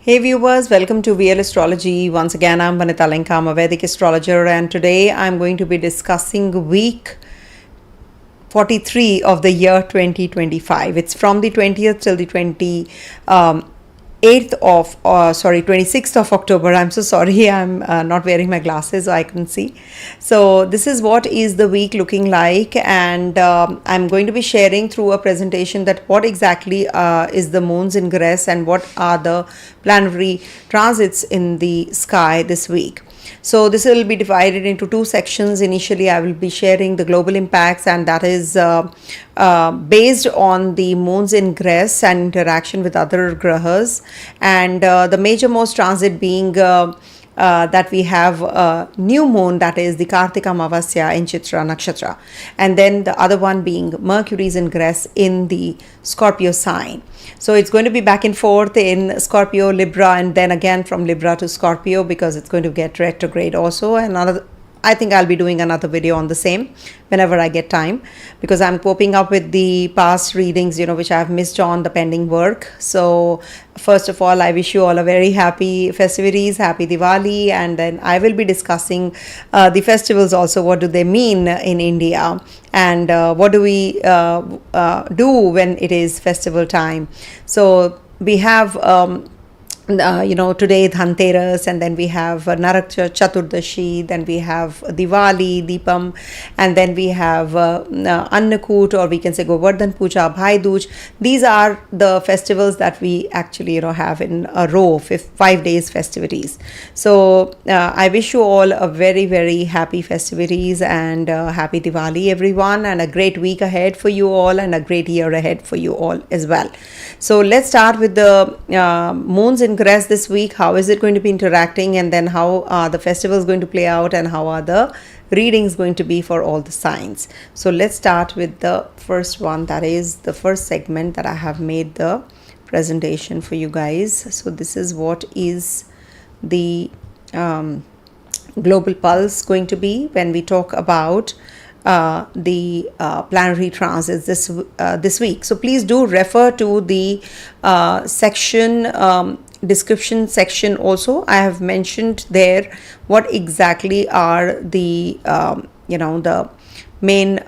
Hey viewers, welcome to VL Astrology. Once again, I'm Vanita Lenka, I'm a Vedic astrologer, and today I'm going to be discussing week 43 of the year 2025. It's from the 20th till the 26th of October. I'm so sorry, I'm not wearing my glasses, so I couldn't see. So this is what is the week looking like, and I'm going to be sharing through a presentation that what exactly is the moon's ingress and what are the planetary transits in the sky this week. So this will be divided into two sections. Initially, I will be sharing the global impacts, and that is based on the moon's ingress and interaction with other grahas, and the major most transit being that we have new moon, that is the Kartika Amavasya in Chitrā nakshatra, and then the other one being Mercury's ingress in the Scorpio sign. So it's going to be back and forth in Scorpio, Libra, and then again from Libra to Scorpio, because it's going to get retrograde also. And I think I'll be doing another video on the same whenever I get time, because I'm coping up with the past readings, which I've missed on the pending work. So first of all, I wish you all a very happy festivities, happy Diwali, and then I will be discussing the festivals also. What do they mean in India, and what do we do when it is festival time? So we have today Dhanteras, and then we have Narak Chaturdashi, then we have Diwali, Deepam, and then we have Annakut, or we can say Govardhan Puja, Bhai Dooj. These are the festivals that we actually have in a row, 5 days festivities. So I wish you all a very, very happy festivities and happy Diwali everyone, and a great week ahead for you all, and a great year ahead for you all as well. So let's start with the moon's ingress this week. How is it going to be interacting, and then how are the festivals going to play out, and how are the readings going to be for all the signs? So let's start with the first one, that is the first segment that I have made the presentation for you guys. So this is what is the global pulse going to be when we talk about the planetary transits this week. So please do refer to the section description section also. I have mentioned there what exactly are the the main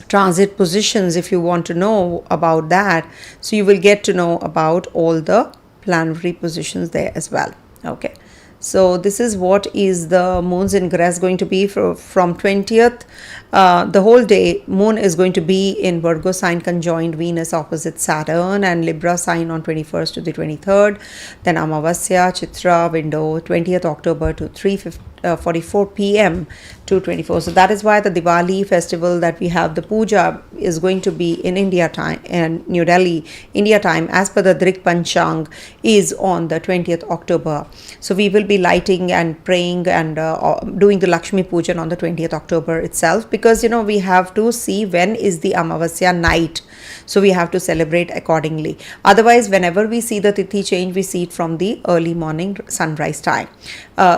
transit positions, if you want to know about that. So you will get to know about all the planetary positions there as well. Okay. So this is what is the moon's ingress going to be from 20th. The whole day, moon is going to be in Virgo sign conjoined Venus opposite Saturn, and Libra sign on 21st to the 23rd. Then Amavasya, Chitrā window 20th October to 3:44 p.m. to 24. So that is why the Diwali festival that we have, the puja, is going to be in India time, and New Delhi, India time, as per the Drik Panchang, is on the 20th October. So we will be lighting and praying and doing the Lakshmi Pujan on the 20th October itself, because we have to see when is the Amavasya night. So we have to celebrate accordingly. Otherwise, whenever we see the Tithi change, we see it from the early morning sunrise time.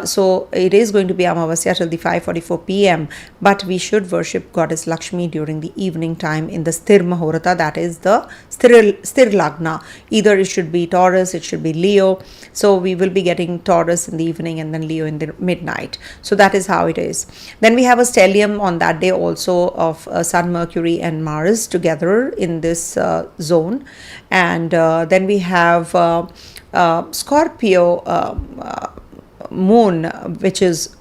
So it is going to be Amavasya till the 5:44 p.m. But we should worship Goddess Lakshmi during the evening time in the Sthir Muhurta, that is the Sthir Lagna. Either it should be Taurus, it should be Leo. So we will be getting Taurus in the evening and then Leo in the midnight. So that is how it is. Then we have a stellium on that day also of Sun, Mercury and Mars together in this zone. And then we have Scorpio moon, which is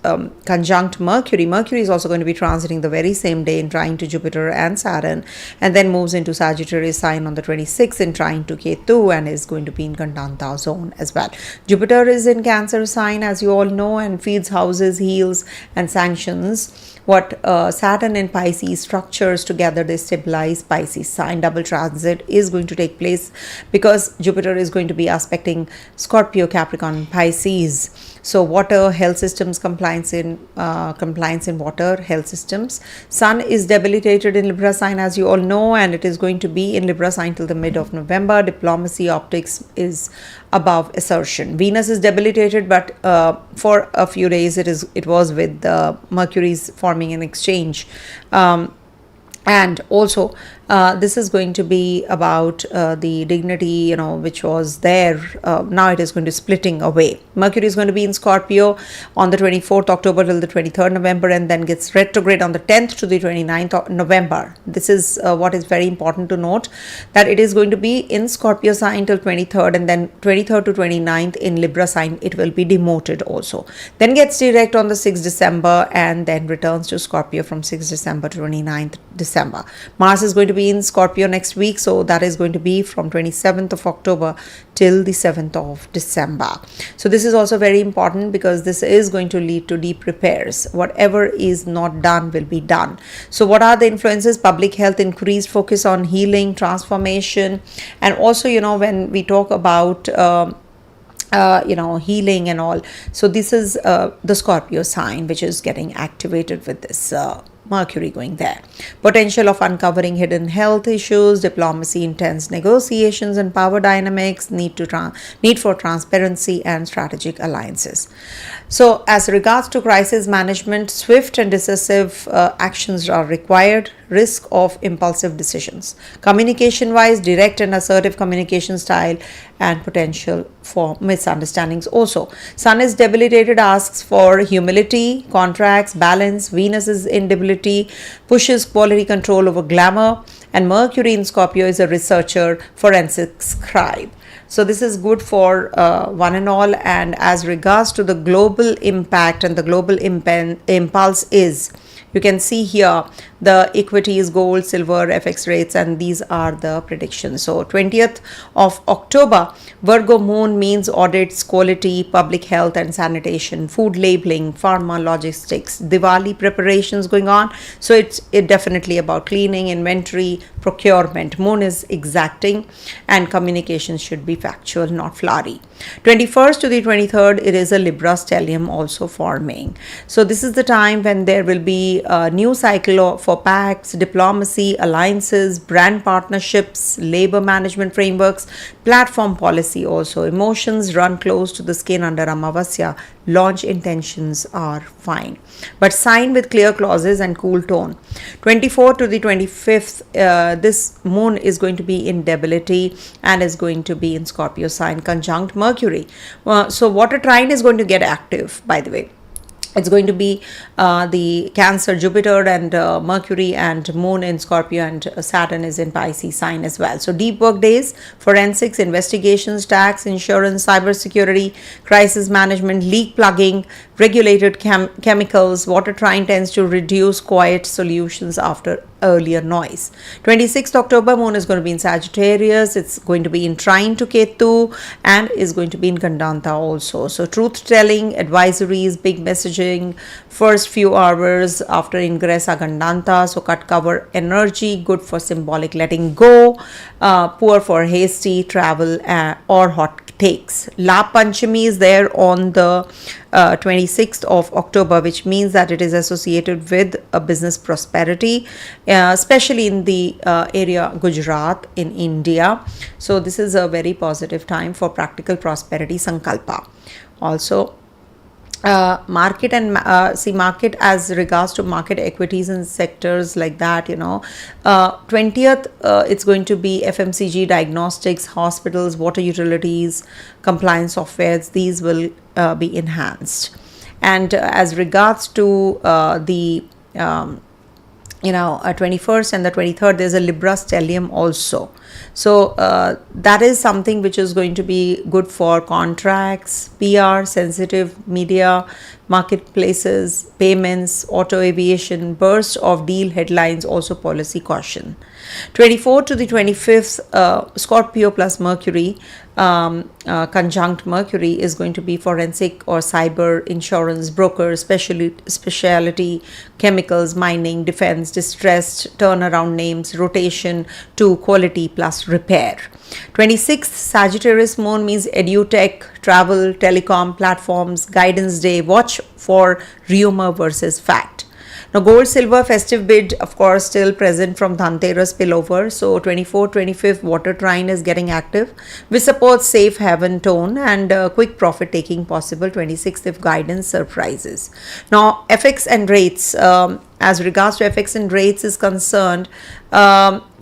conjunct Mercury. Mercury is also going to be transiting the very same day in trine to Jupiter and Saturn, and then moves into Sagittarius sign on the 26th in trine to Ketu, and is going to be in Gandānta zone as well. Jupiter is in Cancer sign, as you all know, and feeds, houses, heals and sanctions. What Saturn and Pisces structures together, they stabilize Pisces sign. Double transit is going to take place because Jupiter is going to be aspecting Scorpio, Capricorn, Pisces. So water, health systems, compliance in water, health systems. Sun is debilitated in Libra sign, as you all know, and it is going to be in Libra sign till the mid of November. Diplomacy, optics is above assertion. Venus is debilitated, but for a few days it was with Mercury's forming an exchange. And also This is going to be about the dignity, which was there. Now it is going to splitting away. Mercury is going to be in Scorpio on the 24th October till the 23rd November, and then gets retrograde on the 10th to the 29th of November. This is what is very important to note, that it is going to be in Scorpio sign till 23rd, and then 23rd to 29th in Libra sign. It will be demoted also. Then gets direct on the 6th December, and then returns to Scorpio from 6th December to 29th December. Mars is going to be in Scorpio next week, so that is going to be from 27th of October till the 7th of December. So this is also very important, because this is going to lead to deep repairs. Whatever is not done will be done. So what are the influences? Public health, increased focus on healing, transformation, and also, when we talk about healing and all. So this is the Scorpio sign, which is getting activated with this Mercury going there. Potential of uncovering hidden health issues, diplomacy, intense negotiations and power dynamics, need for transparency and strategic alliances. So as regards to crisis management, swift and decisive actions are required. Risk of impulsive decisions. Communication wise, direct and assertive communication style, and potential for misunderstandings also. Sun is debilitated, asks for humility, contracts, balance. Venus is in debility, pushes quality control over glamour, and Mercury in Scorpio is a researcher, forensic scribe. So this is good for one and all. And as regards to the global impact and the global impulse is, you can see here the equities, gold, silver, FX rates, and these are the predictions. So 20th of October, Virgo moon means audits, quality, public health and sanitation, food labeling, pharma, logistics, Diwali preparations going on. So it's definitely about cleaning, inventory, procurement. Moon is exacting, and communication should be factual, not flowery. 21st to the 23rd, it is a Libra stellium also forming. So this is the time when there will be a new cycle for pacts, diplomacy, alliances, brand partnerships, labor management frameworks, platform policy also. Emotions run close to the skin under Amavasya. Launch intentions are fine, but sign with clear clauses and cool tone. 24th to the 25th, this moon is going to be in debility and is going to be in Scorpio sign, conjunct Mercury. So water trine is going to get active, by the way. It's going to be the Cancer, Jupiter and Mercury, and Moon in Scorpio, and Saturn is in Pisces sign as well. So deep work days, forensics, investigations, tax, insurance, cybersecurity, crisis management, leak plugging, regulated chemicals. Water trine tends to reduce quiet solutions after earlier noise. 26th October, moon is going to be in Sagittarius. It's going to be in trine to Ketu and is going to be in Gandānta also. So truth telling, advisories, big messaging, first few hours after ingress are Gandānta. So cut cover energy, good for symbolic letting go, poor for hasty travel or hot takes. La Panchami is there on the 26th of October, which means that it is associated with a business prosperity, especially in the area Gujarat in India. So this is a very positive time for practical prosperity sankalpa. Also market and market as regards to market equities and sectors like that, 20th it's going to be FMCG, diagnostics, hospitals, water utilities, compliance softwares. These will be enhanced. And as regards to the 21st and the 23rd, there's a Libra stellium also. So that is something which is going to be good for contracts, PR, sensitive media, marketplaces, payments, auto aviation, burst of deal headlines, also policy caution. 24th to the 25th, Scorpio plus Mercury, conjunct Mercury is going to be forensic or cyber, insurance, brokers, specialty, chemicals, mining, defense, distressed, turnaround names, rotation to quality plus repair. 26th Sagittarius moon means edutech, travel, telecom, platforms, guidance day. Watch for rumor versus fact. Now gold, silver, festive bid, of course, still present from Dhanteras spillover. So 24th, 25th, water trine is getting active, which supports safe haven tone and quick profit taking possible. 26th, if guidance surprises. Now FX and rates, as regards to FX and rates is concerned,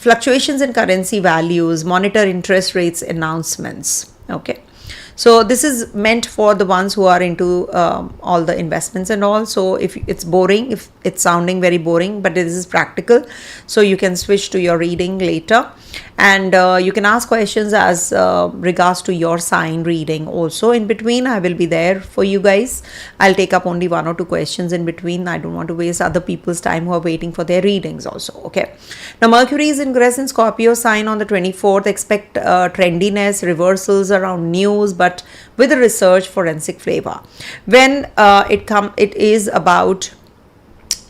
fluctuations in currency values, monitor interest rates announcements. Okay. So this is meant for the ones who are into all the investments and all. So if it's boring, if it's sounding very boring, but this is practical, so you can switch to your reading later. And you can ask questions as regards to your sign reading also. In between, I will be there for you guys. I'll take up only 1 or 2 questions in between. I don't want to waste other people's time who are waiting for their readings also. Okay. Now Mercury is ingressed in Scorpio sign on the 24th. Expect trendiness, reversals around news, but with a research forensic flavor. When it is about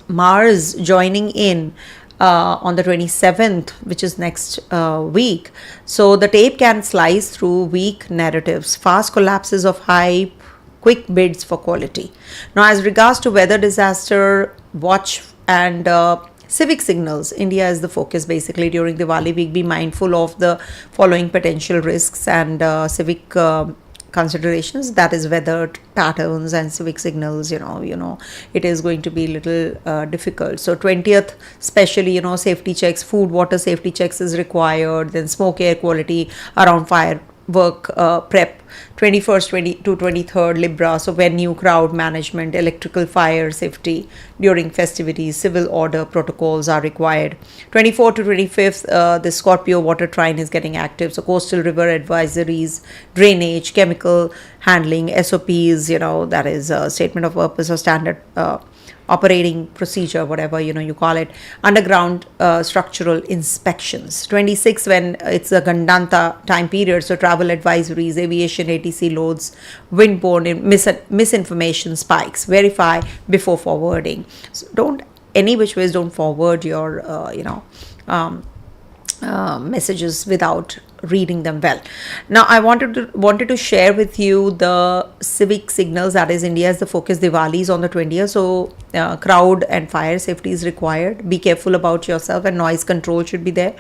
Mars joining in on the 27th, which is next week. So the tape can slice through weak narratives, fast collapses of hype, quick bids for quality. Now, as regards to weather disaster, watch and civic signals, India is the focus basically during Diwali week. Be mindful of the following potential risks and civic considerations, that is weather patterns and civic signals. It is going to be a little difficult. So 20th especially, safety checks, food water safety checks is required, then smoke air quality around firework prep. 21st to 23rd Libra, so venue, crowd management, electrical fire safety during festivities, civil order protocols are required. 24th to 25th, the Scorpio water trine is getting active, so coastal river advisories, drainage, chemical handling, SOPs, that is a statement of purpose or standard operating procedure, whatever you call it, underground structural inspections. 26, when it's a Gandānta time period, so travel advisories, aviation ATC loads, windborne misinformation spikes, verify before forwarding. So don't any which ways don't forward your messages without reading them well. Now I wanted to share with you the civic signals, that is India is the focus. Diwali is on the 20th, so crowd and fire safety is required. Be careful about yourself, and noise control should be there.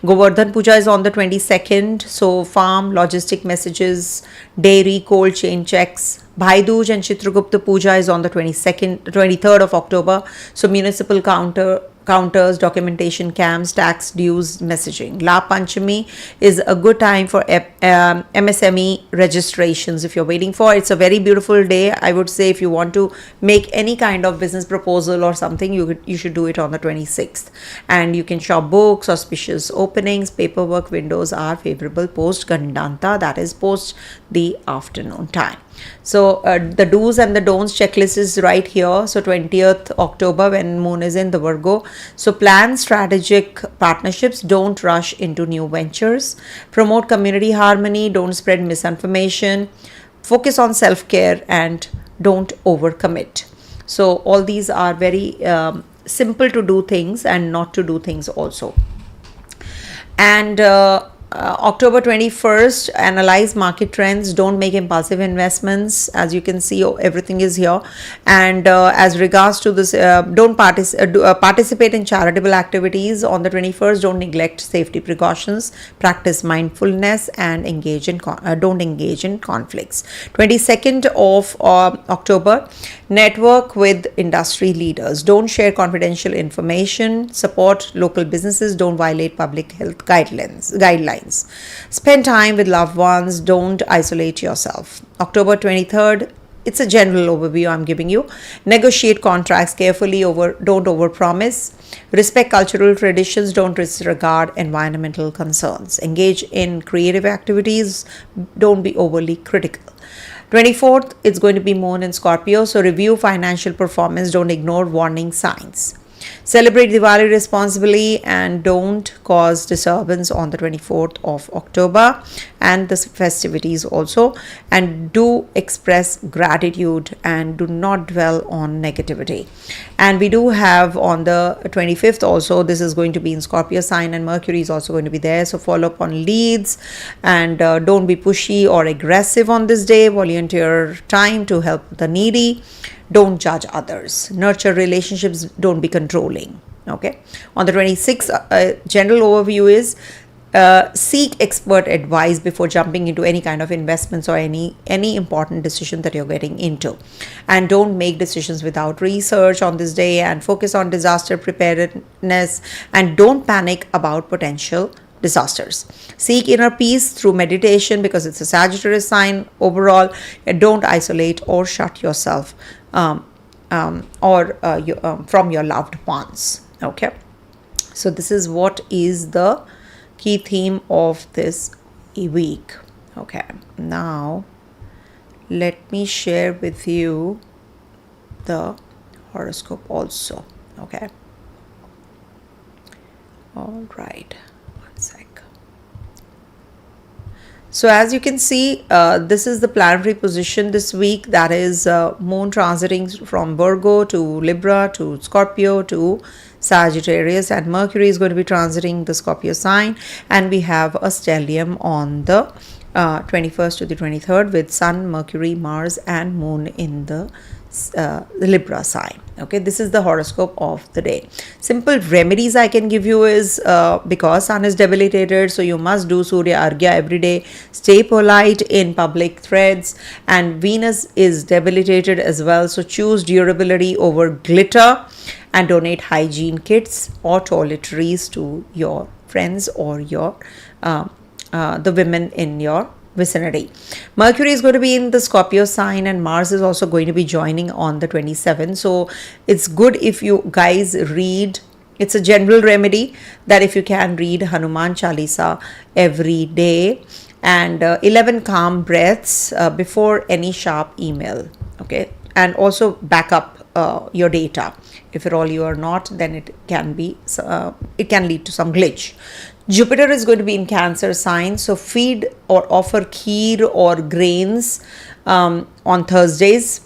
Govardhan Puja is on the 22nd, so farm, logistic messages, dairy, cold chain checks. Bhai Dooj and Chitragupta Puja is on the 23rd of October, so municipal counters, documentation camps, tax dues, messaging. La Panchami is a good time for MSME registrations if you're waiting for. It's a very beautiful day. I would say if you want to make any kind of business proposal or something, you should do it on the 26th. And you can shop books, auspicious openings, paperwork windows are favorable post Gandānta, that is post the afternoon time. So the do's and the don'ts checklist is right here. So 20th October, when moon is in the Virgo, so plan strategic partnerships, don't rush into new ventures, promote community harmony, don't spread misinformation, focus on self-care, and don't overcommit. So all these are very simple to do things and not to do things also. And October 21st, analyze market trends, don't make impulsive investments. As you can see, everything is here. And as regards to this, don't participate in charitable activities on the 21st. Don't neglect safety precautions, practice mindfulness, and don't engage in conflicts. 22nd of October, network with industry leaders, don't share confidential information, support local businesses, don't violate public health guidelines. Spend time with loved ones, don't isolate yourself. October 23rd, it's a general overview I'm giving you. Negotiate contracts carefully, don't overpromise. Respect cultural traditions, don't disregard environmental concerns. Engage in creative activities, don't be overly critical. 24th, it's going to be moon in Scorpio, so review financial performance, don't ignore warning signs. Celebrate Diwali responsibly and don't cause disturbance on the 24th of October and the festivities also. And do express gratitude and do not dwell on negativity. And we do have on the 25th also, this is going to be in Scorpio sign, and Mercury is also going to be there. So follow up on leads and don't be pushy or aggressive on this day. Volunteer time to help the needy. Don't judge others. Nurture relationships. Don't be controlling. Okay. On the 26th, general overview is seek expert advice before jumping into any kind of investments or any important decision that you're getting into, and don't make decisions without research on this day, and focus on disaster preparedness, and don't panic about potential disasters. Seek inner peace through meditation because it's a Sagittarius sign overall. Don't isolate or shut yourself from your loved ones. Okay, so this is what is the key theme of this week. Okay, now let me share with you the horoscope also. Okay, all right, one sec. So as you can see, this is the planetary position this week. That is moon transiting from Virgo to Libra to Scorpio to Sagittarius, and Mercury is going to be transiting the Scorpio sign, and we have a stellium on the 21st to the 23rd with Sun, Mercury, Mars and Moon in the Libra sign. Okay, this is the horoscope of the day. Simple remedies I can give you is because Sun is debilitated, so you must do Surya Arghya every day. Stay polite in public threads, and Venus is debilitated as well, so choose durability over glitter, and donate hygiene kits or toiletries to your friends or your the women in your vicinity. Mercury is going to be in the Scorpio sign, and Mars is also going to be joining on the 27th. So it's good if you guys read. It's a general remedy that if you can read Hanuman Chalisa every day, and 11 calm breaths before any sharp email. Okay, and also back up your data. If at all you are not, then it can be it can lead to some glitch. Jupiter is going to be in Cancer sign, so feed or offer kheer or grains on Thursdays,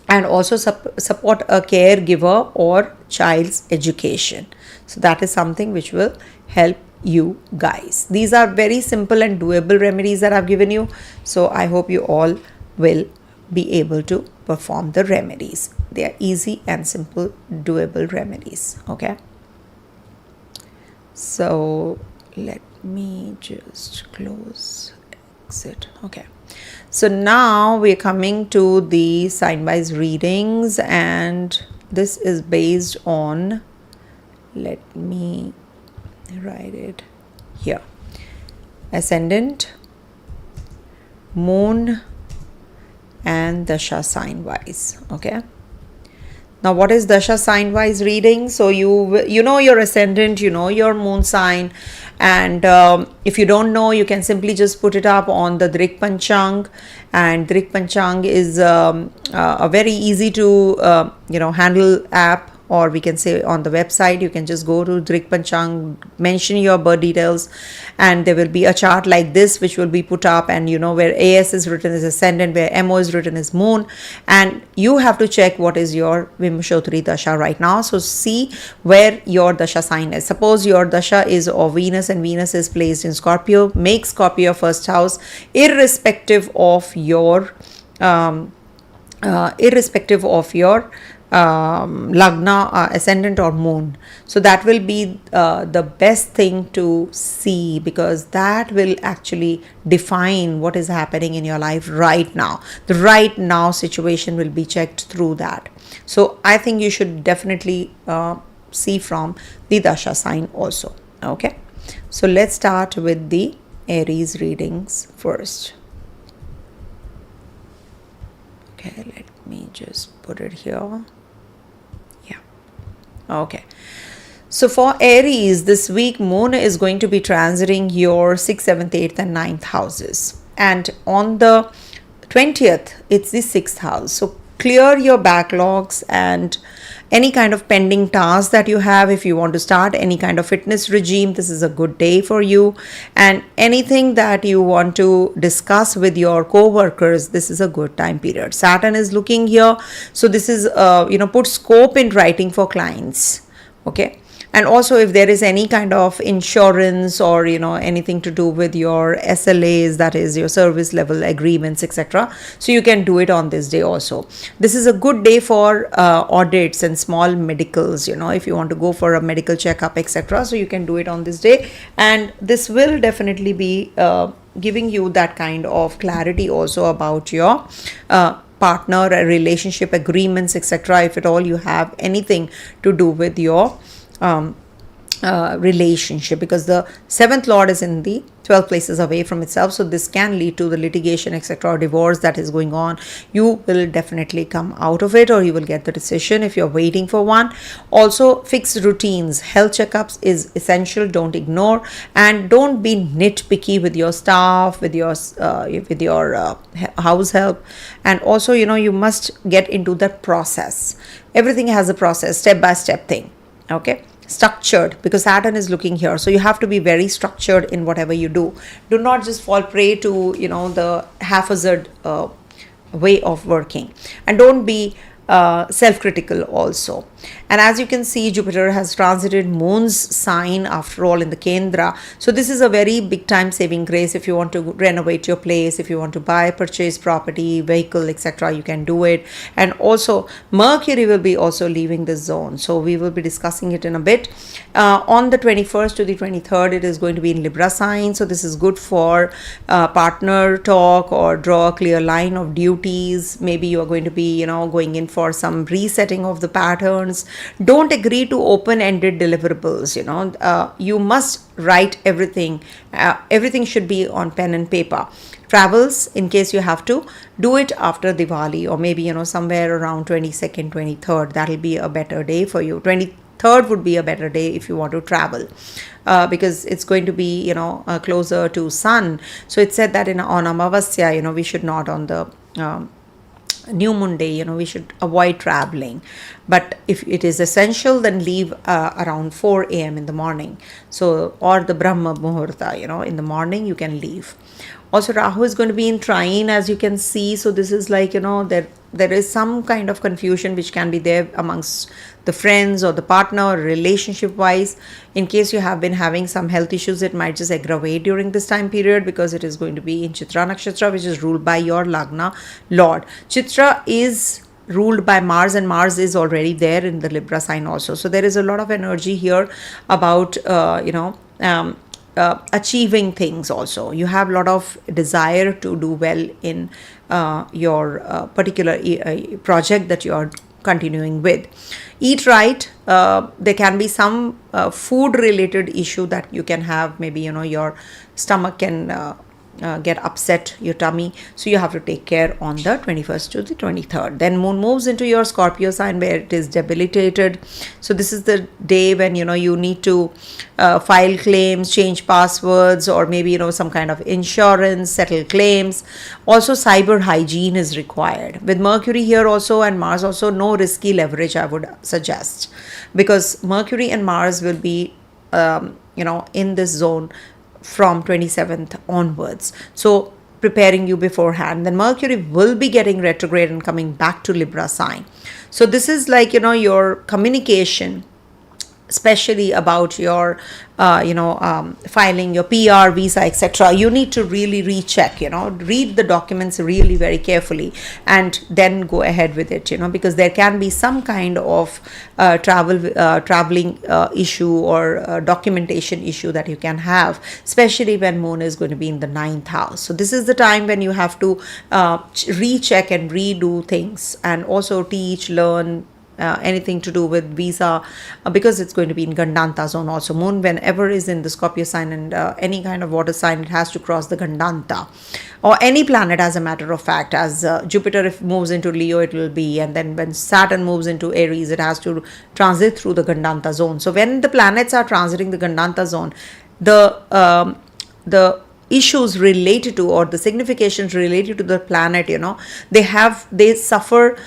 and also support a caregiver or child's education. So that is something which will help you guys. These are very simple and doable remedies that I've given you, so I hope you all will be able to perform the remedies. They are easy and simple doable remedies. Okay, so let me just close exit. Okay, so now we're coming to the sign-wise readings, and this is based on, let me write it here, ascendant, moon and dasha sign wise. Okay, now what is dasha sign wise reading? So you know your ascendant, you know your moon sign, and if you don't know, you can simply just put it up on the Drik Panchang, and Drik Panchang is a very easy to handle app, or we can say on the website. You can just go to Drik Panchang, mention your birth details, and there will be a chart like this which will be put up, and you know where AS is written as ascendant, where MO is written as moon, and you have to check what is your Vimshotri Dasha right now. So see where your Dasha sign is. Suppose your Dasha is of Venus, and Venus is placed in Scorpio. Make Scorpio first house, irrespective of your lagna, ascendant or moon. So that will be the best thing to see, because that will actually define what is happening in your life right now. The right now situation will be checked through that. So I think you should definitely see from the dasha sign also. Okay, so let's start with the Aries readings first. Okay, let me just put it here. Okay, so for Aries this week, moon is going to be transiting your 6th, 7th, 8th and 9th houses, and on the 20th it's the 6th house. So clear your backlogs and any kind of pending tasks that you have. If you want to start any kind of fitness regime, this is a good day for you, and anything that you want to discuss with your co-workers, this is a good time period. Saturn is looking here, so this is put scope in writing for clients. Okay, And also if there is any kind of insurance or anything to do with your SLAs, that is your service level agreements, etc., so you can do it on this day also. This is a good day for audits and small medicals, if you want to go for a medical checkup, etc., so you can do it on this day, and this will definitely be giving you that kind of clarity also about your partner, relationship agreements, etc., if at all you have anything to do with your relationship, because the 7th lord is in the 12 places away from itself, so this can lead to the litigation, etc., or divorce that is going on. You will definitely come out of it, or you will get the decision if you're waiting for one. Also, fixed routines, health checkups is essential, don't ignore, and don't be nitpicky with your staff, with your house help. And also, you must get into that process. Everything has a process, step by step thing. Okay, structured, because Saturn is looking here, so you have to be very structured in whatever you do. Do not just fall prey to the haphazard way of working, and don't be self-critical also. And as you can see, Jupiter has transited Moon's sign after all in the Kendra, so this is a very big time saving grace. If you want to renovate your place, if you want to buy, purchase property, vehicle, etc., you can do it. And also Mercury will be also leaving this zone, so we will be discussing it in a bit. On the 21st to the 23rd, it is going to be in Libra sign, so this is good for partner talk or draw a clear line of duties. Maybe you are going to be going in for some resetting of the patterns. Don't agree to open-ended deliverables. You must write everything. Everything should be on pen and paper. Travels, in case you have to, do it after Diwali, or maybe somewhere around 22nd, 23rd. That'll be a better day for you. 23rd would be a better day if you want to travel, because it's going to be closer to Sun. So it's said that on Amavasya, we should not, on the new moon day, we should avoid traveling. But if it is essential, then leave around 4 a.m. in the morning. So, or the Brahma Muhurta, in the morning you can leave. Also, Rāhu is going to be in trine, as you can see. So this is like, there is some kind of confusion which can be there amongst the friends or the partner or relationship wise. In case you have been having some health issues, it might just aggravate during this time period, because it is going to be in Chitrā Nakshatra, which is ruled by your Lagna Lord. Chitrā is ruled by Mars, and Mars is already there in the Libra sign also. So there is a lot of energy here about, achieving things also. You have a lot of desire to do well in your particular project that you are continuing with. Eat right. There can be some food related issue that you can have. Maybe your stomach can get upset, your tummy, so you have to take care on the 21st to the 23rd. Then Moon moves into your Scorpio sign, where it is debilitated. So this is the day when you need to file claims, change passwords, or maybe some kind of insurance, settle claims. Also cyber hygiene is required. With Mercury here also and Mars also, no risky leverage I would suggest, because Mercury and Mars will be in this zone from 27th onwards, so preparing you beforehand. Then Mercury will be getting retrograde and coming back to Libra sign. So this is like your communication, especially about your filing your PR, visa, etc. You need to really recheck, read the documents really very carefully, and then go ahead with it, because there can be some kind of traveling issue or documentation issue that you can have, especially when Moon is going to be in the 9th house. So this is the time when you have to recheck and redo things, and also teach, learn, anything to do with visa, because it's going to be in Gandānta zone also. Moon, whenever is in the Scorpio sign and any kind of water sign, it has to cross the Gandānta, or any planet, as a matter of fact. As Jupiter, if moves into Leo, it will be, and then when Saturn moves into Aries, it has to transit through the Gandānta zone. So when the planets are transiting the Gandānta zone, the issues related to, or the significations related to the planet, they suffer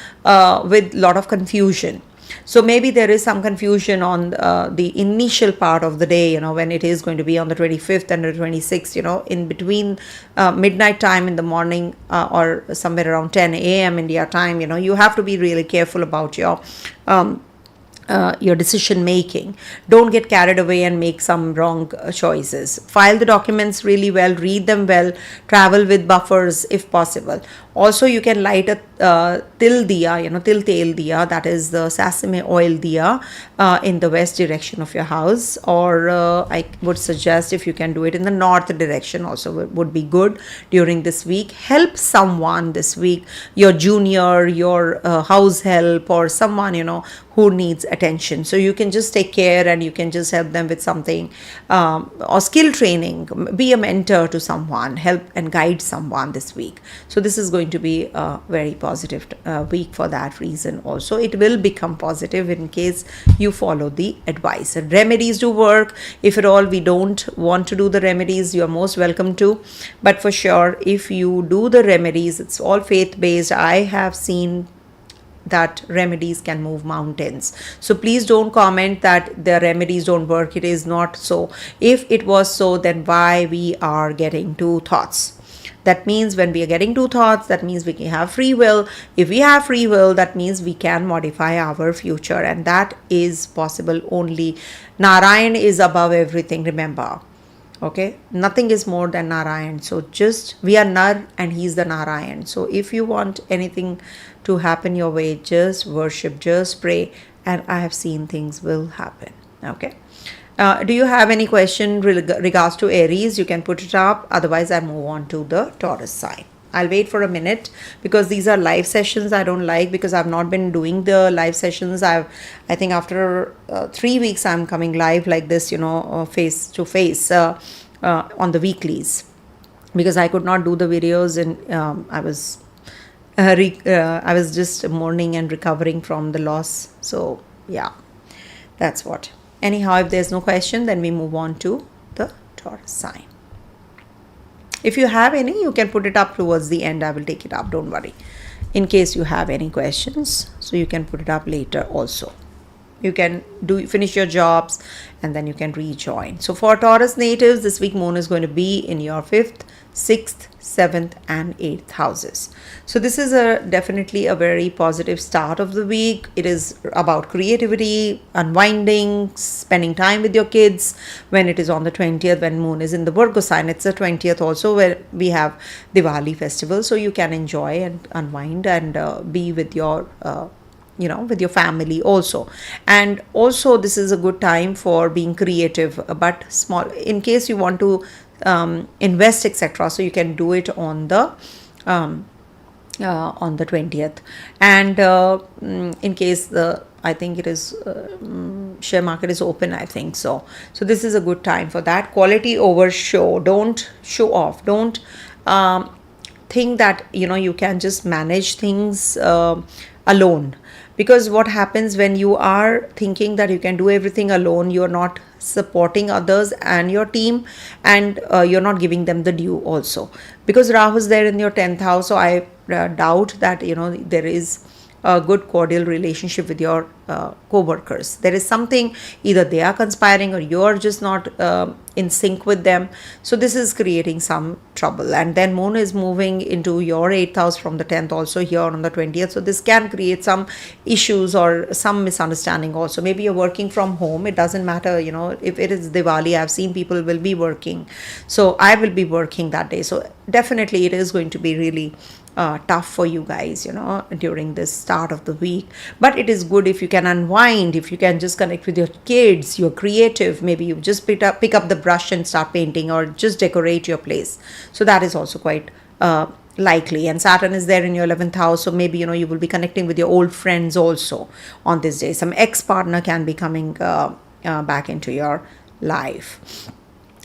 with lot of confusion. So maybe there is some confusion on the initial part of the day, when it is going to be on the 25th and the 26th, in between midnight time in the morning, or somewhere around 10 a.m. India time. You have to be really careful about your your decision making. Don't get carried away and make some wrong choices. File the documents really well, read them well, travel with buffers if possible. Also, you can light a til diya, til tel diya, that is the sesame oil diya, in the west direction of your house, or I would suggest if you can do it in the north direction also would be good during this week. Help someone this week, your junior, your house help, or someone who needs attention. So you can just take care and you can just help them with something, or skill training. Be a mentor to someone, help and guide someone this week. So this is going to be a very positive week for that reason. Also, it will become positive in case you follow the advice. And remedies do work. If at all we don't want to do the remedies, you are most welcome to. But for sure, if you do the remedies, it's all faith based. I have seen that remedies can move mountains. So please don't comment that the remedies don't work. It is not so. If it was so, then why we are getting two thoughts? That means when we are getting two thoughts, that means we can have free will. If we have free will, that means we can modify our future, and that is possible only. Narayan is above everything, remember. Okay, nothing is more than Narayan. So just we are Nar and he's the Narayan. So if you want anything to happen your way, just worship, just pray, and I have seen things will happen. Okay. Do you have any question regards to Aries? You can put it up. Otherwise, I move on to the Taurus sign. I'll wait for a minute because these are live sessions. I don't like, because I've not been doing the live sessions. I think after 3 weeks I'm coming live like this, face to face on the weeklies, because I could not do the videos, and I was just mourning and recovering from the loss. So yeah, that's what. Anyhow, if there's no question, then we move on to the Taurus sign. If you have any, you can put it up towards the end. I will take it up, don't worry, in case you have any questions. So you can put it up later also. You can finish your jobs and then you can rejoin. So for Taurus natives, this week moon is going to be in your 5th, 6th, 7th and 8th houses. So this is definitely a very positive start of the week. It is about creativity, unwinding, spending time with your kids. When it is on the 20th, when moon is in the Virgo sign, it's the 20th also, where we have Diwali festival. So you can enjoy and unwind and be with your with your family also. And also this is a good time for being creative, but small, in case you want to invest, etc. So you can do it on the 20th. And in case I think it is share market is open, I think so. So this is a good time for that. Quality over show. Don't show off. Don't think that you can just manage things alone. Because what happens when you are thinking that you can do everything alone, you're not supporting others and your team, and you're not giving them the due also. Because Rahu is there in your 10th house, so I doubt that there is a good cordial relationship with your co-workers. There is something, either they are conspiring or you're just not in sync with them. So this is creating some trouble. And then moon is moving into your 8th house from the 10th also here on the 20th. So this can create some issues or some misunderstanding also. Maybe you're working from home. It doesn't matter, if it is Diwali, I've seen people will be working. So I will be working that day. So definitely it is going to be really tough for you guys, during this start of the week. But it is good if you can unwind, if you can just connect with your kids, you're creative. Maybe you just pick up the brush and start painting, or just decorate your place. So that is also quite likely. And Saturn is there in your 11th house. So maybe, you will be connecting with your old friends also on this day. Some ex-partner can be coming back into your life.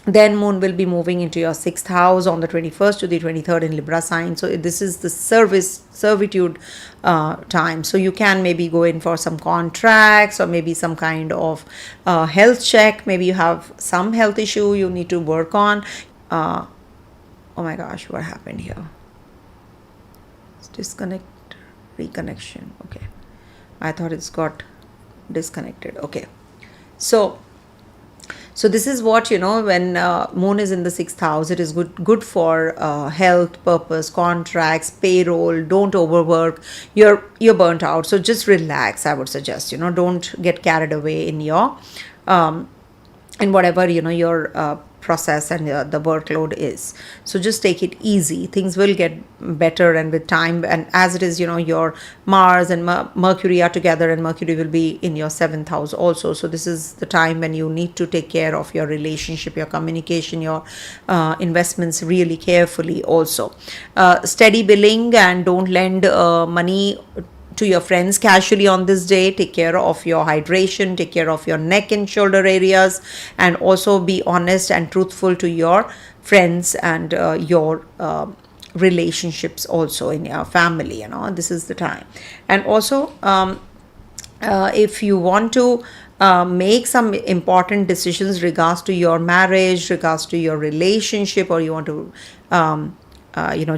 Then moon will be moving into your 6th house on the 21st to the 23rd in Libra sign. So this is the servitude time. So you can maybe go in for some contracts, or maybe some kind of health check. Maybe you have some health issue you need to work on. Oh my gosh, what happened here? It's disconnect, reconnection. Okay. I thought it's got disconnected. Okay. So So this is what, when moon is in the 6th house, it is good for health purpose, contracts, payroll. Don't overwork. You're burnt out, so just relax, I would suggest. Don't get carried away in your in whatever your process and the workload is. So just take it easy. Things will get better, and with time, and as it is, your Mars and Mercury are together, and Mercury will be in your 7th house also. So this is the time when you need to take care of your relationship, your communication, your investments really carefully also. Steady billing, and don't lend money to your friends casually on this day. Take care of your hydration, take care of your neck and shoulder areas, and also be honest and truthful to your friends and your relationships also in your family. This is the time. And also if you want to make some important decisions regards to your marriage, regards to your relationship, or you want to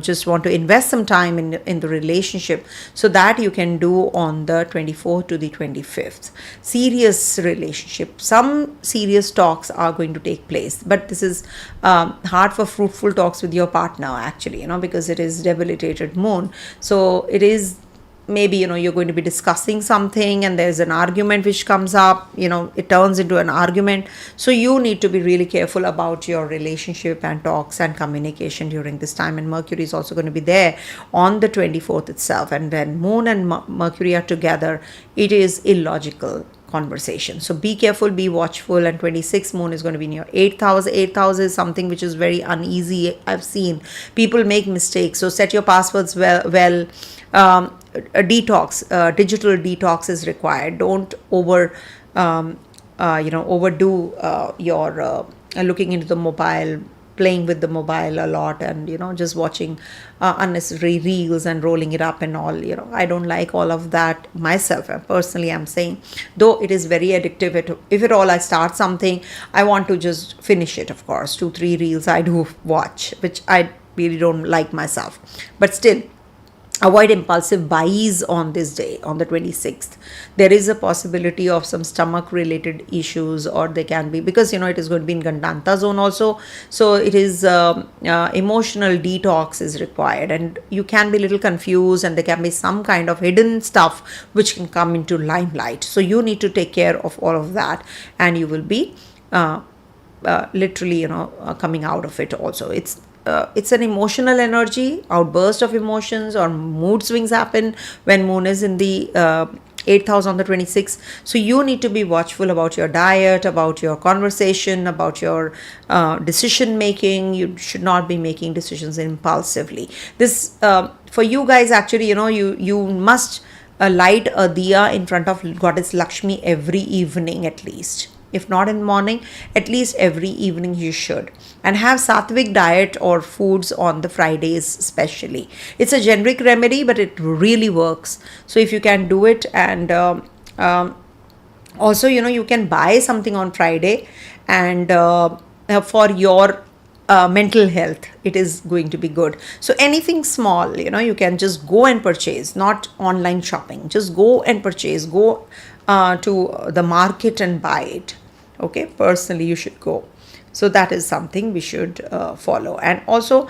just want to invest some time in the relationship, so that you can do on the 24th to the 25th. Serious relationship, some serious talks are going to take place, but this is hard for fruitful talks with your partner actually, because it is debilitated moon. So it is maybe you're going to be discussing something, and there's an argument which comes up, it turns into an argument. So you need to be really careful about your relationship and talks and communication during this time. And Mercury is also going to be there on the 24th itself, and when moon and Mercury are together, it is illogical conversation. So be careful, be watchful. And 26th moon is going to be in your 8th house. 8th house is something which is very uneasy. I've seen people make mistakes, so set your passwords well. A detox, digital detox is required. Don't overdo your looking into the mobile, playing with the mobile a lot, and just watching unnecessary reels and rolling it up and all. I don't like all of that myself. Personally, I'm saying, though it is very addictive, if at all I start something, I want to just finish it. Of course, 2-3 reels I do watch, which I really don't like myself, but still, avoid impulsive buys on this day, on the 26th. There is a possibility of some stomach related issues, or they can be, because it is going to be in Gandānta zone also. So it is emotional detox is required, and you can be a little confused, and there can be some kind of hidden stuff which can come into limelight. So you need to take care of all of that, and you will be literally coming out of it also. It's an emotional energy, outburst of emotions, or mood swings happen when moon is in the 8th house on the 26th. So you need to be watchful about your diet, about your conversation, about your decision making. You should not be making decisions impulsively. This for you guys actually, you must light a diya in front of Goddess Lakshmi every evening at least. If not in morning, at least every evening you should. And have sattvic diet or foods on the Fridays especially. It's a generic remedy, but it really works. So if you can do it, and also, you can buy something on Friday, and for your mental health, it is going to be good. So anything small, you can just go and purchase, not online shopping. Just go and purchase, go to the market and buy it. Okay, personally, you should go. So that is something we should follow. And also,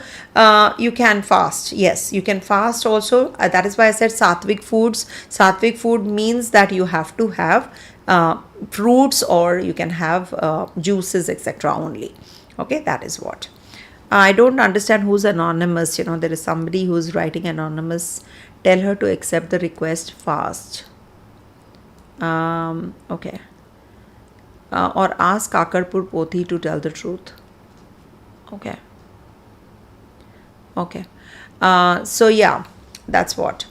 you can fast. Yes, you can fast also. That is why I said sattvic foods. Sattvic food means that you have to have fruits, or you can have juices, etc. only. Okay, that is what. I don't understand who's anonymous. There is somebody who's writing anonymous. Tell her to accept the request fast. Okay. Or ask Kakarpur Pothi to tell the truth. Okay. So yeah, that's what.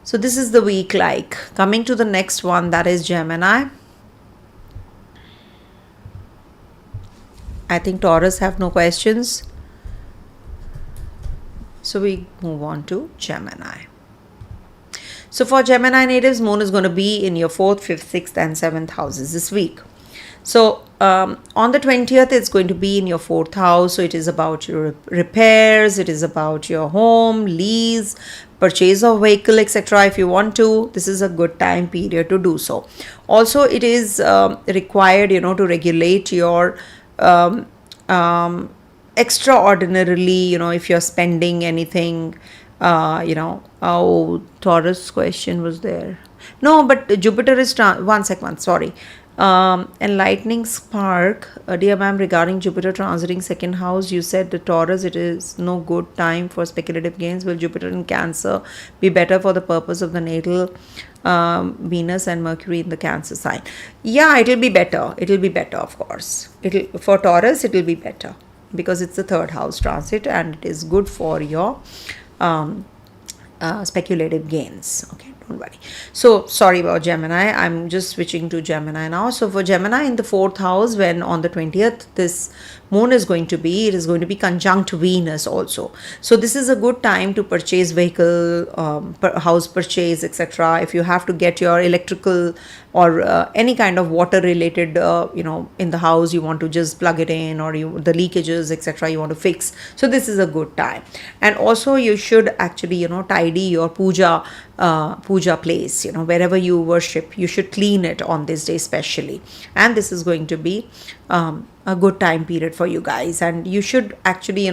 So this is the week like. Coming to the next one, that is Gemini. I think Taurus have no questions. So we move on to Gemini. So for Gemini natives, moon is going to be in your 4th, 5th, 6th and 7th houses this week. So on the 20th, it's going to be in your 4th house. So it is about your repairs, it is about your home, lease, purchase of vehicle, etc. If you want to, this is a good time period to do so. Also, it is required, to regulate your extraordinarily, if you're spending anything, Taurus question was there. No, but Jupiter is, one second, sorry. Enlightening spark, dear ma'am, regarding Jupiter transiting 2nd house, you said the Taurus, it is no good time for speculative gains. Will Jupiter in Cancer be better for the purpose of the natal Venus and Mercury in the Cancer sign? Yeah, it will be better. It will be better, of course. For Taurus, it will be better because it's the 3rd house transit and it is good for your speculative gains. Okay, don't worry. So sorry about Gemini, I'm just switching to Gemini now. So for Gemini in the 4th house, when on the 20th this moon is going to be, it is going to be conjunct Venus also. So this is a good time to purchase vehicle, house purchase, etc. If you have to get your electrical or any kind of water related, in the house, you want to just plug it in, or the leakages, etc. you want to fix. So this is a good time. And also you should actually, tidy your puja place, wherever you worship, you should clean it on this day especially. And this is going to be a good time period for you guys. And you should actually,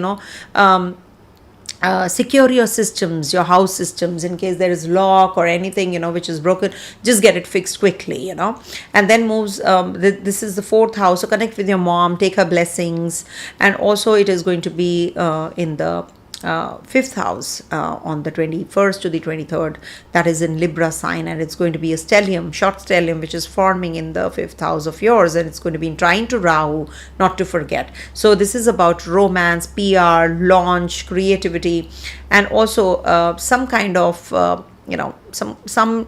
secure your systems, your house systems, in case there is lock or anything, which is broken, just get it fixed quickly, and then moves, this is the 4th house. So connect with your mom, take her blessings. And also it is going to be in the 5th house on the 21st to the 23rd, that is in Libra sign, and it's going to be a stellium, short stellium, which is forming in the 5th house of yours, and it's going to be in trine to Rāhu, not to forget. So this is about romance, PR, launch, creativity, and also some kind of some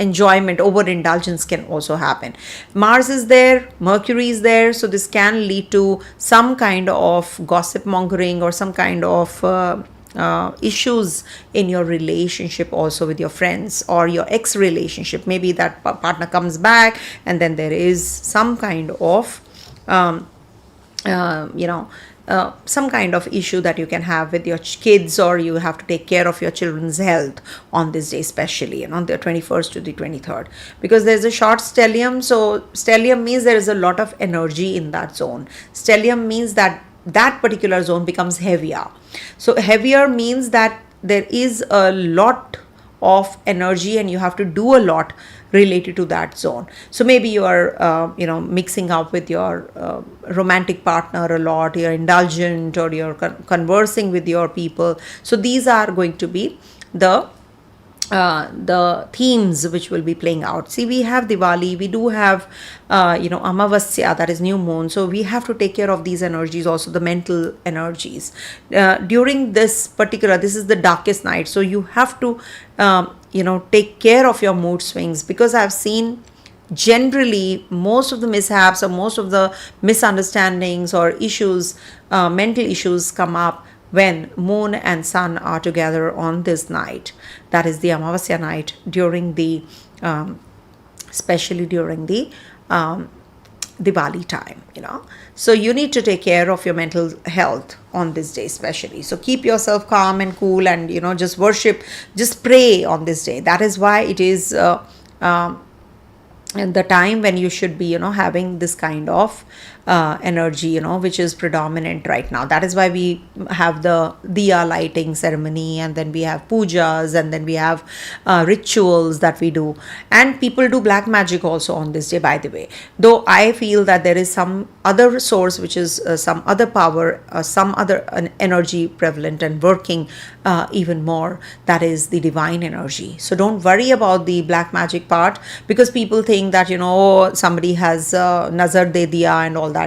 enjoyment, overindulgence can also happen. Mars is there, Mercury is there, so this can lead to some kind of gossip mongering or some kind of issues in your relationship, also with your friends or your ex relationship. Maybe that partner comes back and then there is some kind of some kind of issue that you can have with your kids, or you have to take care of your children's health on this day especially, on the 21st to the 23rd, because there's a short stellium. So stellium means there is a lot of energy in that zone. Stellium means that that particular zone becomes heavier. So heavier means that there is a lot of energy and you have to do a lot related to that zone. So maybe you are mixing up with your romantic partner a lot, you're indulgent, or you're conversing with your people. So these are going to be the themes which will be playing out. See, we have Diwali, we do have Amavasya, that is new moon. So we have to take care of these energies, also the mental energies during this particular, this is the darkest night. So you have to take care of your mood swings, because I've seen generally most of the mishaps or most of the misunderstandings or issues, mental issues, come up when moon and sun are together on this night. That is the Amavasya night, during the especially during the Diwali time, So you need to take care of your mental health on this day especially. So keep yourself calm and cool, and just worship, just pray on this day. That is why it is the time when you should be having this kind of energy which is predominant right now. That is why we have the diya lighting ceremony, and then we have pujas, and then we have rituals that we do, and people do black magic also on this day, by the way. Though I feel that there is some other source, which is some other power, some other energy prevalent and working even more, that is the divine energy. So don't worry about the black magic part, because people think that somebody has nazar de diya and all that,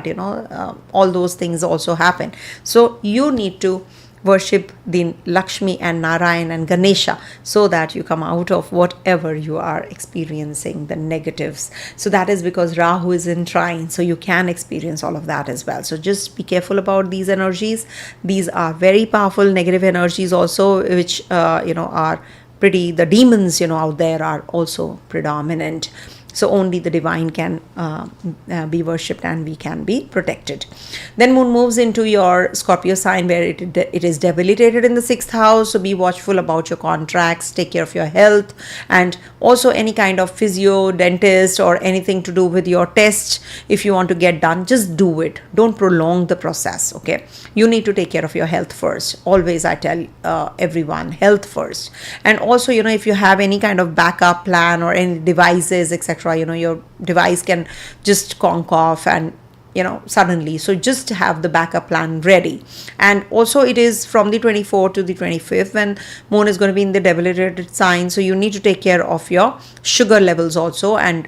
all those things also happen. So you need to worship the Lakshmi and Narayan and Ganesha, so that you come out of whatever you are experiencing, the negatives. So that is because Rāhu is in trine, so you can experience all of that as well. So just be careful about these energies. These are very powerful negative energies also, which are pretty, the demons out there are also predominant. So only the divine can be worshipped and we can be protected. Then moon moves into your Scorpio sign, where it is debilitated in the 6th house. So be watchful about your contracts, take care of your health, and also any kind of physio, dentist, or anything to do with your test. If you want to get done, just do it. Don't prolong the process. Okay, you need to take care of your health first. Always I tell everyone, health first. And also, if you have any kind of backup plan or any devices, etc., your device can just conk off and suddenly. So just have the backup plan ready. And also it is from the 24th to the 25th when moon is going to be in the debilitated sign. So you need to take care of your sugar levels also, and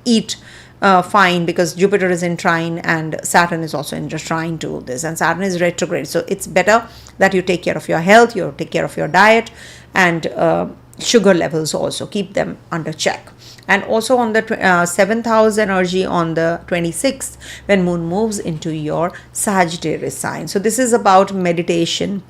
eat fine, because Jupiter is in trine and Saturn is also in the trine to this, and Saturn is retrograde. So it's better that you take care of your health, you take care of your diet, and sugar levels also, keep them under check. And also on the 7th house energy on the 26th, when moon moves into your Sagittarius sign. So this is about meditation.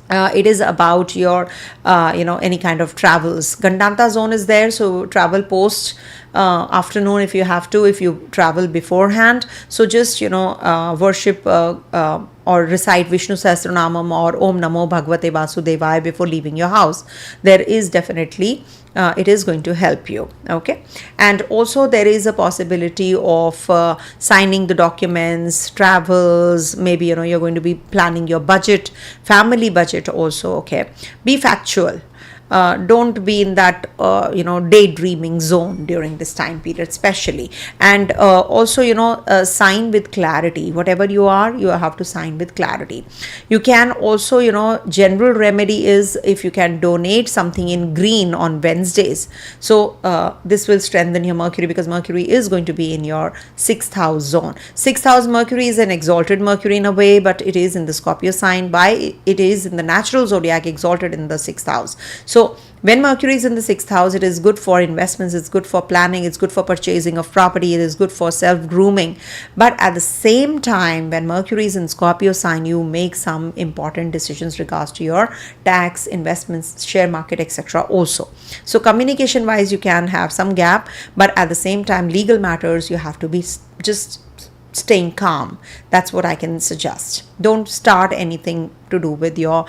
It is about your any kind of travels. Gandānta zone is there, so travel post afternoon if you have to, if you travel beforehand. So just worship or recite Vishnu Sahasranamam or Om Namo Bhagavate Vasudevaya before leaving your house. There is definitely it is going to help you. Okay, and also there is a possibility of signing the documents, travels. Maybe you're going to be planning your budget, family budget also. Okay, be factual. Don't be in that daydreaming zone during this time period especially. And also sign with clarity. Whatever you have to sign with clarity. You can also general remedy is if you can donate something in green on Wednesdays. So this will strengthen your Mercury, because Mercury is going to be in your 6th house zone. 6th house Mercury is an exalted Mercury in a way, but it is in the Scorpio sign. It is in the natural zodiac exalted in the 6th house. So when Mercury is in the 6th house, it is good for investments, it's good for planning, it's good for purchasing of property, it is good for self-grooming. But at the same time, when Mercury is in Scorpio sign, you make some important decisions regards to your tax, investments, share market, etc. also. So communication wise, you can have some gap, but at the same time, legal matters, you have to be just staying calm. That's what I can suggest. Don't start anything to do with your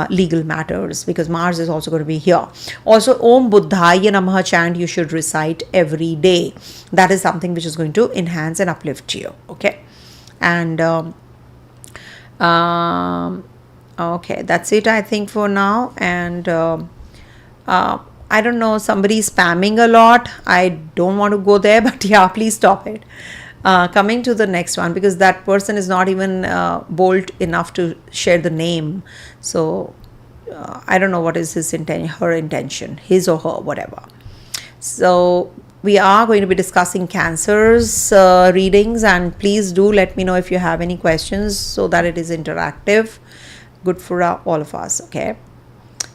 legal matters, because Mars is also going to be here. Also, Om Buddhaya Namaha chant you should recite every day. That is something which is going to enhance and uplift you. Okay, and okay, that's it I think for now. And I don't know, somebody's spamming a lot. I don't want to go there, but yeah, please stop it. Coming to the next one, because that person is not even bold enough to share the name. So I don't know what is his her intention, his or her, whatever. So we are going to be discussing Cancer's readings, and please do let me know if you have any questions so that it is interactive, good for all of us. Okay,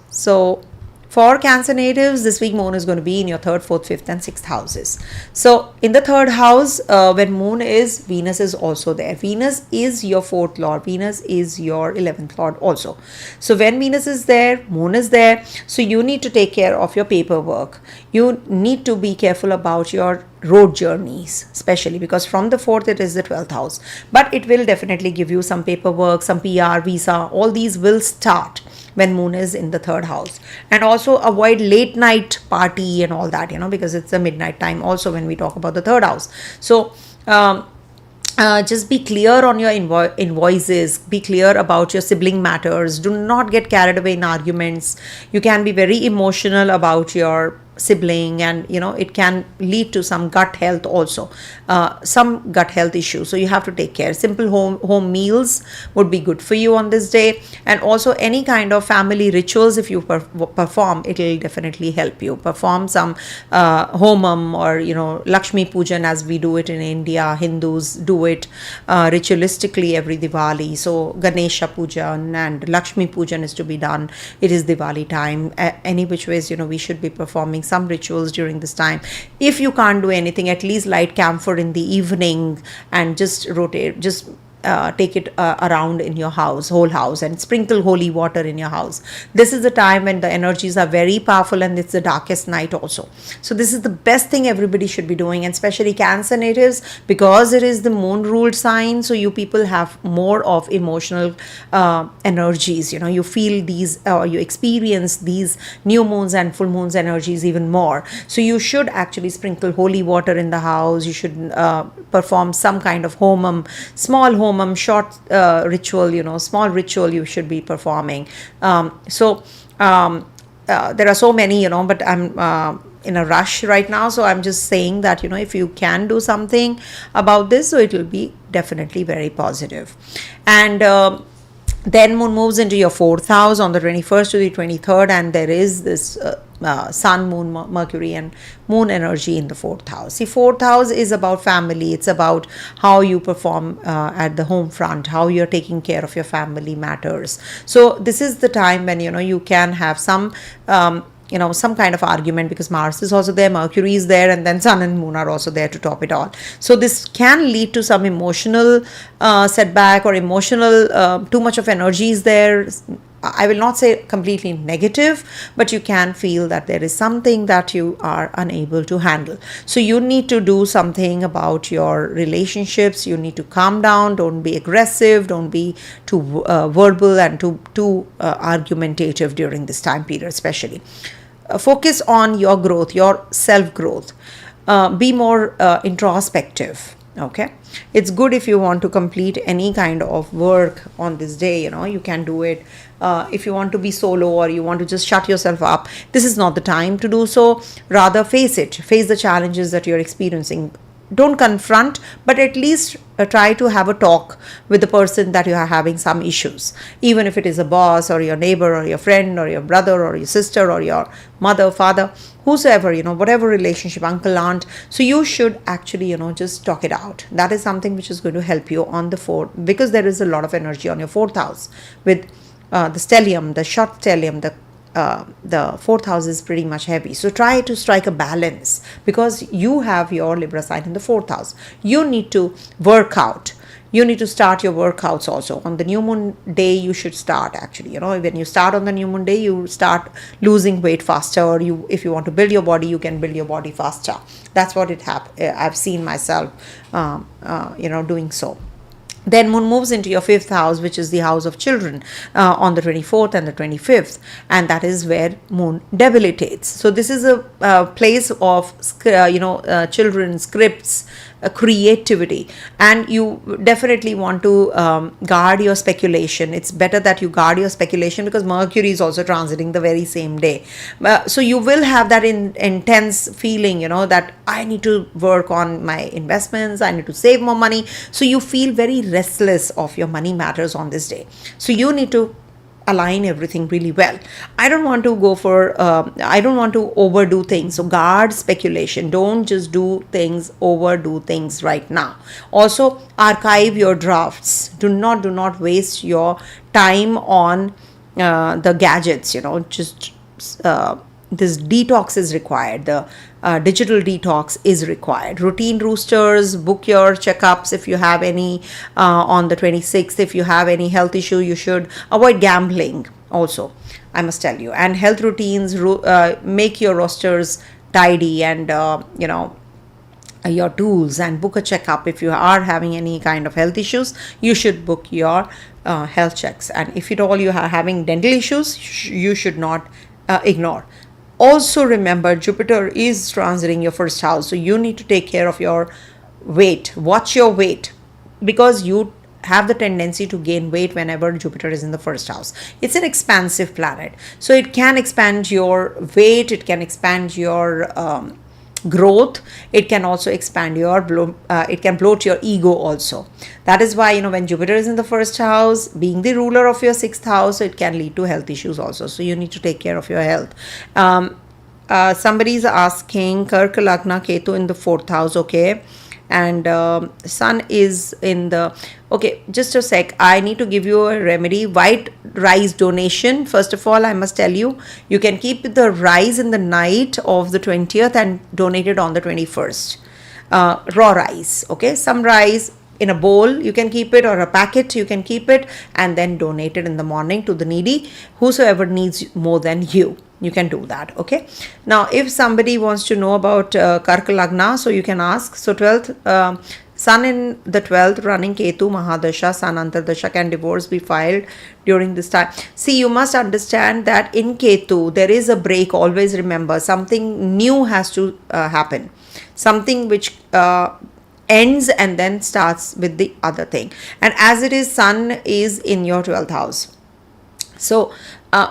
so for Cancer natives, this week moon is going to be in your 3rd, 4th, 5th and 6th houses. So in the 3rd house, when moon is, Venus is also there. Venus is your 4th lord. Venus is your 11th lord also. So when Venus is there, moon is there. So you need to take care of your paperwork. You need to be careful about your road journeys, especially because from the 4th it is the 12th house. But it will definitely give you some paperwork, some PR, visa. All these will start when moon is in the 3rd house. And also avoid late night party and all that, because it's the midnight time also when we talk about the 3rd house. So just be clear on your invoices, be clear about your sibling matters. Do not get carried away in arguments. You can be very emotional about your sibling, and it can lead to some gut health also, some gut health issues. So you have to take care. Simple home meals would be good for you on this day. And also any kind of family rituals, if you perform, it will definitely help you. Perform some homam or Lakshmi Pujan, as we do it in India. Hindus do it ritualistically every Diwali. So Ganesha Pujan and Lakshmi Pujan is to be done. It is Diwali time. Any which ways, we should be performing some rituals during this time. If you can't do anything, at least light camphor in the evening and just rotate, just take it around in your house, whole house, and sprinkle holy water in your house. This is the time when the energies are very powerful, and it's the darkest night also. So this is the best thing everybody should be doing, and especially Cancer natives, because it is the moon ruled sign. So you people have more of emotional energies. You feel these, you experience these new moons and full moons energies even more. So you should actually sprinkle holy water in the house. You should perform some kind of homam, small homam, short ritual, small ritual you should be performing. There are so many, but I'm in a rush right now, so I'm just saying that, if you can do something about this, so it will be definitely very positive. And then moon moves into your 4th house on the 21st to the 23rd, and there is this Sun, Moon, Mercury and Moon energy in the 4th house. See, 4th house is about family. It's about how you perform at the home front, how you're taking care of your family matters. So this is the time when, you can have some some kind of argument, because Mars is also there, Mercury is there, and then Sun and Moon are also there to top it all. So this can lead to some emotional setback, or emotional too much of energy is there. I will not say completely negative, but you can feel that there is something that you are unable to handle. So you need to do something about your relationships. You need to calm down. Don't be aggressive. Don't be too verbal and too argumentative during this time period, especially. Focus on your growth, your self-growth. Be more introspective. Okay, it's good if you want to complete any kind of work on this day. You can do it. If you want to be solo, or you want to just shut yourself up, this is not the time to do so. Rather, face the challenges that you're experiencing. Don't confront, but at least try to have a talk with the person that you are having some issues, even if it is a boss, or your neighbor, or your friend, or your brother, or your sister, or your mother, father, whosoever, whatever relationship, uncle, aunt. So you should actually, just talk it out. That is something which is going to help you on the 4th, because there is a lot of energy on your 4th house with the stellium, the short stellium. The 4th house is pretty much heavy. So try to strike a balance, because you have your Libra sign in the 4th house. You need to work out. You need to start your workouts also. On the new moon day, you should start actually. When you start on the new moon day, you start losing weight faster. Or if you want to build your body, you can build your body faster. That's what I've seen myself, doing so. Then moon moves into your 5th house, which is the house of children, on the 24th and the 25th, and that is where moon debilitates. So this is a place of children, scripts, creativity, and you definitely want to guard your speculation. It's better that you guard your speculation, because Mercury is also transiting the very same day. So you will have that intense feeling, that I need to work on my investments, I need to save more money. So you feel very restless of your money matters on this day. So you need to align everything really well. I don't want to overdo things. So guard speculation. Don't just overdo things right now. Also, archive your drafts. Do not waste your time on the gadgets. This detox is required. The digital detox is required. Routine roosters, book your checkups if you have any on the 26th. If you have any health issue, you should avoid gambling also, I must tell you. And health routines, make your rosters tidy, and your tools, and book a checkup. If you are having any kind of health issues, you should book your health checks. And if at all you are having dental issues, you should not ignore. Also remember, Jupiter is transiting your 1st house, so you need to take care of your weight. Watch your weight, because you have the tendency to gain weight whenever Jupiter is in the 1st house. It's an expansive planet, so it can expand your weight, it can expand your growth, it can also expand it can bloat your ego also. That is why, when Jupiter is in the 1st house, being the ruler of your 6th house, it can lead to health issues also. So you need to take care of your health. Somebody is asking, Karka Lagna, Ketu in the 4th house, okay, and Sun is in the, okay, just a sec, I need to give you a remedy. White rice donation. First of all, I must tell you, you can keep the rice in the night of the 20th and donate it on the 21st. Raw rice, okay, some rice, in a bowl you can keep it, or a packet you can keep it, and then donate it in the morning to the needy, whosoever needs more than you can do that. Okay, now if somebody wants to know about Karka Lagna, so you can ask. So 12th Sun in the 12th running Ketu Mahadasha, Sun Antardasha, can divorce be filed during this time? See, you must understand that in Ketu there is a break. Always remember, something new has to happen, something which ends and then starts with the other thing. And as it is, Sun is in your 12th house. So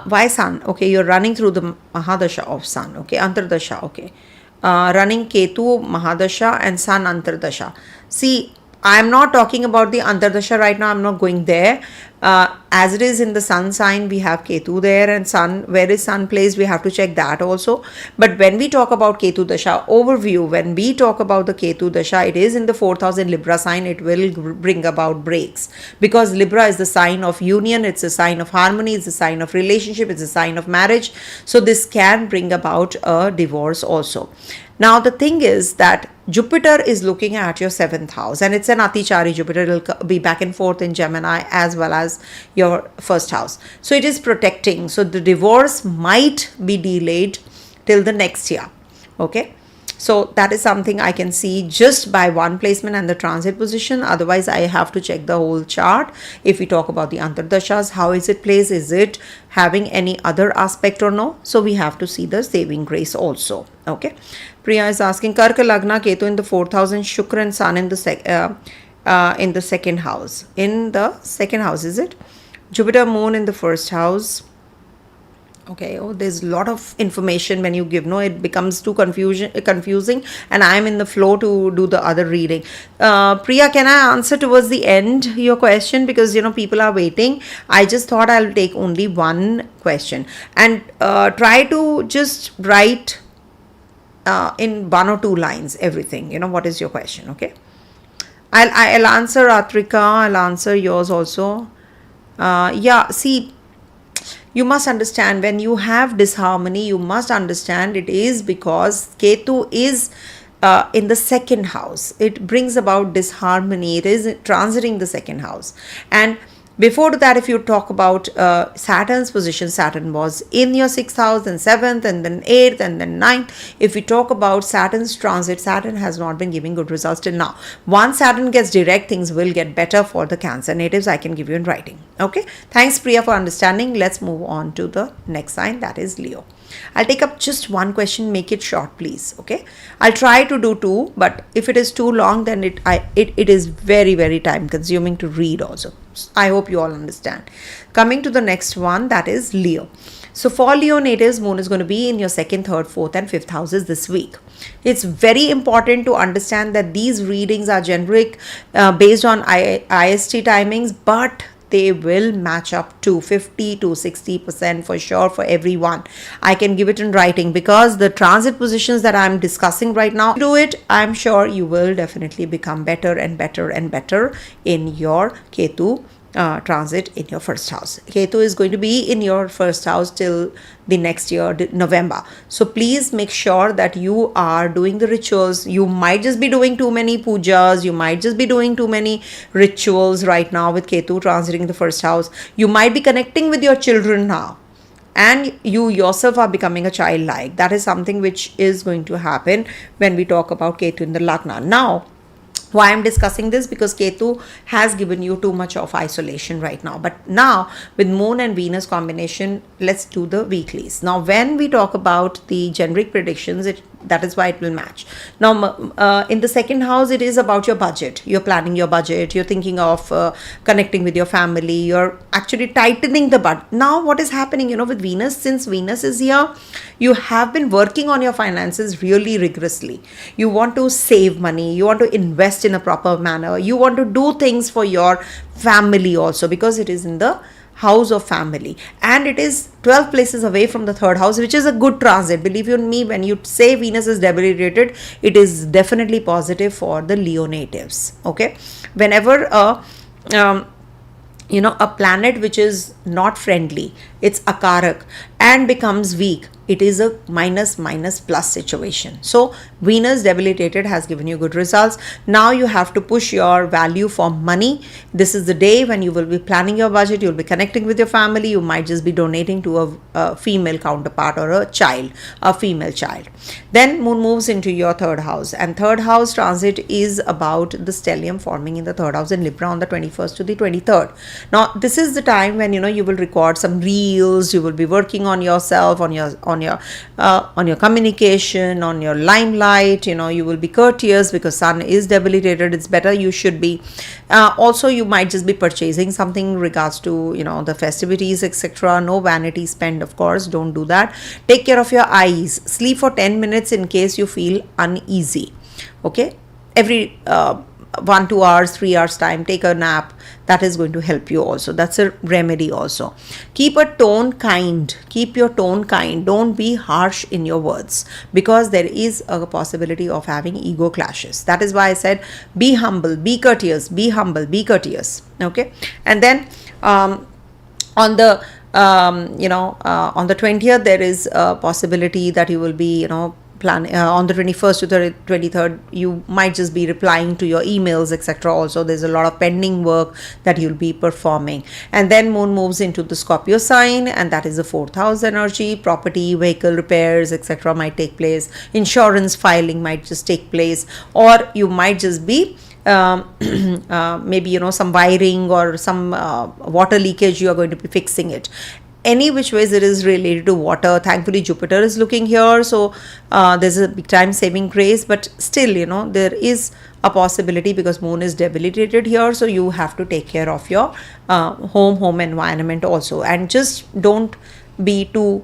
why Sun? Okay, you're running through the Mahadasha of Sun. Okay, Antardasha. Okay, running Ketu Mahadasha and Sun Antardasha. See, I'm not talking about the Antardasha right now. I'm not going there. As it is in the Sun sign, we have Ketu there, and Sun, where is Sun placed, we have to check that also. But when we talk about Ketu Dasha, overview, when we talk about the Ketu Dasha, it is in the 4th house in Libra sign. It will bring about breaks, because Libra is the sign of union, it's a sign of harmony, it's a sign of relationship, it's a sign of marriage. So this can bring about a divorce also. Now the thing is that Jupiter is looking at your 7th house, and it's an Atichari Jupiter. It will be back and forth in Gemini as well as your 1st house. So it is protecting. So the divorce might be delayed till the next year. Okay. So that is something I can see just by one placement and the transit position. Otherwise, I have to check the whole chart. If we talk about the Antardashas, how is it placed? Is it having any other aspect or no? So we have to see the saving grace also. Okay. Priya is asking, Karka Lagna, Ketu in the 4th house and Shukra and Sun in the 2nd house. In the 2nd house, is it? Jupiter, Moon in the 1st house. Okay, oh, there's a lot of information when you give, no, it becomes too confusing, and I'm in the flow to do the other reading. Priya, can I answer towards the end your question, because people are waiting? I just thought I'll take only one question and try to just write in 1 or 2 lines everything. What is your question? Okay, I'll answer Atrika, I'll answer yours also. Yeah, see, you must understand, when you have disharmony, you must understand it is because Ketu is in the 2nd house. It brings about disharmony. It is transiting the 2nd house. And before that, if you talk about Saturn's position, Saturn was in your 6th house, and 7th, and then 8th, and then 9th. If we talk about Saturn's transit, Saturn has not been giving good results till now. Once Saturn gets direct, things will get better for the Cancer natives. I can give you in writing. Okay. Thanks, Priya, for understanding. Let's move on to the next sign, that is Leo. I'll take up just one question. Make it short, please. Okay. I'll try to do 2, but if it is too long, then it is very, very time consuming to read also. I hope you all understand. Coming to the next one, that is Leo. So for Leo natives, Moon is going to be in your 2nd, 3rd, 4th and 5th houses this week. It's very important to understand that these readings are generic based on IST timings, but they will match up to 50 to 60% for sure for everyone. I can give it in writing, because the transit positions that I'm discussing right now, do it, I'm sure you will definitely become better and better and better in your Ketu transit in your 1st house. Ketu is going to be in your 1st house till the next year, November. So please make sure that you are doing the rituals. You might just be doing too many pujas. You might just be doing too many rituals right now with Ketu transiting the 1st house. You might be connecting with your children now, and you yourself are becoming a childlike. That is something which is going to happen when we talk about Ketu in the Lagna. Now, why I'm discussing this, because Ketu has given you too much of isolation right now. But now with Moon and Venus combination, let's do the weeklies. Now when we talk about the generic predictions, that is why it will match. Now in the 2nd house, it is about your budget. You're planning your budget. You're thinking of connecting with your family. You're actually tightening the budget. Now what is happening, with Venus, since Venus is here, you have been working on your finances really rigorously. You want to save money. You want to invest in a proper manner. You want to do things for your family also, because it is in the house of family, and it is 12 places away from the 3rd house, which is a good transit. Believe you me, when you say Venus is debilitated, it is definitely positive for the Leo natives. Okay, whenever a planet which is not friendly, it's akarak and becomes weak, it is a minus plus situation. So Venus debilitated has given you good results. Now you have to push your value for money. This is the day when you will be planning your budget, you'll be connecting with your family, you might just be donating to a female counterpart or a female child. Then moon moves into your third house, and third house transit is about the stellium forming in the third house in Libra on the 21st to the 23rd. Now this is the time when you will record some reels, you will be working on yourself, on your communication, on your limelight. You will be courteous because Sun is debilitated. It's better you should be. Also, you might just be purchasing something in regards to the festivities, etc. No vanity spend, of course. Don't do that. Take care of your eyes. Sleep for 10 minutes in case you feel uneasy. Okay, every 1-2 hours, 3 hours time, take a nap. That is going to help you also. That's a remedy also. Keep your tone kind. Don't be harsh in your words, because there is a possibility of having ego clashes. That is why I said be humble, be courteous, be humble, be courteous. Okay. And then on the on the 20th, there is a possibility that you will be on the 21st to the 23rd, you might just be replying to your emails, etc. Also, there's a lot of pending work that you'll be performing. And then moon moves into the Scorpio sign, and that is the 4th house energy. Property, vehicle repairs, etc. might take place. Insurance filing might just take place, or you might just be maybe some wiring or some water leakage. You are going to be fixing it. Any which ways it is related to water. Thankfully Jupiter is looking here, so there's a big time saving grace, but still there is a possibility because moon is debilitated here, so you have to take care of your home environment also, and just don't be too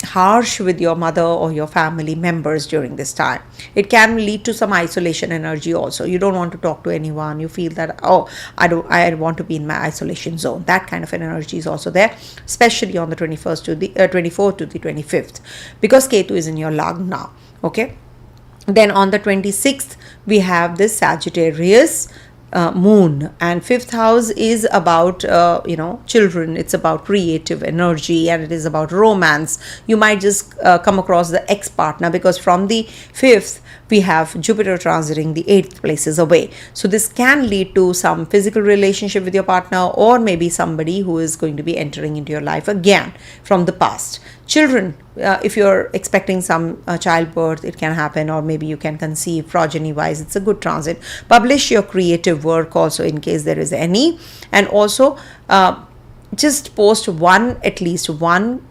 harsh with your mother or your family members during this time. It can lead to some isolation energy also. You don't want to talk to anyone. You feel that, I want to be in my isolation zone. That kind of an energy is also there, especially on the 21st to the 24th to the 25th, because Ketu is in your Lagna. Okay. Then on the 26th, we have this Sagittarius moon, and 5th house is about children. It's about creative energy, and it is about romance. You might just come across the ex-partner, because from the 5th we have Jupiter transiting the 8th places away. So this can lead to some physical relationship with your partner, or maybe somebody who is going to be entering into your life again from the past. Children, if you're expecting some childbirth, it can happen, or maybe you can conceive progeny wise. It's a good transit. Publish your creative work also in case there is any, and also just post at least one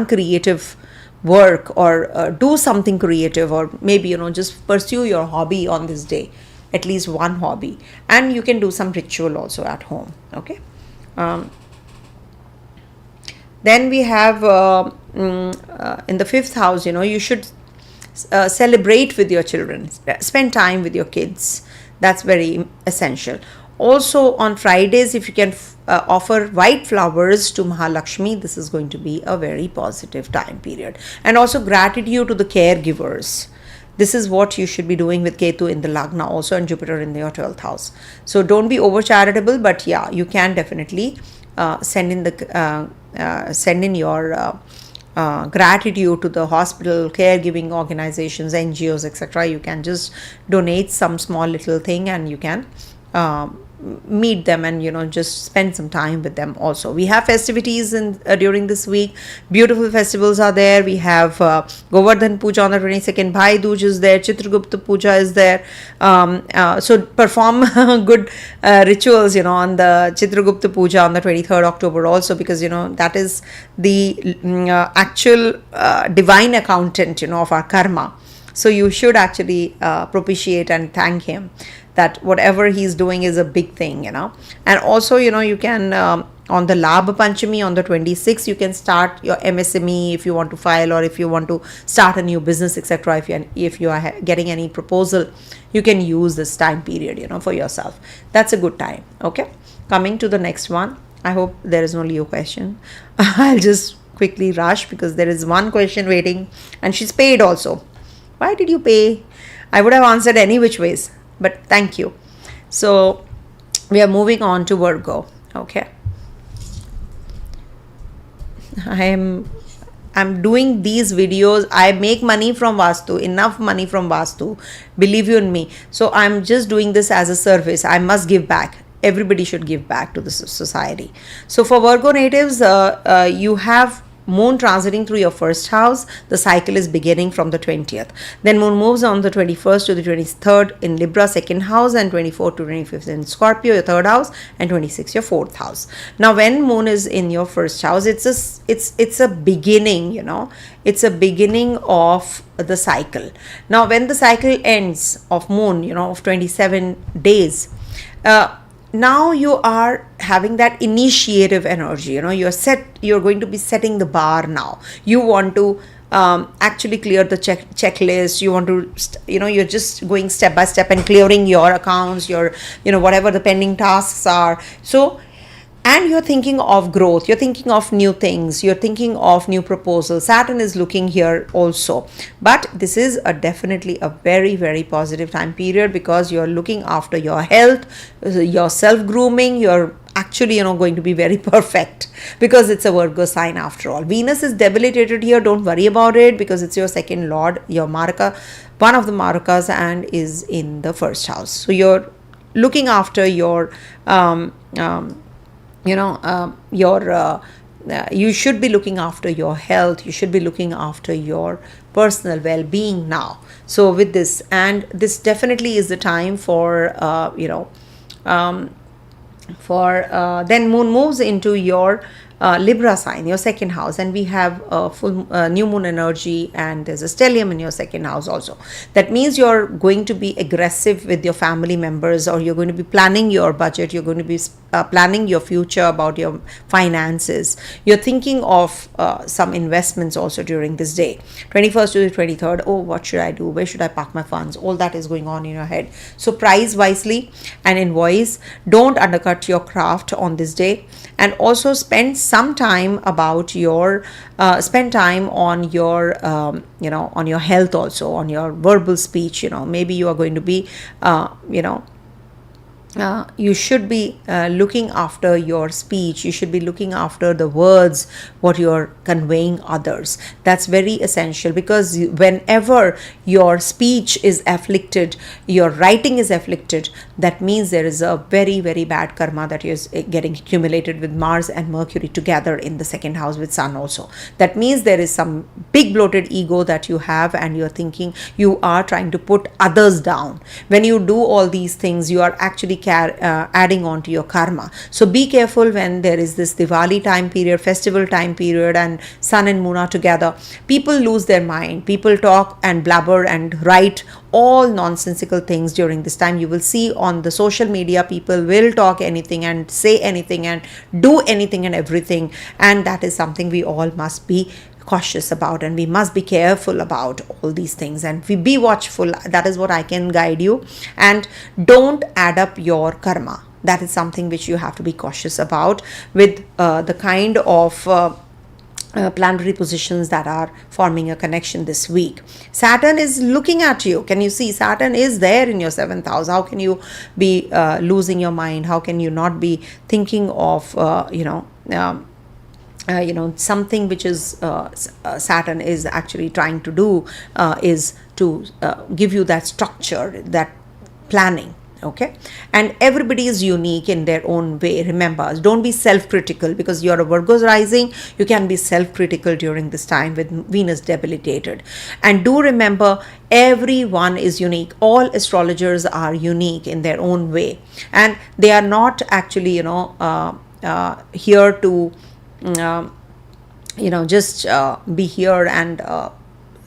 creative work, or do something creative, or maybe just pursue your hobby on this day, at least one hobby, and you can do some ritual also at home. Okay. Then we have in the 5th house, you should celebrate with your children, spend time with your kids. That's very essential. Also on Fridays, if you can offer white flowers to Mahalakshmi, this is going to be a very positive time period. And also gratitude to the caregivers. This is what you should be doing with Ketu in the Lagna also, and Jupiter in your 12th house. So don't be over charitable, but yeah, you can definitely send in your gratitude to the hospital, caregiving organizations, NGOs, etc. You can just donate some small little thing, and you can meet them and just spend some time with them also. We have festivities during this week. Beautiful festivals are there. We have Govardhan Puja on the 22nd, Bhai Dooj is there, Chitragupta Puja is there. So perform good rituals on the Chitragupta Puja on the 23rd October also, because that is the actual divine accountant of our karma. So you should actually propitiate and thank him that whatever he's doing is a big thing, And also, you can, on the Labh Panchami on the 26th, you can start your MSME if you want to file, or if you want to start a new business, etc. If you are getting any proposal, you can use this time period, for yourself. That's a good time. Okay. Coming to the next one. I hope there is no Leo question. I'll just quickly rush because there is one question waiting, and she's paid also. Why did you pay? I would have answered any which ways, but thank you. So we are moving on to Virgo. Okay. I am I'm doing these videos. I make money from Vastu, enough money from Vastu, believe you in me. So I'm just doing this as a service. I must give back. Everybody should give back to the society. So for Virgo natives, you have Moon transiting through your first house. The cycle is beginning from the 20th. Then Moon moves on the 21st to the 23rd in Libra, second house, and 24th to 25th in Scorpio, your third house, and 26th, your fourth house. Now, when Moon is in your first house, it's a beginning, you know. It's a beginning of the cycle. Now, when the cycle ends of Moon, you know, of 27 days, now you are having that initiative energy, you know, you're going to be setting the bar now. You want to actually clear the checklist. You want to, you're just going step by step and clearing your accounts, your, whatever the pending tasks are. So, and you're thinking of growth, you're thinking of new things, you're thinking of new proposals. Saturn is looking here also. But this is definitely a very, very positive time period, because you're looking after your health, your self-grooming. You're actually, going to be very perfect, because it's a Virgo sign after all. Venus is debilitated here. Don't worry about it, because it's your second lord, your Maraka, one of the Marakas, and is in the first house. So you're looking after your you should be looking after your health. You should be looking after your personal well-being now. So with this, and this definitely is the time for then Moon moves into your Libra sign, your second house, and we have full new moon energy, and there's a stellium in your second house also. That means you're going to be aggressive with your family members, or you're going to be planning your budget. You're going to be planning your future, about your finances. You're thinking of some investments also during this day, 21st to the 23rd. Oh, what should I do? Where should I park my funds? All that is going on in your head. So price wisely and invoice. Don't undercut your craft on this day. And also spend some time about your spend time on your on your health, also on your verbal speech. Maybe you are going to be you should be looking after your speech. You should be looking after the words, what you're conveying others. That's very essential, because whenever your speech is afflicted, your writing is afflicted, that means there is a very, very bad karma that is getting accumulated with Mars and Mercury together in the second house with Sun also. That means there is some big bloated ego that you have, and you're thinking, you are trying to put others down. When you do all these things, you are actually adding on to your karma. So be careful when there is this Diwali time period, festival time period, and Sun and Moon are together. People lose their mind. People talk and blabber and write all nonsensical things during this time. You will see on the social media, people will talk anything and say anything and do anything and everything. And that is something we all must be cautious about, and we must be careful about all these things, and we be watchful. That is what I can guide you. And don't add up your karma. That is something which you have to be cautious about with the kind of planetary positions that are forming a connection this week. Saturn is looking at you. Can you see? Saturn is there in your 7th house. How can you be losing your mind? How can you not be thinking of something which is Saturn is actually trying to do is to give you that structure, that planning. Okay, and everybody is unique in their own way. Remember, don't be self-critical, because you're a Virgo's rising. You can be self-critical during this time with Venus debilitated. And do remember, everyone is unique. All astrologers are unique in their own way, and they are not actually here to just be here and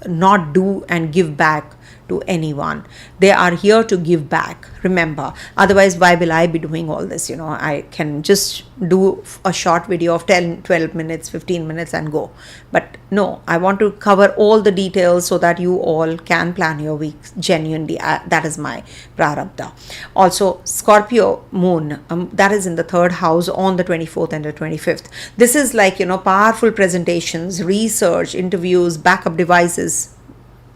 not do and give back to anyone. They are here to give back, remember. Otherwise, why will I be doing all this? I can just do a short video of 10, 12 minutes, 15 minutes and go. But no, I want to cover all the details so that you all can plan your week genuinely. That is my prarabdha. Also, Scorpio moon, that is in the 3rd house on the 24th and the 25th. This is like, powerful presentations, research, interviews, backup devices,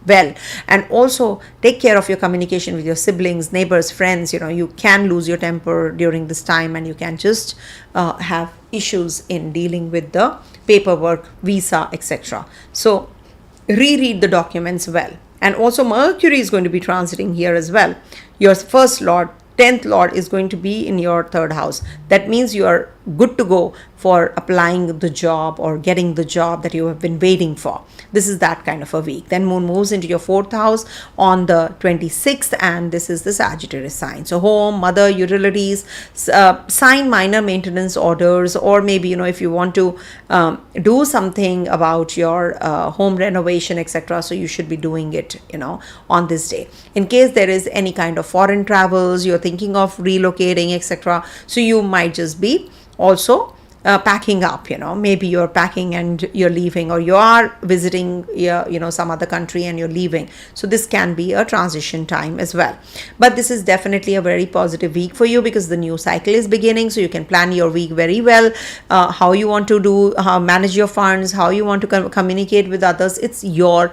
well. And also take care of your communication with your siblings, neighbors, friends. You can lose your temper during this time, and you can just have issues in dealing with the paperwork, visa, etc. So reread the documents well. And also Mercury is going to be transiting here as well. Your first lord, 10th lord, is going to be in your third house. That means you are good to go for applying the job or getting the job that you have been waiting for. This is that kind of a week. Then moon moves into your fourth house on the 26th, and this is the Sagittarius sign. So home, mother, utilities, sign minor maintenance orders, or maybe if you want to do something about your home renovation, etc. So you should be doing it on this day. In case there is any kind of foreign travels, you're thinking of relocating, etc. So you might just be also packing up. Maybe you're packing and you're leaving, or you are visiting some other country and you're leaving. So this can be a transition time as well. But this is definitely a very positive week for you, because the new cycle is beginning. So you can plan your week very well, how you want to manage your funds, how you want to communicate with others. It's your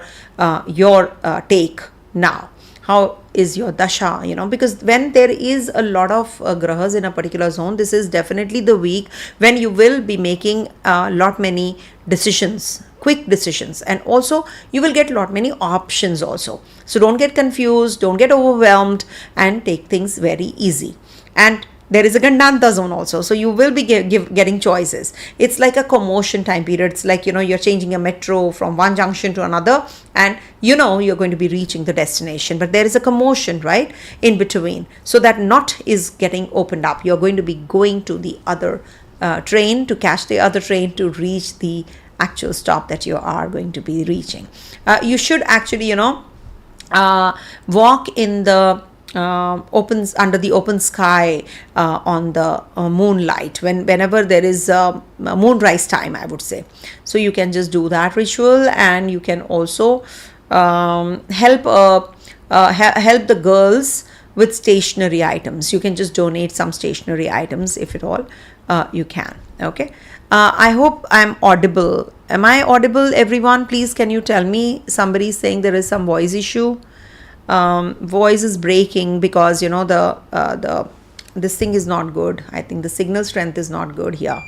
take now. How is your dasha, because when there is a lot of grahas in a particular zone, this is definitely the week when you will be making many decisions, quick decisions, and also you will get many options also. So don't get confused, don't get overwhelmed, and take things very easy. And there is a Gandānta zone also, so you will be getting choices. It's like a commotion time period. It's like you're changing a metro from one junction to another, and you're going to be reaching the destination, but there is a commotion right in between. So that knot is getting opened up. You're going to be going to the other train, to catch the other train to reach the actual stop that you are going to be reaching. You should actually walk in the opens under the open sky on the moonlight whenever there is moonrise time, I would say. So you can just do that ritual, and you can also help the girls with stationery items. You can just donate some stationery items if at all you can. Okay. I hope I'm audible. Am I audible, everyone? Please, can you tell me? Somebody is saying there is some voice issue. Voice is breaking because this thing is not good. I think the signal strength is not good here.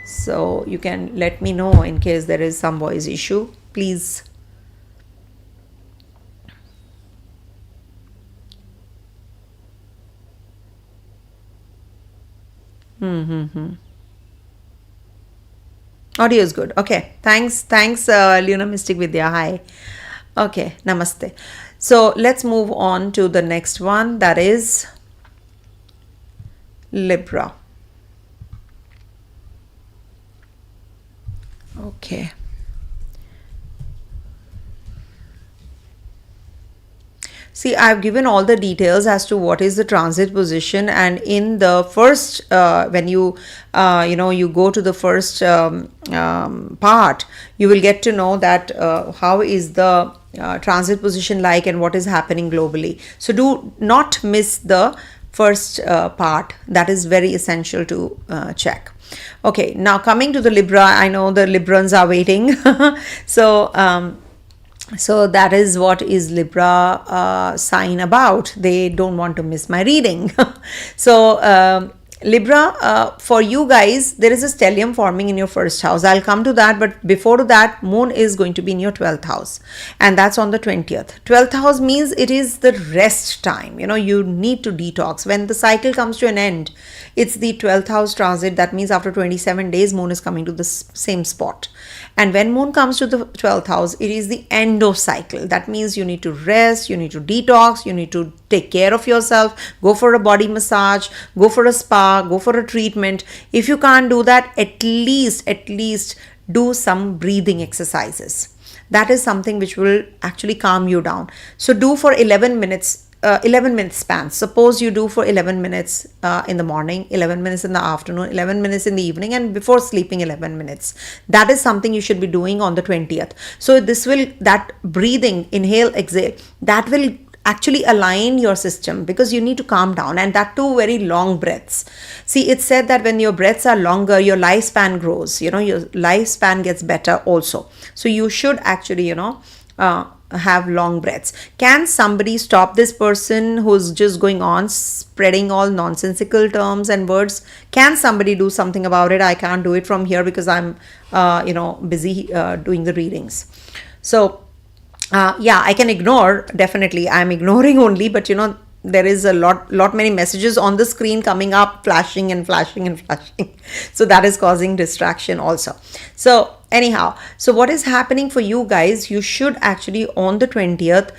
So you can let me know in case there is some voice issue, please. Audio is good. Okay, thanks Luna Mystic Vidya. Hi. Okay, namaste. So let's move on to the next one, that is Libra. Okay. See, I've given all the details as to what is the transit position, and in the first, when you go to the first part, you will get to know that how is the transit position like and what is happening globally. So do not miss the first part. That is very essential to check. Okay, now coming to the Libra, I know the Librans are waiting. So that is what is Libra sign about. They don't want to miss my reading. So Libra, for you guys, there is a stellium forming in your first house. I'll come to that, but before that, moon is going to be in your 12th house, and that's on the 20th. 12th house means it is the rest time. You need to detox. When the cycle comes to an end, it's the 12th house transit. That means after 27 days, moon is coming to the same spot. And when moon comes to the 12th house, it is the end of cycle. That means you need to rest, you need to detox, you need to take care of yourself, go for a body massage, go for a spa, go for a treatment. If you can't do that, at least do some breathing exercises. That is something which will actually calm you down. So do for 11 minutes. 11 minute span. Suppose you do for 11 minutes in the morning, 11 minutes in the afternoon, 11 minutes in the evening, and before sleeping 11 minutes. That is something you should be doing on the 20th. So that breathing, inhale, exhale, that will actually align your system, because you need to calm down, and that too very long breaths. See, it's said that when your breaths are longer, your lifespan grows, your lifespan gets better also. So you should actually, have long breaths. Can somebody stop this person who's just going on spreading all nonsensical terms and words? Can somebody do something about it? I can't do it from here because I'm busy doing the readings. So yeah, I can ignore. Definitely I'm ignoring only, but there is a lot many messages on the screen coming up, flashing and flashing and flashing. So that is causing distraction also. So anyhow, so what is happening for you guys, you should actually on the 20th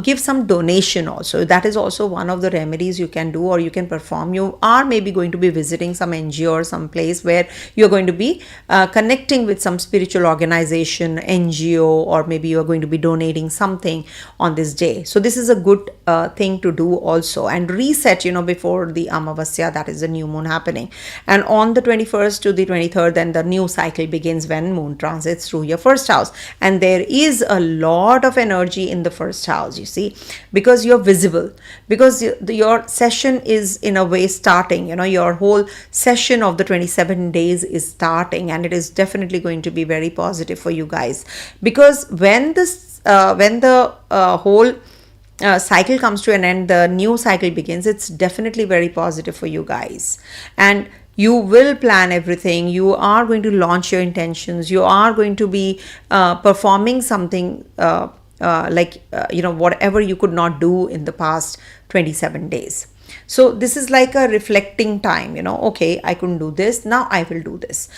give some donation also. That is also one of the remedies you can do or you can perform. You are maybe going to be visiting some NGO or some place where you're going to be connecting with some spiritual organization, NGO, or maybe you're going to be donating something on this day. So this is a good thing to do also, and reset before the Amavasya, that is the new moon happening. And on the 21st to the 23rd, then the new cycle begins when moon transits through your first house, and there is a lot of energy in the first house, you see, because you're visible, because your session is in a way starting, your whole session of the 27 days is starting, and it is definitely going to be very positive for you guys, because when the whole cycle comes to an end, the new cycle begins, it's definitely very positive for you guys. And you will plan everything. You are going to launch your intentions. You are going to be performing something whatever you could not do in the past 27 days. So this is like a reflecting time, okay, I couldn't do this, now I will do this.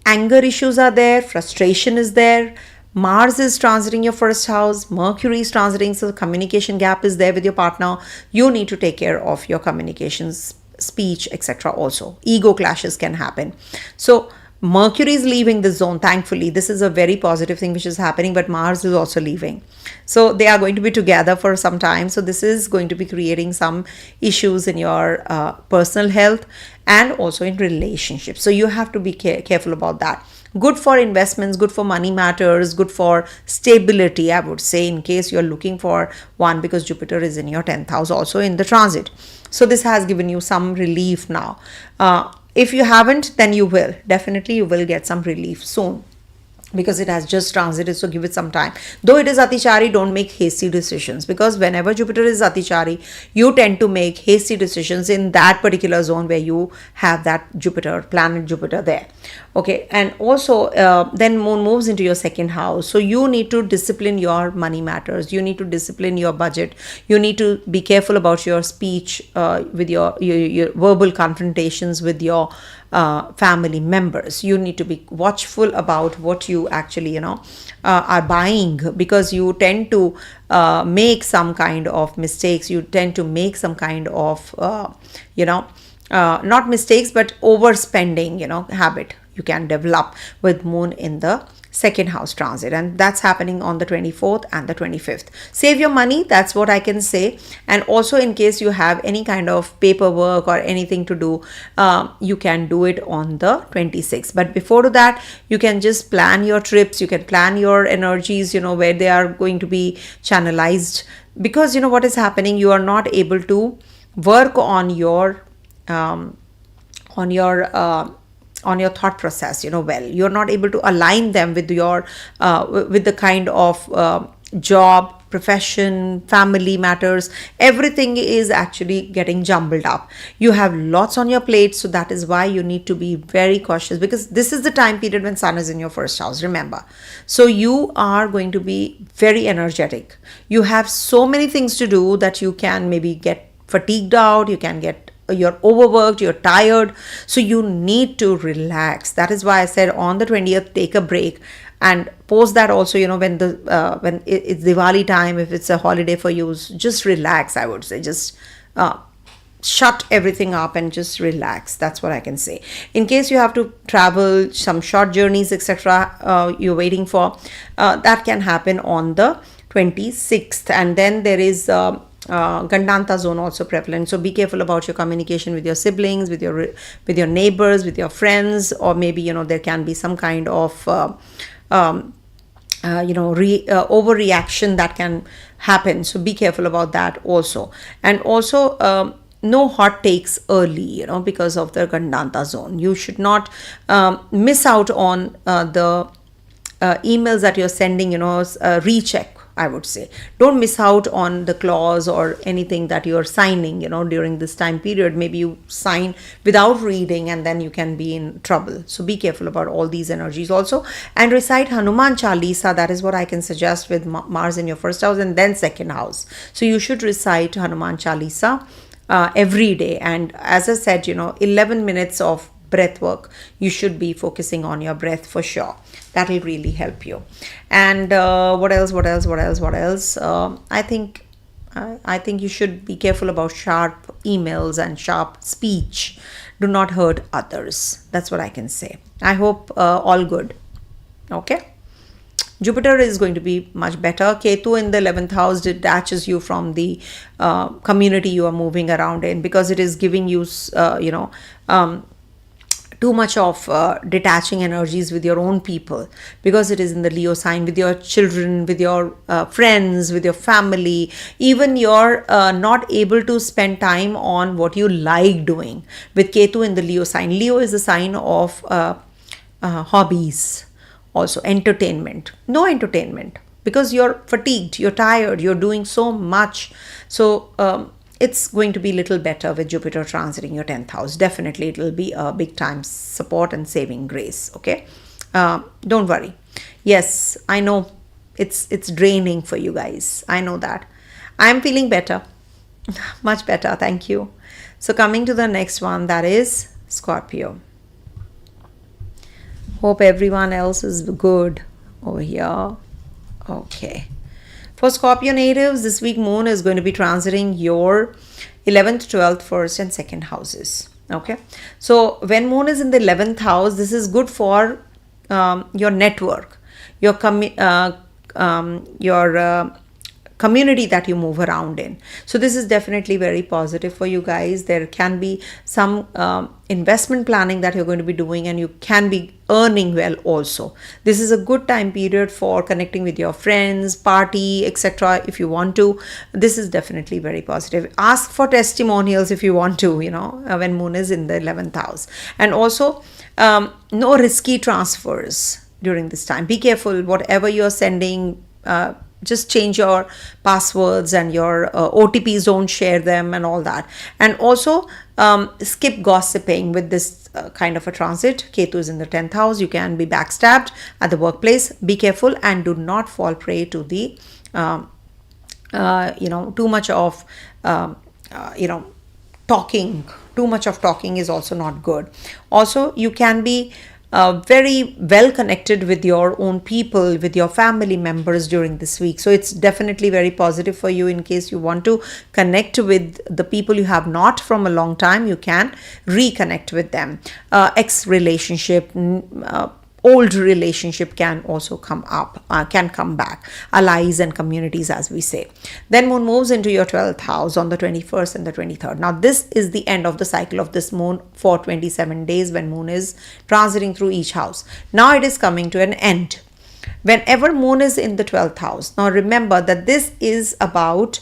Anger issues are there, frustration is there. Mars is transiting your first house, Mercury is transiting, so the communication gap is there with your partner. You need to take care of your communications, speech, etc. also. Ego clashes can happen. So Mercury is leaving the zone, thankfully. This is a very positive thing which is happening, but Mars is also leaving. So they are going to be together for some time. So this is going to be creating some issues in your personal health and also in relationships. So you have to be careful about that. Good for investments, good for money matters, good for stability, I would say, in case you're looking for one, because Jupiter is in your 10th house also in the transit. So this has given you some relief now. If you haven't, then you will. Definitely you will get some relief soon, because it has just transited, so give it some time. Though it is Atichari, don't make hasty decisions, because whenever Jupiter is Atichari, you tend to make hasty decisions in that particular zone where you have that Jupiter, planet Jupiter there. Okay, and also then moon moves into your second house, so you need to discipline your money matters, you need to discipline your budget, you need to be careful about your speech, with your verbal confrontations with your family members. You need to be watchful about what you actually are buying, because you tend to make some kind of mistakes, you tend to make some kind of not mistakes but overspending habit you can develop with moon in the second house transit, and that's happening on the 24th and the 25th. Save your money, that's what I can say. And also, in case you have any kind of paperwork or anything to do, you can do it on the 26th. But before that, you can just plan your trips, you can plan your energies, where they are going to be channelized, because what is happening, you are not able to work on your thought process, well, you're not able to align them with your with the kind of job, profession, family matters. Everything is actually getting jumbled up. You have lots on your plate, so that is why you need to be very cautious, because this is the time period when Sun is in your first house, remember. So you are going to be very energetic. You have so many things to do that you can maybe get fatigued out, you're overworked, you're tired, so you need to relax. That is why I said on the 20th, take a break. And post that also, when it's Diwali time, if it's a holiday for you, just relax, I would say. Just shut everything up and just relax. That's what I can say. In case you have to travel, some short journeys, etc., you're waiting for, that can happen on the 26th. And then there is Gandānta zone also prevalent, so be careful about your communication with your siblings, with your neighbors, with your friends, or maybe there can be some kind of overreaction that can happen, so be careful about that also. And also no hot takes early, because of the Gandānta zone. You should not miss out on the emails that you're sending, recheck I would say. Don't miss out on the clause or anything that you're signing, during this time period. Maybe you sign without reading and then you can be in trouble. So be careful about all these energies also. And recite Hanuman Chalisa. That is what I can suggest with Mars in your first house and then second house. So you should recite Hanuman Chalisa every day. And as I said, 11 minutes of breath work. You should be focusing on your breath for sure. That will really help you. And what else? I think you should be careful about sharp emails and sharp speech. Do not hurt others. That's what I can say. I hope all good. Okay. Jupiter is going to be much better. Ketu in the 11th house detaches you from the community you are moving around in, because it is giving you, too much of detaching energies with your own people, because it is in the Leo sign, with your children, with your friends, with your family. Even you're not able to spend time on what you like doing with Ketu in the Leo sign. Leo is a sign of hobbies, also entertainment. No entertainment, because you're fatigued, you're tired, you're doing so much. So it's going to be a little better with Jupiter transiting your 10th house. Definitely it will be a big time support and saving grace. Okay, don't worry. Yes, I know it's draining for you guys. I know that. I'm feeling better, much better. Thank you. So coming to the next one, that is Scorpio. Hope everyone else is good over here. Okay. For Scorpio natives, this week Moon is going to be transiting your 11th, 12th, 1st and 2nd houses. Okay. So when Moon is in the 11th house, this is good for your network, your community that you move around in. So this is definitely very positive for you guys. There can be some investment planning that you're going to be doing, and you can be earning well also. This is a good time period for connecting with your friends, party, etc. if you want to. This is definitely very positive. Ask for testimonials if you want to, when Moon is in the 11th house. And also no risky transfers during this time. Be careful, whatever you're sending, just change your passwords and your OTPs, don't share them and all that. And also skip gossiping with this kind of a transit. Ketu is in the 10th house. You can be backstabbed at the workplace. Be careful and do not fall prey to the too much of talking. Too much of talking is also not good. Also, you can be very well connected with your own people, with your family members during this week. So it's definitely very positive for you. In case you want to connect with the people you have not from a long time, you can reconnect with them. Ex relationship, old relationship can also come up, can come back. Allies and communities, as we say. Then Moon moves into your 12th house on the 21st and the 23rd. Now this is the end of the cycle of this Moon for 27 days when Moon is transiting through each house. Now it is coming to an end. Whenever Moon is in the 12th house, now remember that this is about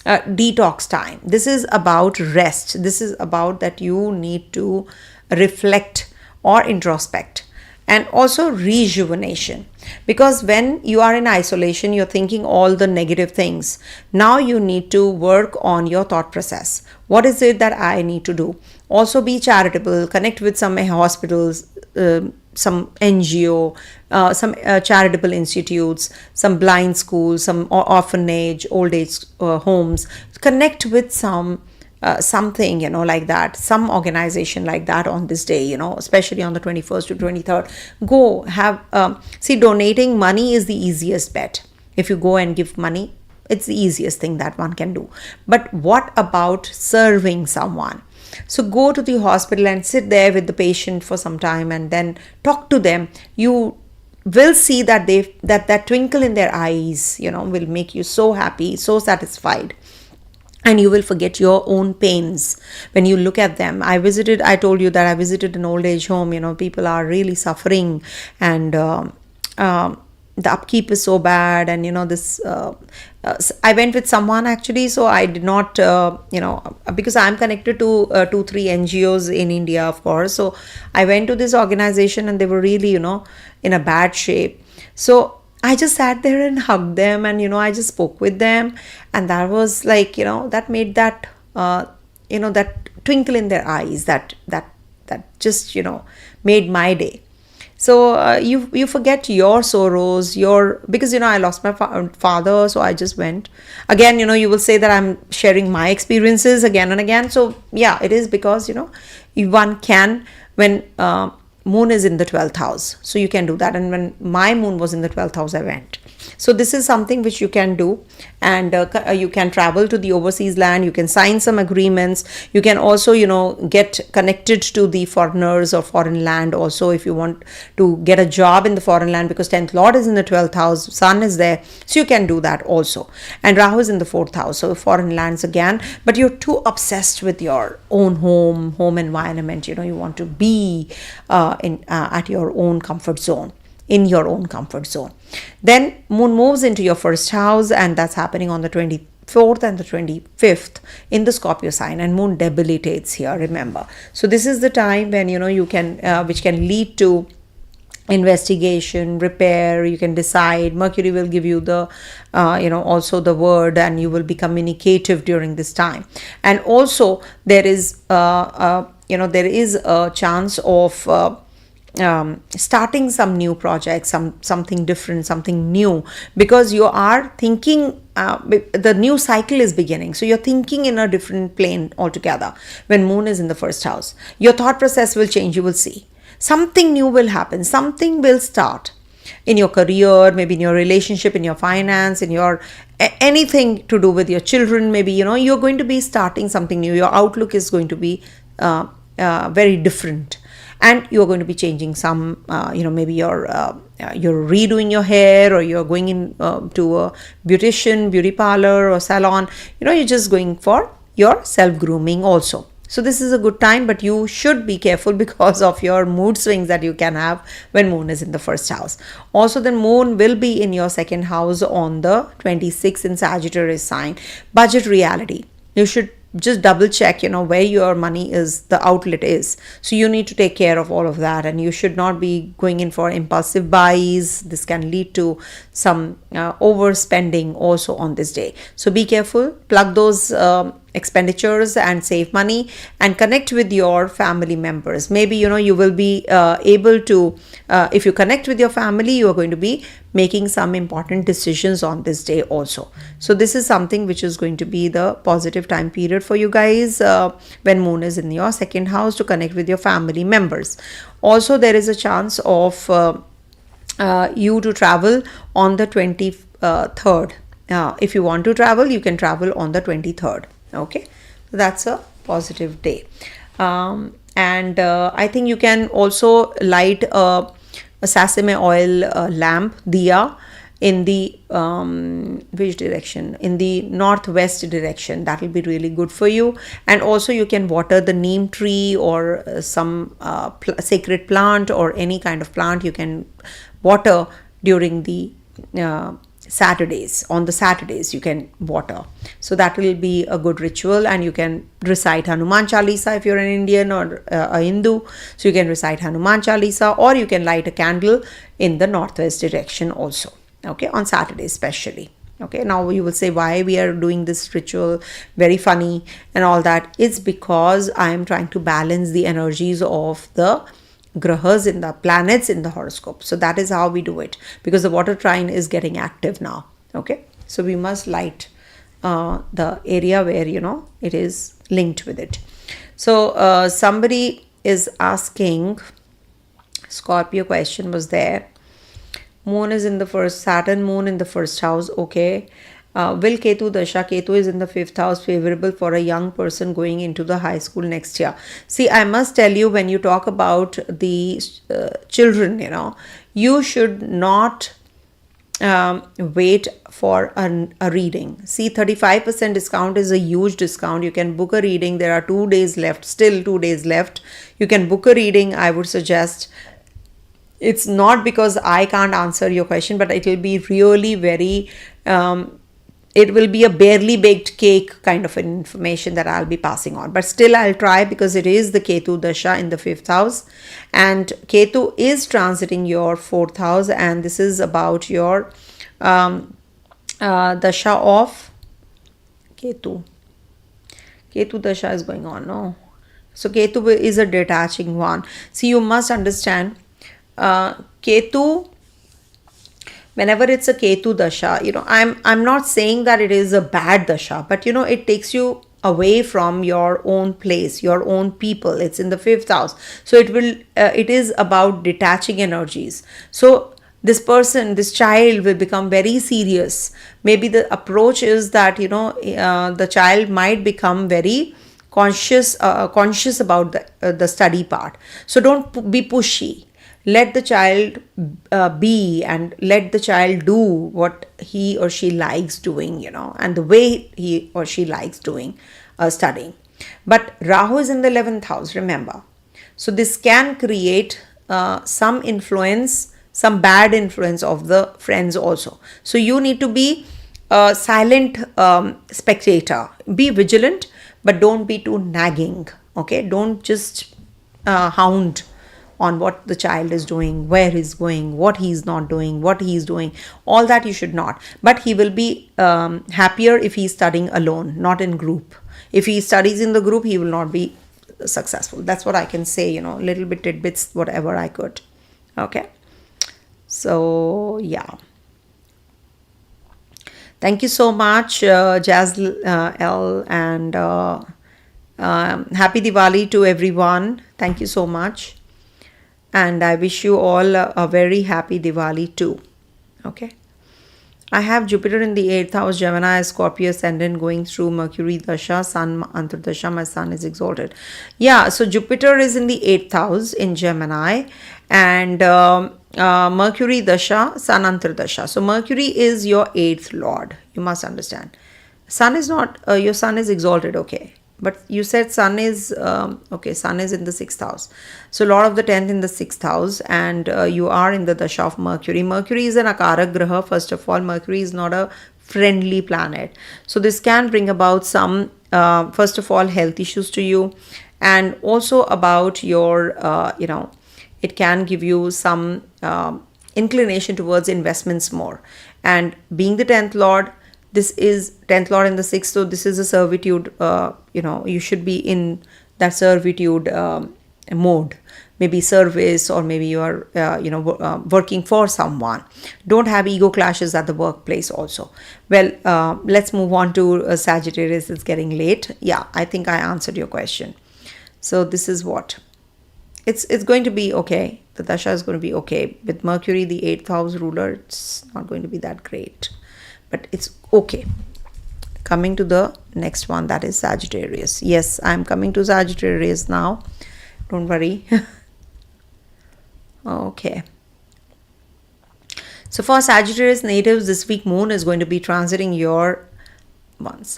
detox time. This is about rest. This is about that you need to reflect or introspect. And also rejuvenation, because when you are in isolation, you're thinking all the negative things. Now you need to work on your thought process. What is it that I need to do? Also be charitable, connect with some hospitals, some NGO, some charitable institutes, some blind schools, some orphanage, old age homes. Connect with some something, like that, some organization like that on this day, especially on the 21st to 23rd. Go have, donating money is the easiest bet. If you go and give money, it's the easiest thing that one can do. But what about serving someone? So go to the hospital and sit there with the patient for some time and then talk to them. You will see that that twinkle in their eyes, will make you so happy, so satisfied. And you will forget your own pains when you look at them. I told you that I visited an old age home. People are really suffering, and the upkeep is so bad. And I went with someone actually, so I did not, because I'm connected to 2-3 NGOs in India, of course. So I went to this organization and they were really, in a bad shape. So I just sat there and hugged them, and I just spoke with them, and that was like, that made that that twinkle in their eyes, that just made my day. So you forget your sorrows, because I lost my father, so I just went. Again, you will say that I'm sharing my experiences again and again. So yeah, it is because one can, when moon is in the 12th house, so you can do that. And when my moon was in the 12th house, I went. So this is something which you can do, and you can travel to the overseas land, you can sign some agreements, you can also get connected to the foreigners or foreign land also, if you want to get a job in the foreign land, because 10th lord is in the 12th house, sun is there, so you can do that also. And Rahu is in the 4th house, so foreign lands again. But you're too obsessed with your own home environment, you want to be at your own comfort zone, in your own comfort zone. Then moon moves into your first house, and that's happening on the 24th and the 25th in the Scorpio sign, and moon debilitates here, remember. So this is the time when you can which can lead to investigation, repair. You can decide. Mercury will give you the also the word, and you will be communicative during this time. And also there is there is a chance of starting some new project, something different, something new, because you are thinking, the new cycle is beginning, so you're thinking in a different plane altogether. When moon is in the first house, your thought process will change. You will see something new will happen, something will start in your career, maybe in your relationship, in your finance, in your anything to do with your children. Maybe you're going to be starting something new. Your outlook is going to be very different, and you're going to be changing some, maybe you're redoing your hair, or you're going in to a beauty parlor or salon. You're just going for your self-grooming also. So this is a good time, but you should be careful because of your mood swings that you can have when moon is in the first house. Also, the moon will be in your second house on the 26th in Sagittarius sign. Budget reality. You should just double check where your money is, the outlet is. So you need to take care of all of that, and you should not be going in for impulsive buys. This can lead to some overspending also on this day. So be careful, plug those expenditures and save money, and connect with your family members. Maybe you will be able to, if you connect with your family, you are going to be making some important decisions on this day also. So this is something which is going to be the positive time period for you guys when moon is in your second house, to connect with your family members. Also, there is a chance of you to travel on the 23rd. If you want to travel, you can travel on the 23rd. Okay, so that's a positive day. And I think you can also light a sesame oil lamp, diya, in the which direction? In the northwest direction. That will be really good for you. And also you can water the neem tree, or some sacred plant, or any kind of plant you can water during the Saturdays. On the Saturdays you can water. So that will be a good ritual, and you can recite Hanuman Chalisa if you're an Indian or a Hindu. So you can recite Hanuman Chalisa, or you can light a candle in the northwest direction also. Okay, on Saturdays especially. Okay, now you will say why we are doing this ritual, very funny and all that. It's because I am trying to balance the energies of the grahas, in the planets in the horoscope. So that is how we do it, because the water trine is getting active now. Okay, so we must light the area where it is linked with it. So somebody is asking, Scorpio question was there. Moon is in the first, Saturn moon in the first house. Okay, will Ketu Dasha? Ketu is in the 5th house, favorable for a young person going into the high school next year. See, I must tell you, when you talk about the children, you should not wait for a reading. See, 35% discount is a huge discount. You can book a reading. There are 2 days left, still 2 days left. You can book a reading. I would suggest. It's not because I can't answer your question, but it will be really very it will be a barely baked cake kind of an information that I'll be passing on. But still I'll try, because it is the Ketu Dasha in the 5th house. And Ketu is transiting your 4th house. And this is about your Dasha of Ketu. Ketu Dasha is going on, no? So Ketu is a detaching one. See, you must understand, Ketu, whenever it's a Ketu Dasha, I'm not saying that it is a bad Dasha, but it takes you away from your own place, your own people. It's in the 5th house. So it is about detaching energies. So this person, this child will become very serious. Maybe the approach is that, the child might become very conscious about the study part. So don't be pushy. Let the child be, and let the child do what he or she likes doing, and the way he or she likes doing studying. But Rahu is in the 11th house, remember. So this can create some influence, some bad influence of the friends also. So you need to be a silent spectator. Be vigilant, but don't be too nagging. Okay, don't just hound on what the child is doing, where he's going, what he's not doing, what he's doing. All that you should not. But he will be happier if he's studying alone, not in group. If he studies in the group, he will not be successful. That's what I can say, little bit tidbits, whatever I could. Okay. So, yeah. Thank you so much, Jazz L, and happy Diwali to everyone. Thank you so much. And I wish you all a very happy Diwali too. Okay. I have Jupiter in the 8th house, Gemini, Scorpio ascendant, going through Mercury Dasha, Sun Antardasha. My Sun is exalted. Yeah, so Jupiter is in the 8th house in Gemini, and Mercury Dasha, Sun Antardasha. So Mercury is your 8th lord. You must understand. Sun is not, your Sun is exalted, okay. But you said Sun is, okay, Sun is in the 6th house. So Lord of the 10th in the 6th house, and you are in the Dasha of Mercury. Mercury is an Akara Graha, first of all. Mercury is not a friendly planet. So this can bring about some, first of all, health issues to you, and also about your, it can give you some inclination towards investments more. And being the 10th Lord, this is 10th Lord in the 6th, so this is a servitude, you should be in that servitude mode. Maybe service, or maybe you are, working for someone. Don't have ego clashes at the workplace also. Well, let's move on to Sagittarius. It's getting late. Yeah, I think I answered your question. So this is what. It's going to be okay. The Dasha is going to be okay. With Mercury, the 8th house ruler, it's not going to be that great. But it's okay. Coming to the next one, that is Sagittarius. Yes, I'm coming to Sagittarius now. Don't worry. Okay. So for Sagittarius natives, this week Moon is going to be transiting your, 10th,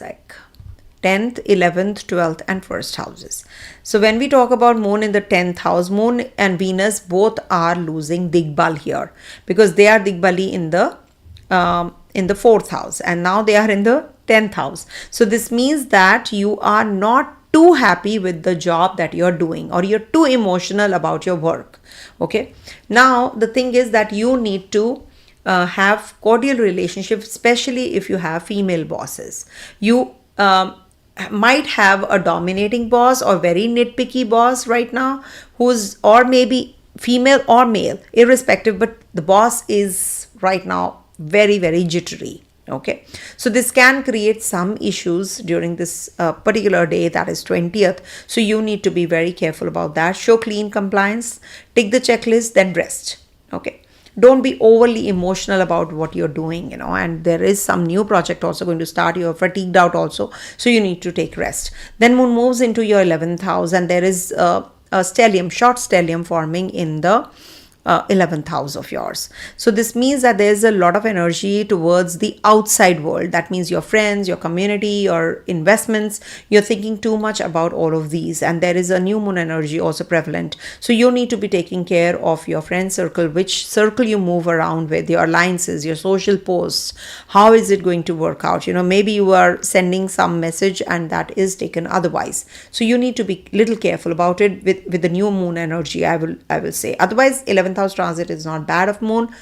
11th, 12th and 1st houses. So when we talk about Moon in the 10th house, Moon and Venus both are losing Digbal here, because they are Digbali in the 4th house, and now they are in the 10th house. So this means that you are not too happy with the job that you're doing, or you're too emotional about your work. Okay. Now the thing is that you need to have cordial relationships, especially if you have female bosses. You might have a dominating boss or very nitpicky boss right now, who's, or maybe female or male, irrespective, but the boss is right now very, very jittery. Okay, so this can create some issues during this particular day, that is 20th. So you need to be very careful about that. Show clean compliance, take the checklist, then rest. Okay, don't be overly emotional about what you're doing, and there is some new project also going to start. You're fatigued out also, so you need to take rest. Then Moon moves into your 11th house, and there is a stellium, short stellium forming in the 11th house of yours. So this means that there's a lot of energy towards the outside world. That means your friends, your community, your investments. You're thinking too much about all of these, and there is a new moon energy also prevalent. So you need to be taking care of your friend circle, which circle you move around with, your alliances, your social posts. How is it going to work out? Maybe you are sending some message and that is taken otherwise. So you need to be little careful about it with the new moon energy, I will say. Otherwise, 11th house transit is not bad of moon,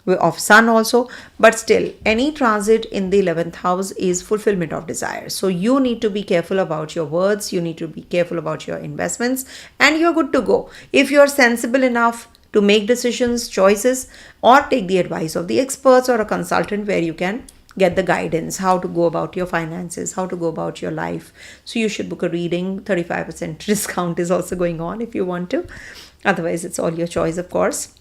of sun also, but still any transit in the 11th house is fulfillment of desires. So you need to be careful about your words, you need to be careful about your investments, and you're good to go. If you're sensible enough to make decisions, choices, or take the advice of the experts or a consultant where you can get the guidance, how to go about your finances, how to go about your life. So you should book a reading. 35% discount is also going on if you want to. Otherwise, it's all your choice, of course.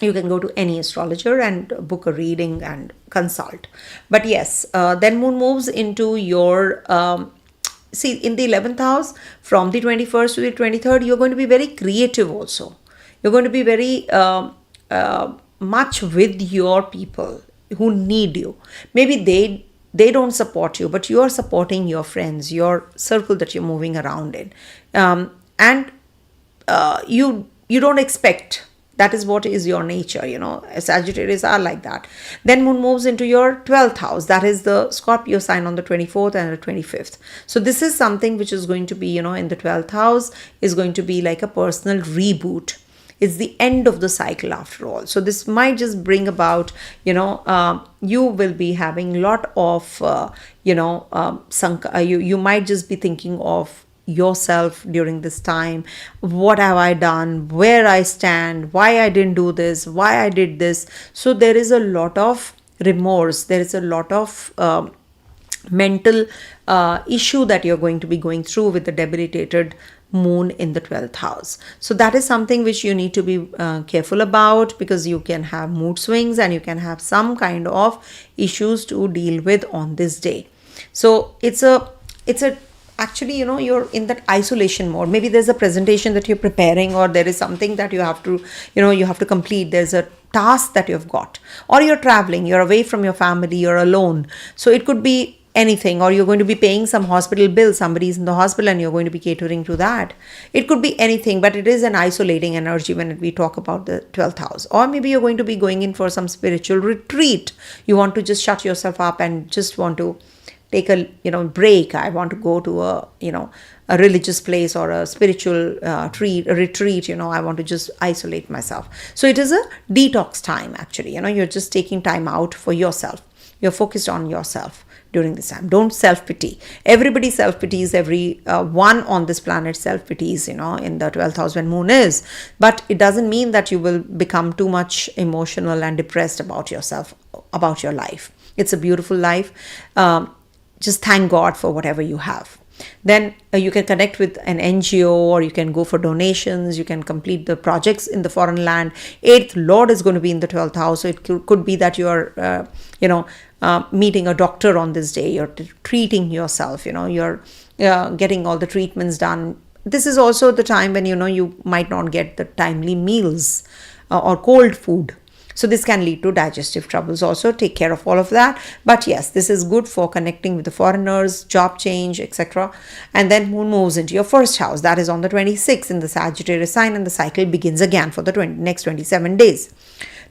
You can go to any astrologer and book a reading and consult. But yes, then moon moves into your, in the 11th house, from the 21st to the 23rd, you're going to be very creative also. You're going to be very much with your people who need you. Maybe they don't support you, but you are supporting your friends, your circle that you're moving around in. And you don't expect. That is what is your nature, Sagittarius are like that. Then moon moves into your 12th house. That is the Scorpio sign on the 24th and the 25th. So this is something which is going to be, in the 12th house, is going to be like a personal reboot. It's the end of the cycle after all. So this might just bring about, you will be having a lot of, you might just be thinking of yourself during this time. What have I done? Where I stand? Why I didn't do this? Why I did this? So there is a lot of remorse. There is a lot of mental issue that you're going to be going through with the debilitated moon in the 12th house. So that is something which you need to be careful about, because you can have mood swings and you can have some kind of issues to deal with on this day. So it's a actually, you're in that isolation mode. Maybe there's a presentation that you're preparing, or there is something that you have to complete. There's a task that you've got, or you're traveling, you're away from your family, you're alone. So it could be anything, or you're going to be paying some hospital bill. Somebody's in the hospital and you're going to be catering to that. It could be anything, but it is an isolating energy when we talk about the 12th house. Or maybe you're going to be going in for some spiritual retreat. You want to just shut yourself up and just want to take a break. I want to go to a religious place or a spiritual retreat. I want to just isolate myself. So it is a detox time actually. You're just taking time out for yourself. You're focused on yourself during this time. Don't self-pity. Everybody self-pities. Every one on this planet self-pities, in the 12th house when moon is. But it doesn't mean that you will become too much emotional and depressed about yourself, about your life. It's a beautiful life. Just thank God for whatever you have. Then you can connect with an NGO, or you can go for donations. You can complete the projects in the foreign land. 8th Lord is going to be in the 12th house. So it could be that you are, meeting a doctor on this day. You're treating yourself, you're getting all the treatments done. This is also the time when, you might not get the timely meals or cold food. So this can lead to digestive troubles also. Take care of all of that. But yes, this is good for connecting with the foreigners, job change, etc. And then moon moves into your first house. That is on the 26th in the Sagittarius sign, and the cycle begins again for the next 27 days.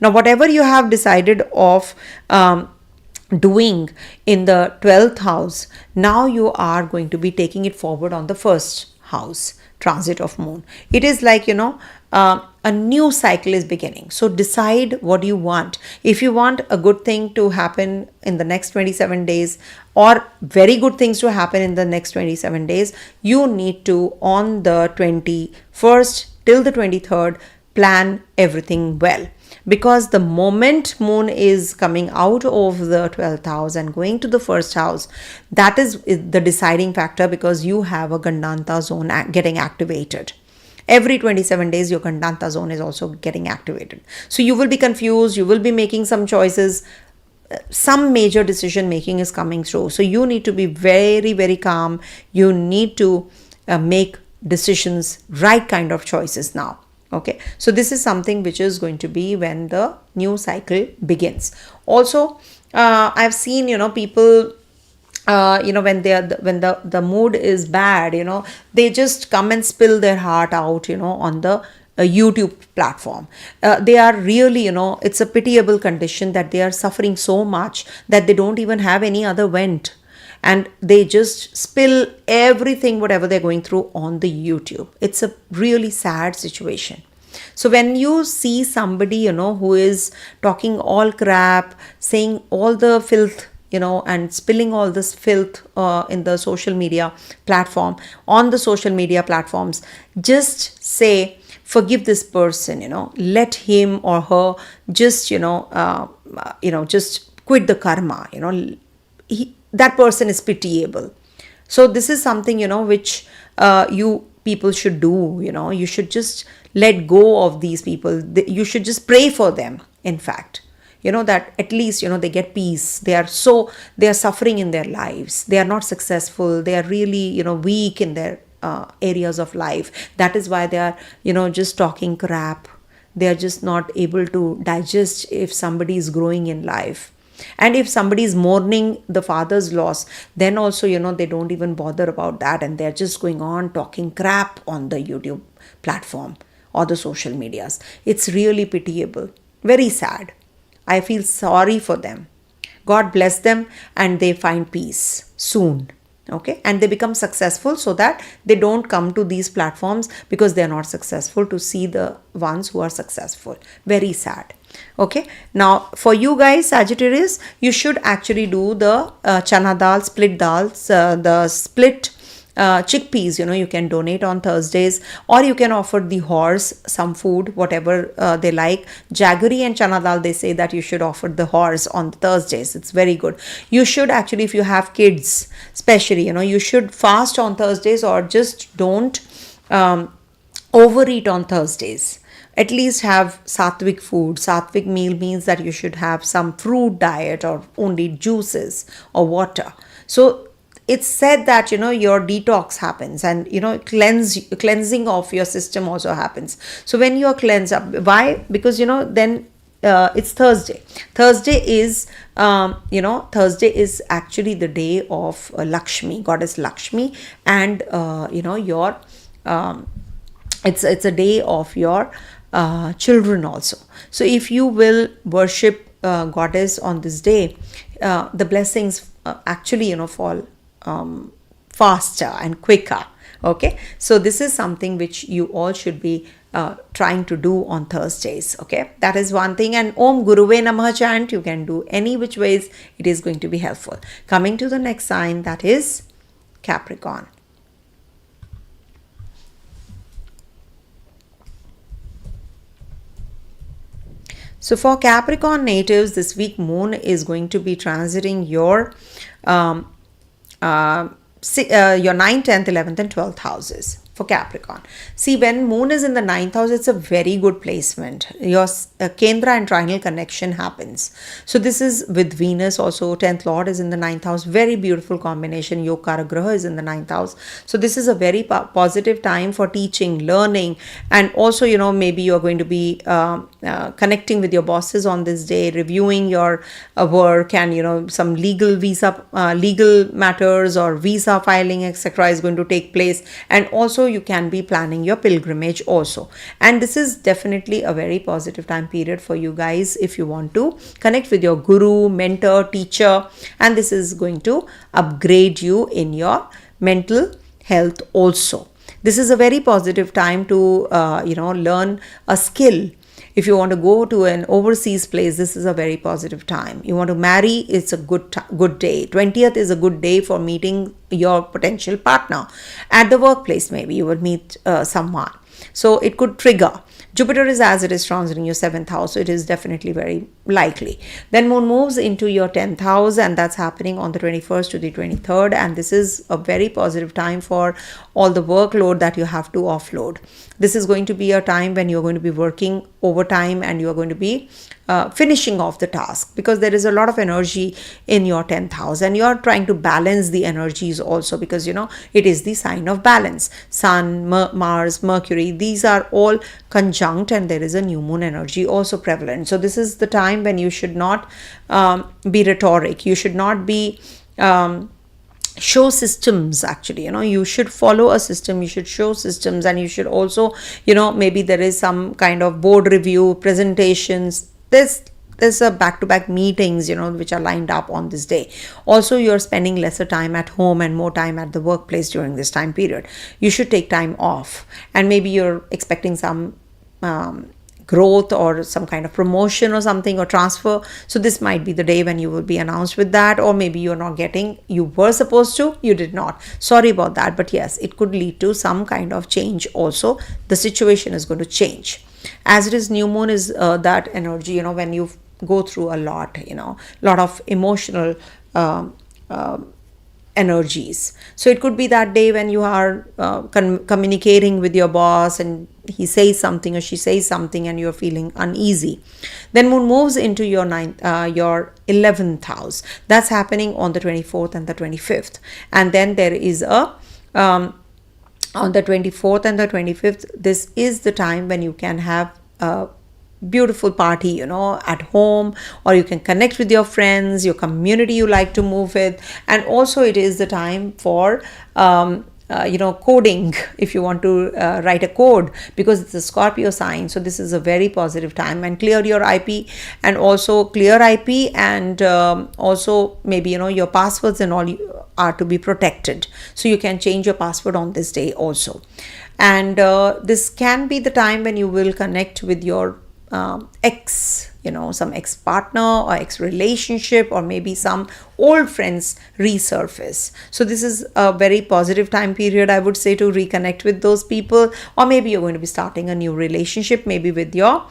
Now, whatever you have decided of doing in the 12th house, now you are going to be taking it forward on the first house transit of moon. It is like, a new cycle is beginning. So decide what you want. If you want a good thing to happen in the next 27 days, or very good things to happen in the next 27 days, you need to, on the 21st till the 23rd, plan everything well. Because the moment moon is coming out of the 12th house and going to the first house, that is the deciding factor, because you have a Gandānta zone getting activated. Every 27 days, your Gandānta zone is also getting activated. So you will be confused. You will be making some choices. Some major decision making is coming through. So you need to be very, very calm. You need to make decisions, right kind of choices now. Okay, so this is something which is going to be when the new cycle begins. Also, I've seen, people, when the mood is bad, they just come and spill their heart out, on the YouTube platform. They are really, it's a pitiable condition that they are suffering so much that they don't even have any other vent, and they just spill everything, whatever they're going through, on the YouTube. It's a really sad situation. So when you see somebody, who is talking all crap, saying all the filth, and spilling all this filth in the social media platform, on the social media platforms, just say, forgive this person, let him or her just, just quit the karma, that person is pitiable. So this is something, which you people should do, you should just let go of these people. You should just pray for them, in fact, that at least, they get peace. They are suffering in their lives. They are not successful. They are really, weak in their areas of life. That is why they are, just talking crap. They are just not able to digest if somebody is growing in life. And if somebody is mourning the father's loss, then also, they don't even bother about that. And they're just going on talking crap on the YouTube platform or the social medias. It's really pitiable. Very sad. I feel sorry for them. God bless them and they find peace soon. Okay, and they become successful so that they don't come to these platforms because they are not successful, to see the ones who are successful. Very sad. Okay, now for you guys, Sagittarius, you should actually do the chana dal, split dals, the split chickpeas, you can donate on Thursdays, or you can offer the horse some food, whatever they like. Jaggery and chana dal, they say that you should offer the horse on Thursdays. It's very good. You should actually, if you have kids especially, you should fast on Thursdays, or just don't overeat on Thursdays. At least have sattvic food. Sattvic meal means that you should have some fruit diet, or only juices or water. So it's said that, your detox happens, and, cleansing of your system also happens. So when you are cleansed up, why? Because, then it's Thursday. Thursday is actually the day of Lakshmi, goddess Lakshmi, and, your, it's a day of your children also. So if you will worship goddess on this day, the blessings actually, fall faster and quicker. Okay, so this is something which you all should be trying to do on Thursdays. Okay, that is one thing. And Om Guruve Namah chant, you can do any which ways. It is going to be helpful. Coming to the next sign, that is Capricorn. So for Capricorn natives, this week Moon is going to be transiting your 9th, 10th, 11th and 12th houses for Capricorn. See, when Moon is in the 9th house, it's a very good placement. Your Kendra and trinal connection happens. So this is with Venus also. 10th Lord is in the 9th house. Very beautiful combination. Yogkara Graha is in the 9th house. So this is a very positive time for teaching, learning, and also, maybe you're going to be connecting with your bosses on this day, reviewing your work, and, some legal matters or visa filing, etc. is going to take place. And also you can be planning your pilgrimage also. And this is definitely a very positive time period for you guys if you want to connect with your guru, mentor, teacher, and this is going to upgrade you in your mental health also. This is a very positive time to learn a skill. If you want to go to an overseas place, this is a very positive time. You want to marry, it's a good day. 20th is a good day for meeting your potential partner. At the workplace, maybe you will meet someone. So it could trigger. Jupiter is as it is transiting your 7th house, so it is definitely very likely. Then Moon moves into your 10th house, and that's happening on the 21st to the 23rd, and this is a very positive time for all the workload that you have to offload. This is going to be a time when you're going to be working overtime, and you're going to be finishing off the task, because there is a lot of energy in your 10th house, and you're trying to balance the energies also, because it is the sign of balance. Sun, Mars, Mercury, these are all conjoined conjunct, and there is a new moon energy also prevalent. So this is the time when you should not be rhetoric. You should not be show systems. Actually, you should follow a system, you should show systems, and you should also, maybe there is some kind of board review, presentations. There's a back-to-back meetings, which are lined up on this day. Also, you're spending lesser time at home and more time at the workplace during this time period. You should take time off, and maybe you're expecting some growth or some kind of promotion or something, or transfer. So this might be the day when you will be announced with that, or maybe you're not getting, you were supposed to, you did not. Sorry about that, but yes, it could lead to some kind of change also. The situation is going to change. As it is, new moon is that energy, when you go through a lot, lot of emotional energies. So it could be that day when you are communicating with your boss, and he says something or she says something and you're feeling uneasy. Then moon moves into your 11th house. That's happening on the 24th and the 25th. And then there is a on the 24th and the 25th, this is the time when you can have a beautiful party, at home, or you can connect with your friends, your community you like to move with. And also it is the time for coding, if you want to write a code, because it's a Scorpio sign. So this is a very positive time, and clear your IP, and also clear IP, and also maybe your passwords and all are to be protected, so you can change your password on this day also. And this can be the time when you will connect with your ex, some ex-partner or ex-relationship, or maybe some old friends resurface. So this is a very positive time period, I would say, to reconnect with those people. Or maybe you're going to be starting a new relationship, maybe with your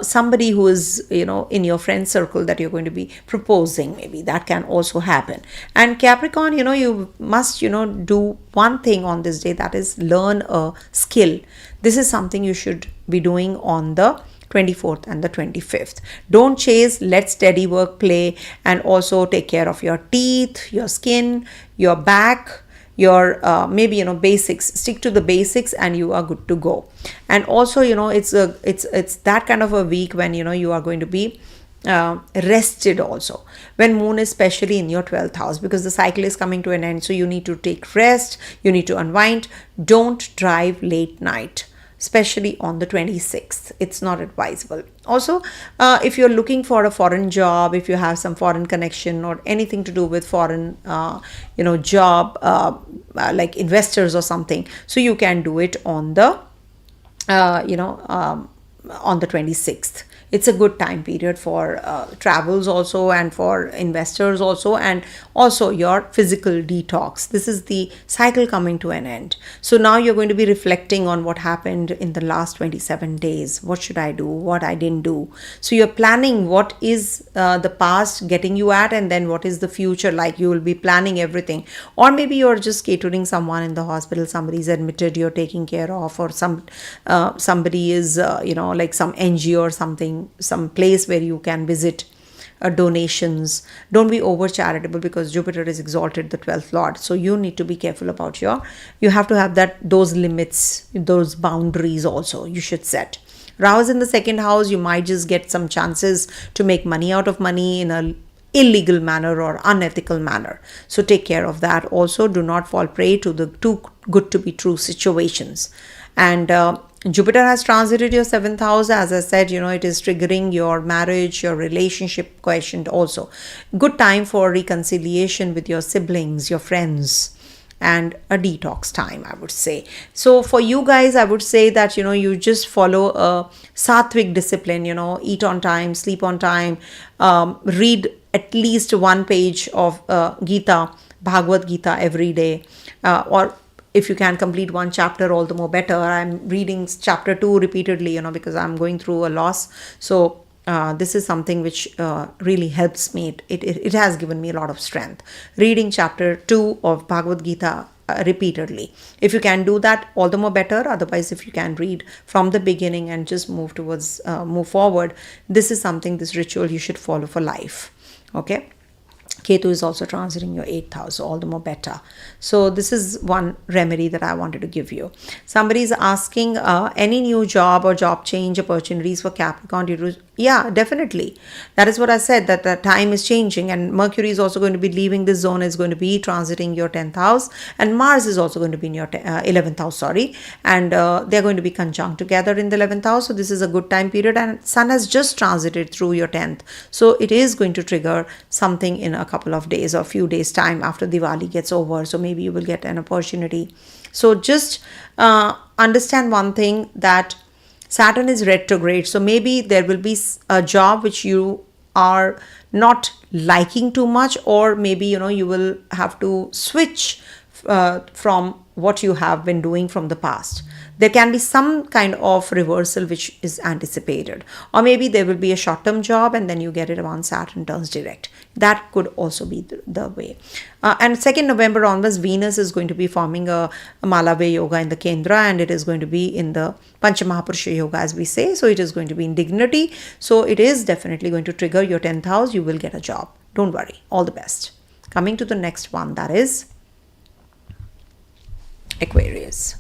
somebody who is, in your friend circle that you're going to be proposing. Maybe that can also happen. And Capricorn, you must, do one thing on this day, that is learn a skill. This is something you should be doing on the 24th and the 25th. Don't chase, let steady work play, and also take care of your teeth, your skin, your back, your maybe basics. Stick to the basics and you are good to go. And also it's that kind of a week when you are going to be rested also, when moon is especially in your 12th house, because the cycle is coming to an end. So you need to take rest, you need to unwind. Don't drive late night, especially on the 26th. It's not advisable. Also, if you're looking for a foreign job, if you have some foreign connection or anything to do with foreign, job, like investors or something, so you can do it on the, on the 26th. It's a good time period for travels also, and for investors also, and also your physical detox. This is the cycle coming to an end. So now you're going to be reflecting on what happened in the last 27 days. What should I do? What I didn't do? So you're planning what is the past getting you at, and then what is the future like. You will be planning everything. Or maybe you're just catering someone in the hospital, somebody's admitted, you're taking care of, or somebody is, like some NGO or something, some place where you can visit, donations. Don't be over charitable, because Jupiter is exalted, the 12th lord. So you need to be careful about you have to have those limits, those boundaries also you should set. Rahu is in the 2nd house. You might just get some chances to make money out of money in a illegal manner or unethical manner. So take care of that also. Do not fall prey to the too good to be true situations. And Jupiter has transited your 7th house. As I said, it is triggering your marriage, your relationship quotient also. Good time for reconciliation with your siblings, your friends, and a detox time, I would say. So for you guys, I would say that, you just follow a sattvic discipline, eat on time, sleep on time, read at least one page of Gita, Bhagavad Gita every day, or if you can complete one chapter, all the more better. I'm reading chapter 2 repeatedly, because I'm going through a loss. So this is something which really helps me. It has given me a lot of strength. Reading chapter 2 of Bhagavad Gita repeatedly. If you can do that, all the more better. Otherwise, if you can read from the beginning and just move forward, this is something, this ritual you should follow for life. Okay. Ketu is also transiting your 8th house, so all the more better. So this is one remedy that I wanted to give you. Somebody is asking any new job or job change opportunities for Capricorn due to, yeah, definitely. That is what I said, that the time is changing, and Mercury is also going to be leaving this zone, is going to be transiting your 10th house, and Mars is also going to be in your 11th house, and they're going to be conjunct together in the 11th house. So this is a good time period, and Sun has just transited through your 10th. So it is going to trigger something in a couple of days or a few days time after Diwali gets over. So maybe you will get an opportunity. So just understand one thing, that Saturn is retrograde. So maybe there will be a job which you are not liking too much, or maybe, you will have to switch from what you have been doing from the past. There can be some kind of reversal which is anticipated, or maybe there will be a short-term job and then you get it once Saturn turns direct. That could also be the way. And 2nd November onwards, Venus is going to be forming a Malave Yoga in the Kendra, and it is going to be in the Panchamahapurusha Yoga, as we say. So it is going to be in dignity. So it is definitely going to trigger your 10th house. You will get a job. Don't worry. All the best. Coming to the next one, that is Aquarius.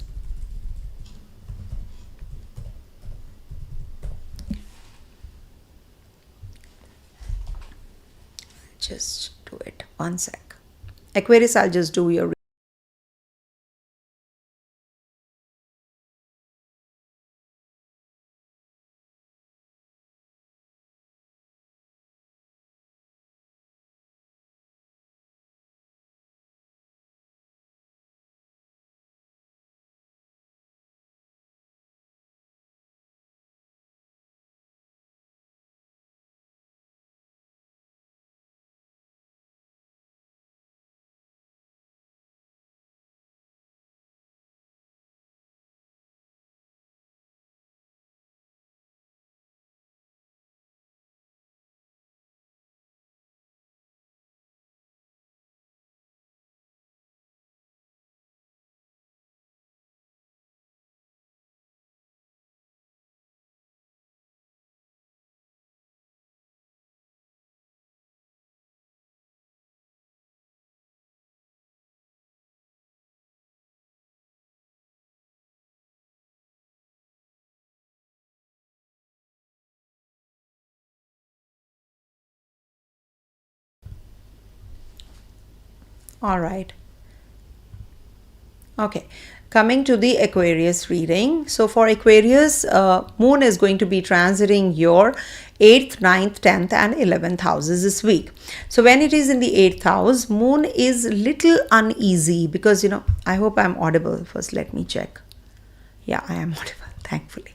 Just do it. One sec. Aquarius, I'll just do your all right. Okay, coming to the Aquarius reading. So for Aquarius, Moon is going to be transiting your 8th, 9th, 10th and 11th houses this week. So when it is in the 8th house, Moon is little uneasy because, I hope I'm audible. First, let me check. Yeah, I am audible, thankfully.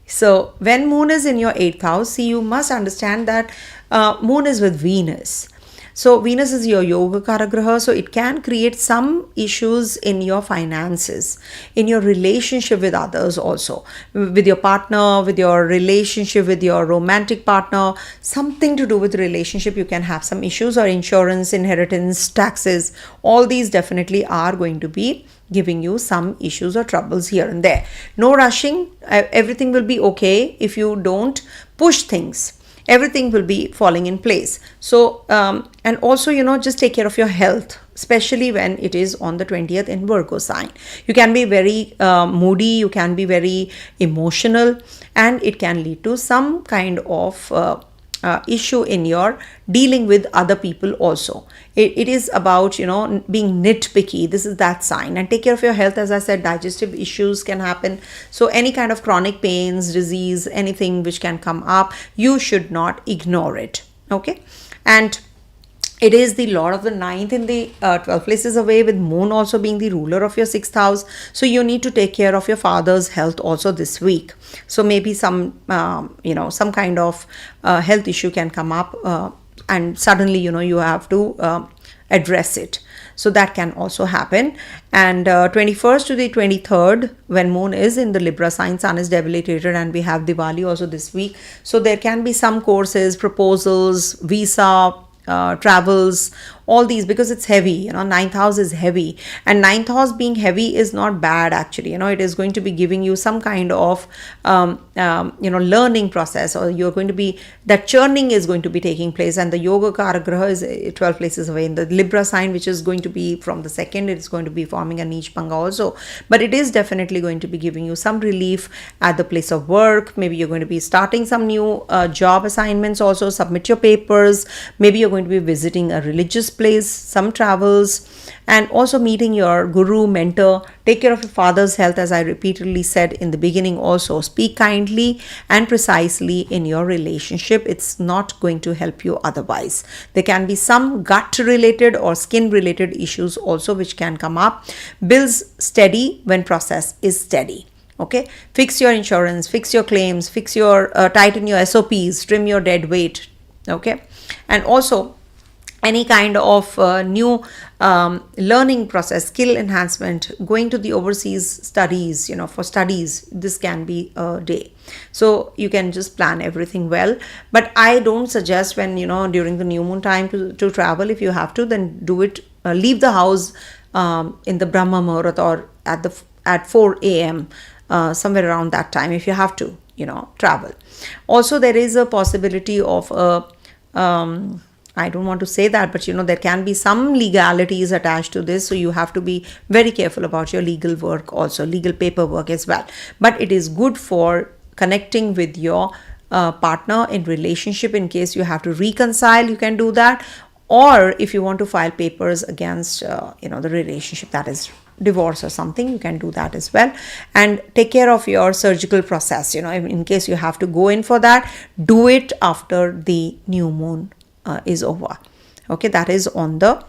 So when Moon is in your 8th house, see, you must understand that Moon is with Venus. So Venus is your yoga karagraha, so it can create some issues in your finances, in your relationship with others also, with your partner, with your relationship with your romantic partner, something to do with relationship. You can have some issues, or insurance, inheritance, taxes. All these definitely are going to be giving you some issues or troubles here and there. No rushing. Everything will be okay if you don't push things. Everything will be falling in place. So, and also, just take care of your health, especially when it is on the 20th in Virgo sign. You can be very moody, you can be very emotional, and it can lead to some kind of issue in your dealing with other people also. It is about, being nitpicky. This is that sign. And take care of your health. As I said, digestive issues can happen. So any kind of chronic pains, disease, anything which can come up, you should not ignore it. Okay. And it is the Lord of the 9th in the 12 places away, with Moon also being the ruler of your 6th house. So you need to take care of your father's health also this week. So maybe some, some kind of health issue can come up and suddenly, you have to address it. So that can also happen. And 21st to the 23rd, when Moon is in the Libra sign, Sun is debilitated, and we have Diwali also this week. So there can be some courses, proposals, visa, travels, all these, because it's heavy, you know, ninth house is heavy, and ninth house being heavy is not bad actually. You know, it is going to be giving you some kind of you know, learning process, or you're going to be, that churning is going to be taking place. And the yoga karagraha is 12 places away in the Libra sign, which is going to be from the second. It's going to be forming a niche panga also, but it is definitely going to be giving you some relief at the place of work. Maybe you're going to be starting some new job assignments also, submit your papers. Maybe you're going to be visiting a religious place, some travels, and also meeting your guru, mentor. Take care of your father's health, as I repeatedly said in the beginning also. Speak kindly and precisely in your relationship. It's not going to help you otherwise. There can be some gut related or skin related issues also which can come up. Bills steady when process is steady. Okay, fix your insurance, fix your claims, fix your tighten your SOPs, trim your dead weight. Okay, and also any kind of new learning process, skill enhancement, going to the overseas studies, you know, for studies, this can be a day. So you can just plan everything well. But I don't suggest, when, you know, during the new moon time to travel. If you have to, then do it, leave the house in the Brahma Muhurat, or at 4 a.m. Somewhere around that time, if you have to, you know, travel. Also, there is a possibility of I don't want to say that, but you know, there can be some legalities attached to this. So you have to be very careful about your legal work also, legal paperwork as well. But it is good for connecting with your partner in relationship. In case you have to reconcile, you can do that. Or if you want to file papers against, you know, the relationship, that is divorce or something, you can do that as well. And take care of your surgical process, you know, in case you have to go in for that, do it after the new moon is over. Okay, that is on the,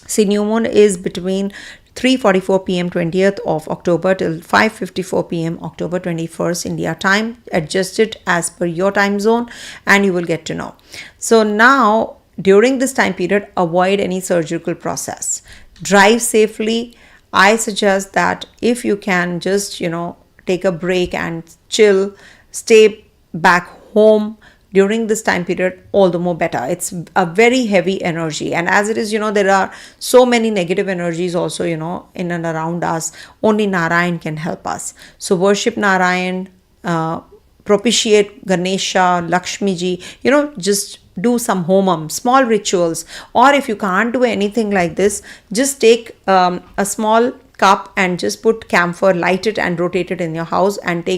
see, new moon is between 3:44 p.m. 20th of October till 5:54 p.m. October 21st India time. Adjust it as per your time zone and you will get to know. So now, during this time period, avoid any surgical process. Drive safely. I suggest that if you can just, you know, take a break and chill, stay back home during this time period, all the more better. It's a very heavy energy, and as it is, you know, there are so many negative energies also, you know, in and around us. Only Narayan can help us. So worship Narayan, propitiate Ganesha, Lakshmi ji, you know, just do some homam, small rituals. Or if you can't do anything like this, just take a small cup and just put camphor, light it and rotate it in your house, and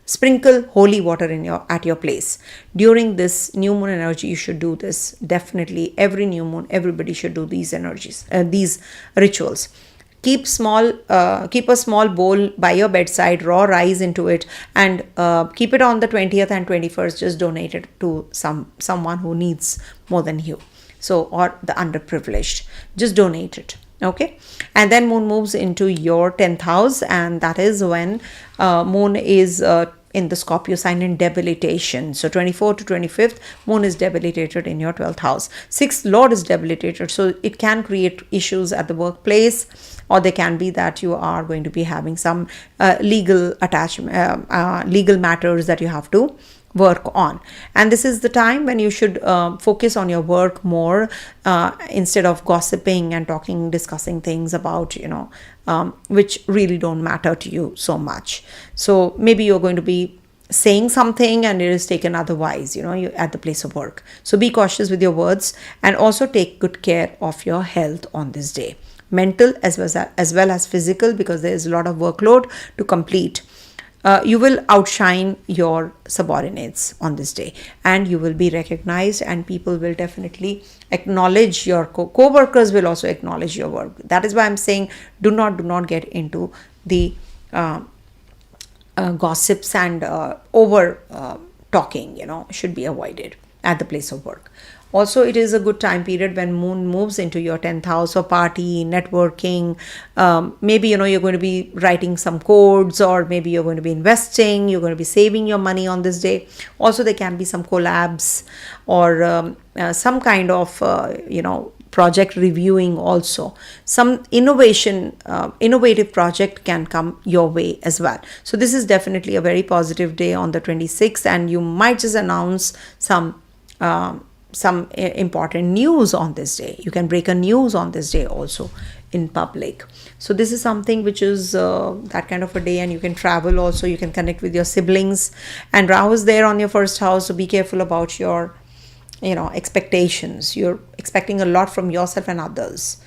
sprinkle holy water at your place. During this new moon energy, you should do this. Definitely every new moon, everybody should do these energies, these rituals. Keep a small bowl by your bedside, raw rice into it, and keep it on the 20th and 21st. Just donate it to someone who needs more than you. So, or the underprivileged, just donate it. Okay, and then moon moves into your 10th house, and that is when moon is in the Scorpio sign in debilitation. So 24 to 25th, moon is debilitated in your 12th house. 6th lord is debilitated, so it can create issues at the workplace, or there can be that you are going to be having some legal matters that you have to work on. And this is the time when you should focus on your work more, instead of gossiping and discussing things about, you know, which really don't matter to you so much. So maybe you're going to be saying something and it is taken otherwise, you know, at the place of work. So be cautious with your words, and also take good care of your health on this day, mental as well as physical, because there is a lot of workload to complete. You will outshine your subordinates on this day, and you will be recognized, and people will definitely acknowledge your co-workers will also acknowledge your work. That is why I'm saying do not get into the gossips and over talking, you know, should be avoided at the place of work. Also, it is a good time period when moon moves into your 10th house for party, networking. Maybe, you know, you're going to be writing some codes, or maybe you're going to be investing, you're going to be saving your money on this day. Also, there can be some collabs or some kind of, you know, project reviewing also. Some innovative project can come your way as well. So this is definitely a very positive day on the 26th, and you might just announce some some important news on this day. You can break a news on this day also in public. So this is something which is that kind of a day, and you can travel also. You can connect with your siblings, and Rahu is there on your first house, so be careful about your expectations. You're expecting a lot from yourself and others,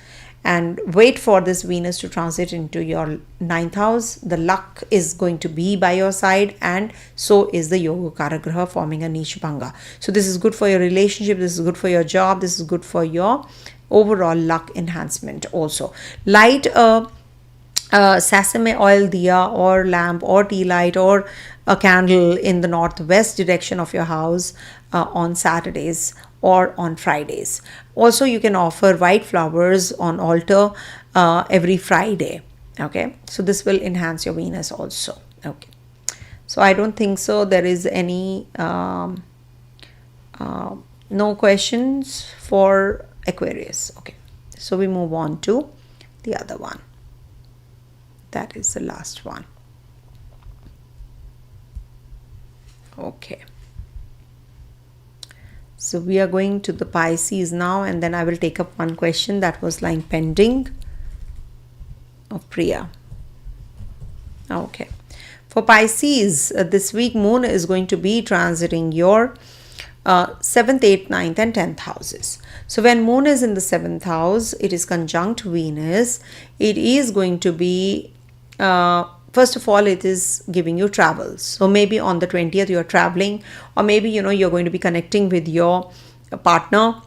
and wait for this Venus to transit into your 9th house. The luck is going to be by your side, and so is the Yoga Graha forming a Neecha Bhanga. So this is good for your relationship, this is good for your job, this is good for your overall luck enhancement also. Light a sesame oil diya or lamp or tea light or a candle in the northwest direction of your house on Saturdays or on Fridays. Also, you can offer white flowers on altar every Friday. Okay, so this will enhance your Venus also. Okay, so I don't think so there is any no questions for Aquarius. Okay, so we move on to the other one. That is the last one. Okay, so we are going to the Pisces now, and then I will take up one question that was lying pending of Priya. Okay, for Pisces, this week Moon is going to be transiting your 7th, 8th, 9th and 10th houses. So when Moon is in the 7th house, it is conjunct Venus. It is going to be first of all, it is giving you travels. So maybe on the 20th you are traveling, or maybe you're going to be connecting with your partner,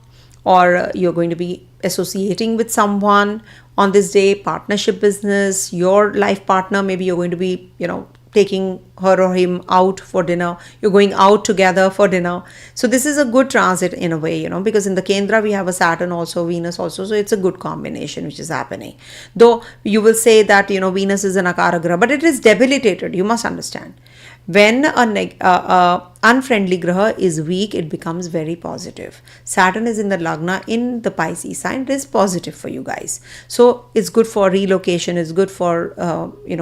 or you're going to be associating with someone on this day. Partnership, business, your life partner, maybe you're going to be taking her or him out for dinner. You're going out together for dinner. So this is a good transit in a way, because in the Kendra we have a Saturn also, Venus also. So it's a good combination which is happening. Though you will say that, Venus is an Akara Graha, but it is debilitated. You must understand. When a unfriendly graha is weak, it becomes very positive. Saturn is in the Lagna in the Pisces sign. It is positive for you guys. So it's good for relocation. It's good for,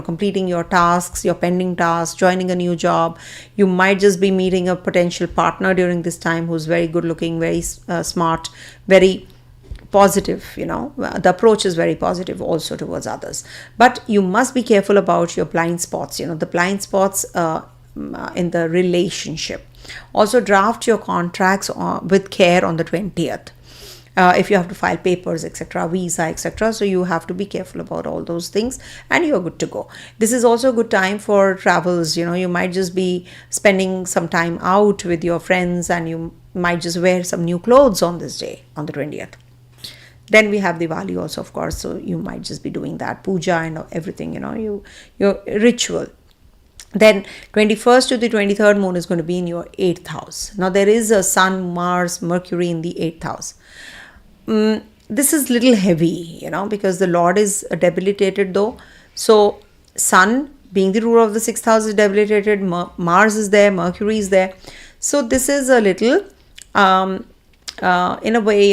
completing your tasks, your pending tasks, joining a new job. You might just be meeting a potential partner during this time who's very good looking, very smart, very positive. The approach is very positive also towards others. But you must be careful about your blind spots, the blind spots in the relationship. Also draft your contracts with care on the 20th. If you have to file papers, etc., visa, etc. So you have to be careful about all those things, and you're good to go. This is also a good time for travels. You might just be spending some time out with your friends, and you might just wear some new clothes on this day, on the 20th. Then we have Diwali also, of course. So you might just be doing that, puja and everything, your ritual. Then 21st to the 23rd, Moon is going to be in your 8th house. Now there is a Sun, Mars, Mercury in the 8th house. This is little heavy, because the Lord is debilitated though. So Sun, being the ruler of the 6th house, is debilitated. Mars is there, Mercury is there. So this is a little, in a way,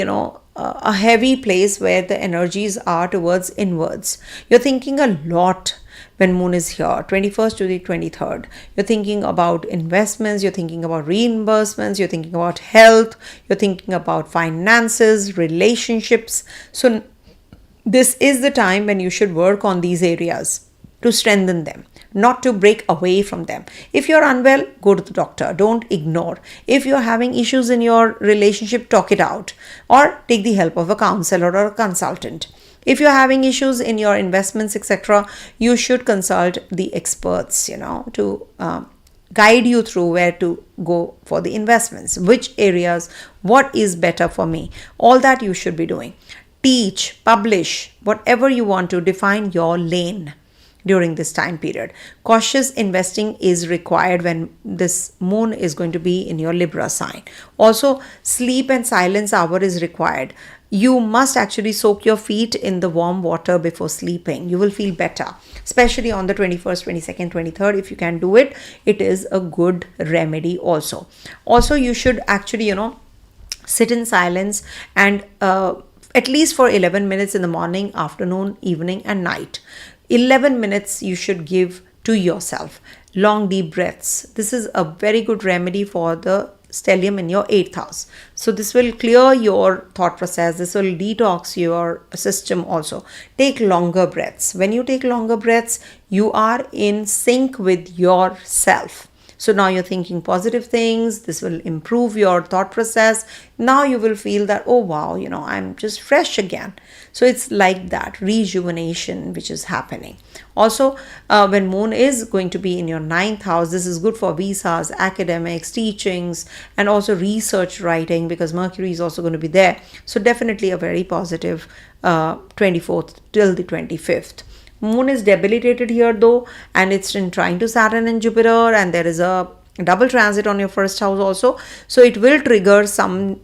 a heavy place where the energies are towards inwards. You're thinking a lot when Moon is here, 21st to the 23rd. You're thinking about investments, you're thinking about reimbursements, you're thinking about health, you're thinking about finances, relationships. So this is the time when you should work on these areas to strengthen them, not to break away from them. If you're unwell, go to the doctor. Don't ignore. If you're having issues in your relationship, talk it out, or take the help of a counselor or a consultant. If you're having issues in your investments, etc., you should consult the experts, to guide you through where to go for the investments, which areas, what is better for me. All that you should be doing. Teach, publish, whatever you want to, define your lane during this time period. Cautious investing is required when this Moon is going to be in your Libra sign. Also, sleep and silence hour is required. You must actually soak your feet in the warm water before sleeping. You will feel better, especially on the 21st, 22nd, 23rd. If you can do it, it is a good remedy also. Also, you should actually, sit in silence and at least for 11 minutes in the morning, afternoon, evening and night. 11 minutes you should give to yourself. Long deep breaths. This is a very good remedy for the stellium in your 8th house. So this will clear your thought process. This will detox your system also. Take longer breaths. When you take longer breaths, you are in sync with yourself. So now you're thinking positive things. This will improve your thought process. Now you will feel that, oh wow, I'm just fresh again. So it's like that rejuvenation which is happening. Also, when moon is going to be in your 9th house, this is good for visas, academics, teachings, and also research writing, because Mercury is also going to be there. So definitely a very positive 24th till the 25th. Moon is debilitated here though, and it's in trine to Saturn and Jupiter, and there is a double transit on your 1st house also. So it will trigger some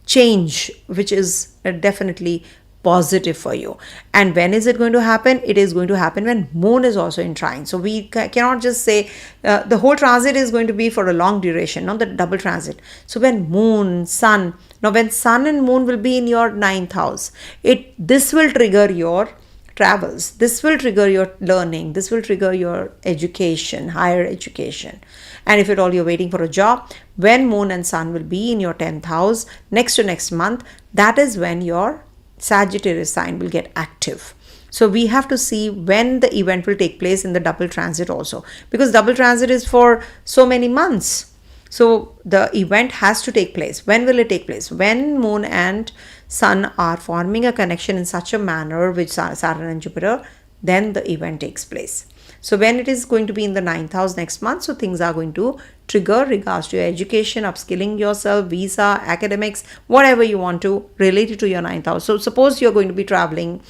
change, which is definitely positive for you. And when is it going to happen? It is going to happen when moon is also in trine. So we cannot just say the whole transit is going to be for a long duration, not the double transit. So when moon, sun, now when sun and moon will be in your 9th house, this will trigger your travels. This will trigger your learning. This will trigger your education, higher education. And if at all you're waiting for a job, when moon and sun will be in your 10th house next to next month, that is when your Sagittarius sign will get active. So we have to see when the event will take place in the double transit also, because double transit is for so many months. So the event has to take place. When will it take place? When moon and sun are forming a connection in such a manner with Saturn and Jupiter, then the event takes place. So when it is going to be in the 9th house next month, so things are going to trigger regards to your education, upskilling yourself, visa, academics, whatever you want to relate it to your 9th house. So suppose you're going to be traveling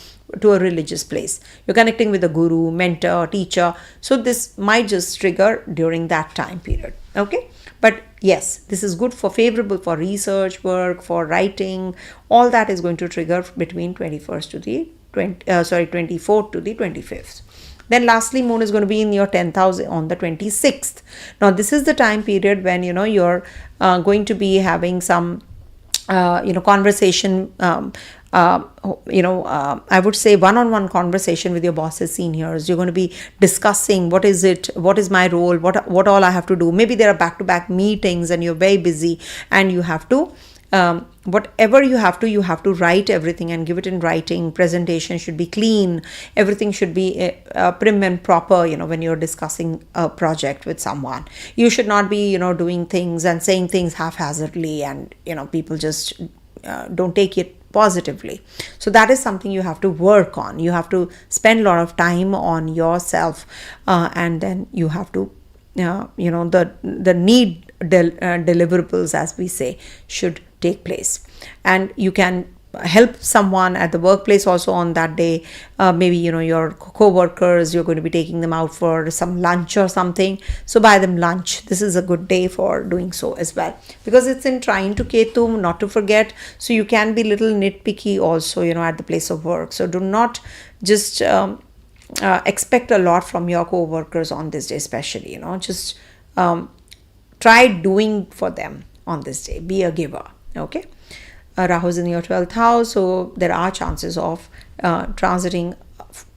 to a religious place. You're connecting with a guru, mentor, teacher. So this might just trigger during that time period. Okay. But yes, this is good for favorable for research work, for writing. All that is going to trigger between 24th to the 24th to the 25th. Then lastly, moon is going to be in your 10th house on the 26th. Now this is the time period when you're going to be having some conversation, I would say one-on-one conversation with your bosses, seniors. You're going to be discussing what is my role, what all I have to do. Maybe there are back-to-back meetings and you're very busy, and you have to whatever you have to write everything and give it in writing. Presentation should be clean. Everything should be prim and proper, when you're discussing a project with someone. You should not be, doing things and saying things haphazardly, and, people just don't take it positively. So that is something you have to work on. You have to spend a lot of time on yourself, and then you have to, the need deliverables, as we say, should take place. And you can help someone at the workplace also on that day. Maybe your co-workers, you're going to be taking them out for some lunch or something, so buy them lunch. This is a good day for doing so as well, because it's in trine to Ketu, not to forget. So you can be little nitpicky also, at the place of work. So do not just expect a lot from your co-workers on this day, especially. Just try doing for them on this day. Be a giver. Okay. Rahu is in your 12th house, so there are chances of transiting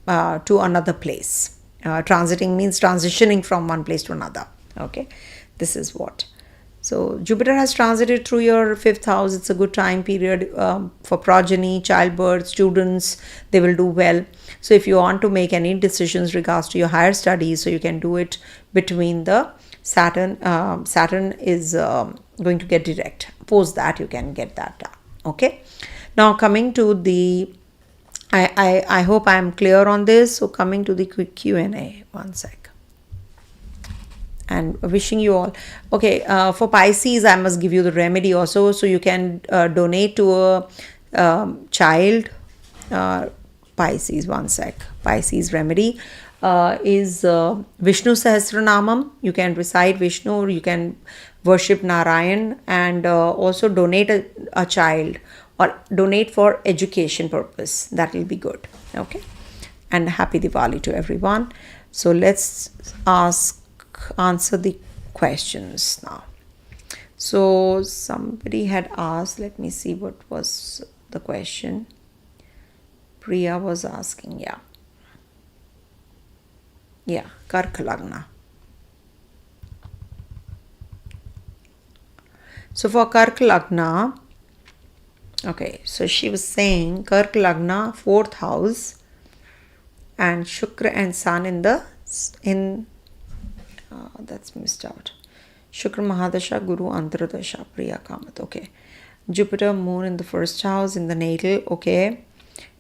to another place. Transiting means transitioning from one place to another. Okay, this is what. So Jupiter has transited through your 5th house. It's a good time period for progeny, childbirth, students. They will do well. So if you want to make any decisions regards to your higher studies, so you can do it between the Saturn. Saturn is going to get direct. Post that, you can get that done. Okay, now coming to the I hope I am clear on this. So coming to the quick Q&A, one sec, and wishing you all okay. For Pisces, I must give you the remedy also, so you can donate to a child. Pisces, one sec. Pisces remedy is Vishnu Sahasranamam. You can recite Vishnu, or you can worship Narayan, and also donate a child, or donate for education purpose. That will be good. Okay, and happy Diwali to everyone. So let's answer the questions now. So somebody had asked, let me see what was the question. Priya was asking, Karka Lagna. So for Kark Lagna, okay, so she was saying Kark Lagna, 4th house, and Shukra and Sun that's missed out. Shukra Mahadasha, Guru Antradasha, Priya Kamat. Okay. Jupiter, Moon in the 1st house in the natal. Okay.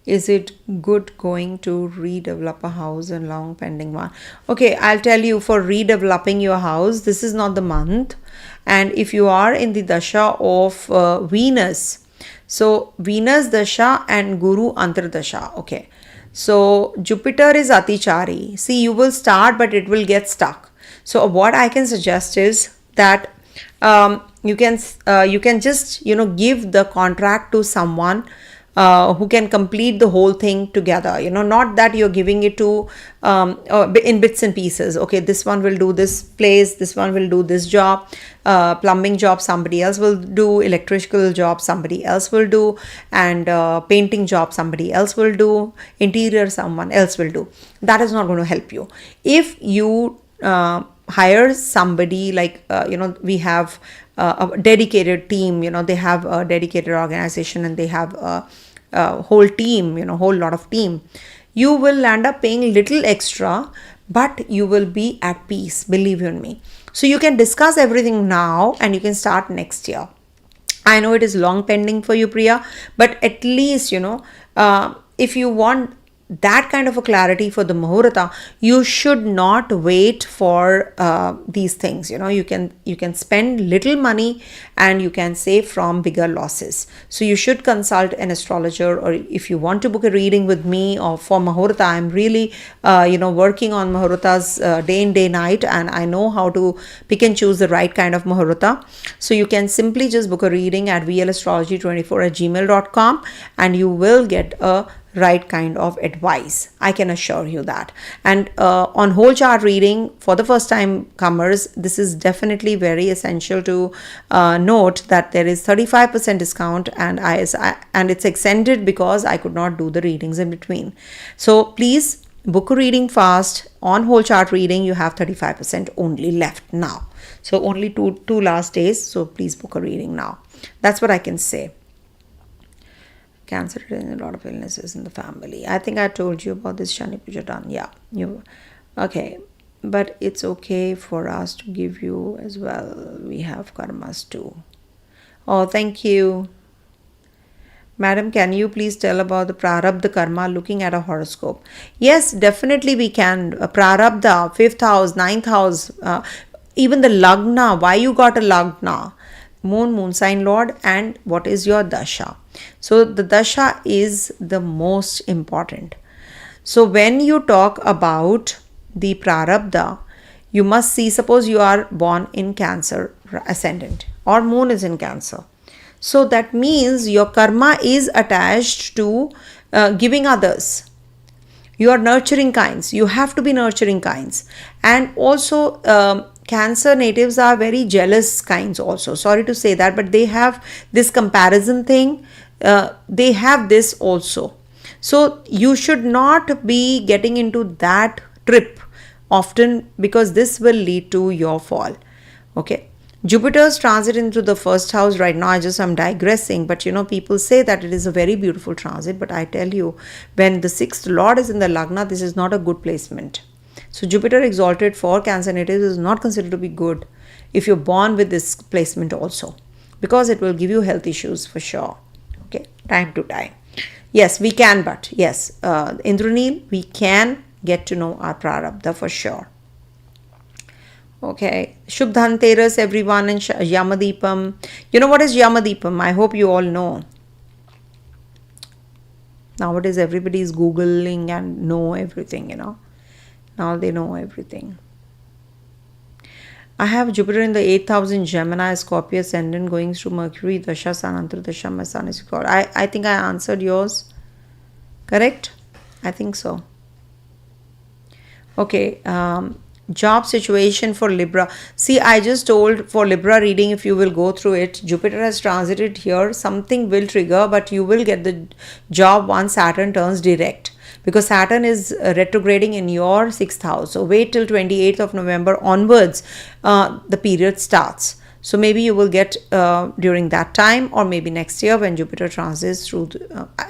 Is it good going to redevelop a house and long pending one? Okay, I'll tell you, for redeveloping your house, this is not the month. And if you are in the dasha of Venus, so Venus dasha and Guru Antradasha. Okay. So Jupiter is Atichari. See, you will start, but it will get stuck. So what I can suggest is that you can just give the contract to someone who can complete the whole thing together. Not that you're giving it to in bits and pieces. Okay, this one will do this place, this one will do this job, plumbing job somebody else will do, electrical job somebody else will do, and painting job somebody else will do, interior someone else will do. That is not going to help you. If you hire somebody like we have a dedicated team, they have a dedicated organization and they have a whole team, whole lot of team, you will end up paying little extra, but you will be at peace, believe you in me. So you can discuss everything now and you can start next year. I know it is long pending for you, Priya, but at least if you want that kind of a clarity for the Muhurta, you should not wait for these things. You can spend little money and you can save from bigger losses. So you should consult an astrologer, or if you want to book a reading with me or for Muhurta, I'm really working on Muhurtas day in day night, and I know how to pick and choose the right kind of Muhurta. So you can simply just book a reading at vlastrology24@gmail.com and you will get a right kind of advice. I can assure you that. And on whole chart reading for the first time comers, this is definitely very essential to note that there is 35% discount, and it's extended because I could not do the readings in between. So please book a reading fast. On whole chart reading, you have 35% only left now. So only two last days. So please book a reading now. That's what I can say. Cancer and a lot of illnesses in the family. I think I told you about this Shani Puja done. Yeah. Okay. But it's okay for us to give you as well. We have karmas too. Oh, thank you. Madam, can you please tell about the Prarabdha karma looking at a horoscope? Yes, definitely we can. Prarabdha, 5th house, 9th house, even the Lagna. Why you got a Lagna? Moon sign lord, and what is your dasha. So the dasha is the most important. So when you talk about the prarabdha, you must see, suppose you are born in Cancer ascendant or moon is in Cancer. So that means your karma is attached to giving others. You are nurturing kinds. You have to be nurturing kinds. And also Cancer natives are very jealous kinds also. Sorry to say that, but they have this comparison thing. They have this also. So you should not be getting into that trip often, because this will lead to your fall. Okay. Jupiter's transit into the 1st house right now. I'm digressing, but people say that it is a very beautiful transit. But I tell you, when the 6th lord is in the Lagna, this is not a good placement. So Jupiter exalted for Cancer natives is not considered to be good if you're born with this placement also, because it will give you health issues for sure. Okay, time to time. Yes, we can, but yes, Indraneel, we can get to know our Prarabdha for sure. Okay, Shubh Dhanteras everyone, and Yamadipam. You know what is Yamadipam? I hope you all know. Nowadays everybody is Googling and know everything, Now they know everything. I have Jupiter in the 8th house in Gemini, Scorpio ascendant, going through Mercury, Dasha, Sun, Antradasha. My Sun is Scorpio. I think I answered yours. Correct? I think so. Okay. Job situation for Libra. See, I just told for Libra reading, if you will go through it, Jupiter has transited here. Something will trigger, but you will get the job once Saturn turns direct. Because Saturn is retrograding in your 6th house. So wait till 28th of November onwards, the period starts. So maybe you will get during that time, or maybe next year when Jupiter transits through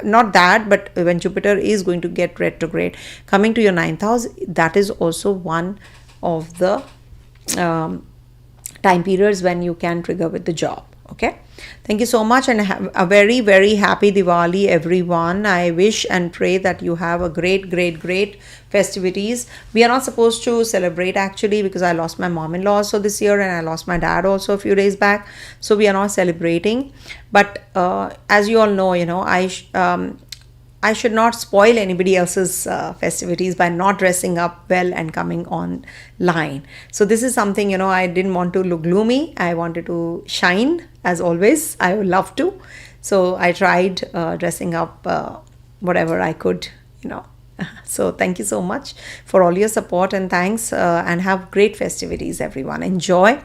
not that, but when Jupiter is going to get retrograde coming to your 9th house. That is also one of the time periods when you can trigger with the job. Okay, thank you so much, and have a very, very happy Diwali, everyone. I wish and pray that you have a great, great, great festivities. We are not supposed to celebrate actually, because I lost my mom-in-law also this year, and I lost my dad also a few days back, so we are not celebrating. But as you all know, I should not spoil anybody else's festivities by not dressing up well and coming online. So this is something, I didn't want to look gloomy. I wanted to shine, as always. I would love to. So I tried dressing up whatever I could, So thank you so much for all your support, and thanks, and have great festivities, everyone. Enjoy.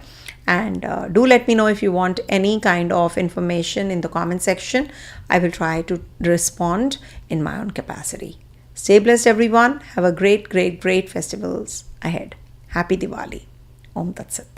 And do let me know if you want any kind of information in the comment section. I will try to respond in my own capacity. Stay blessed, everyone. Have a great, great, great festivals ahead. Happy Diwali. Om Tat Sat.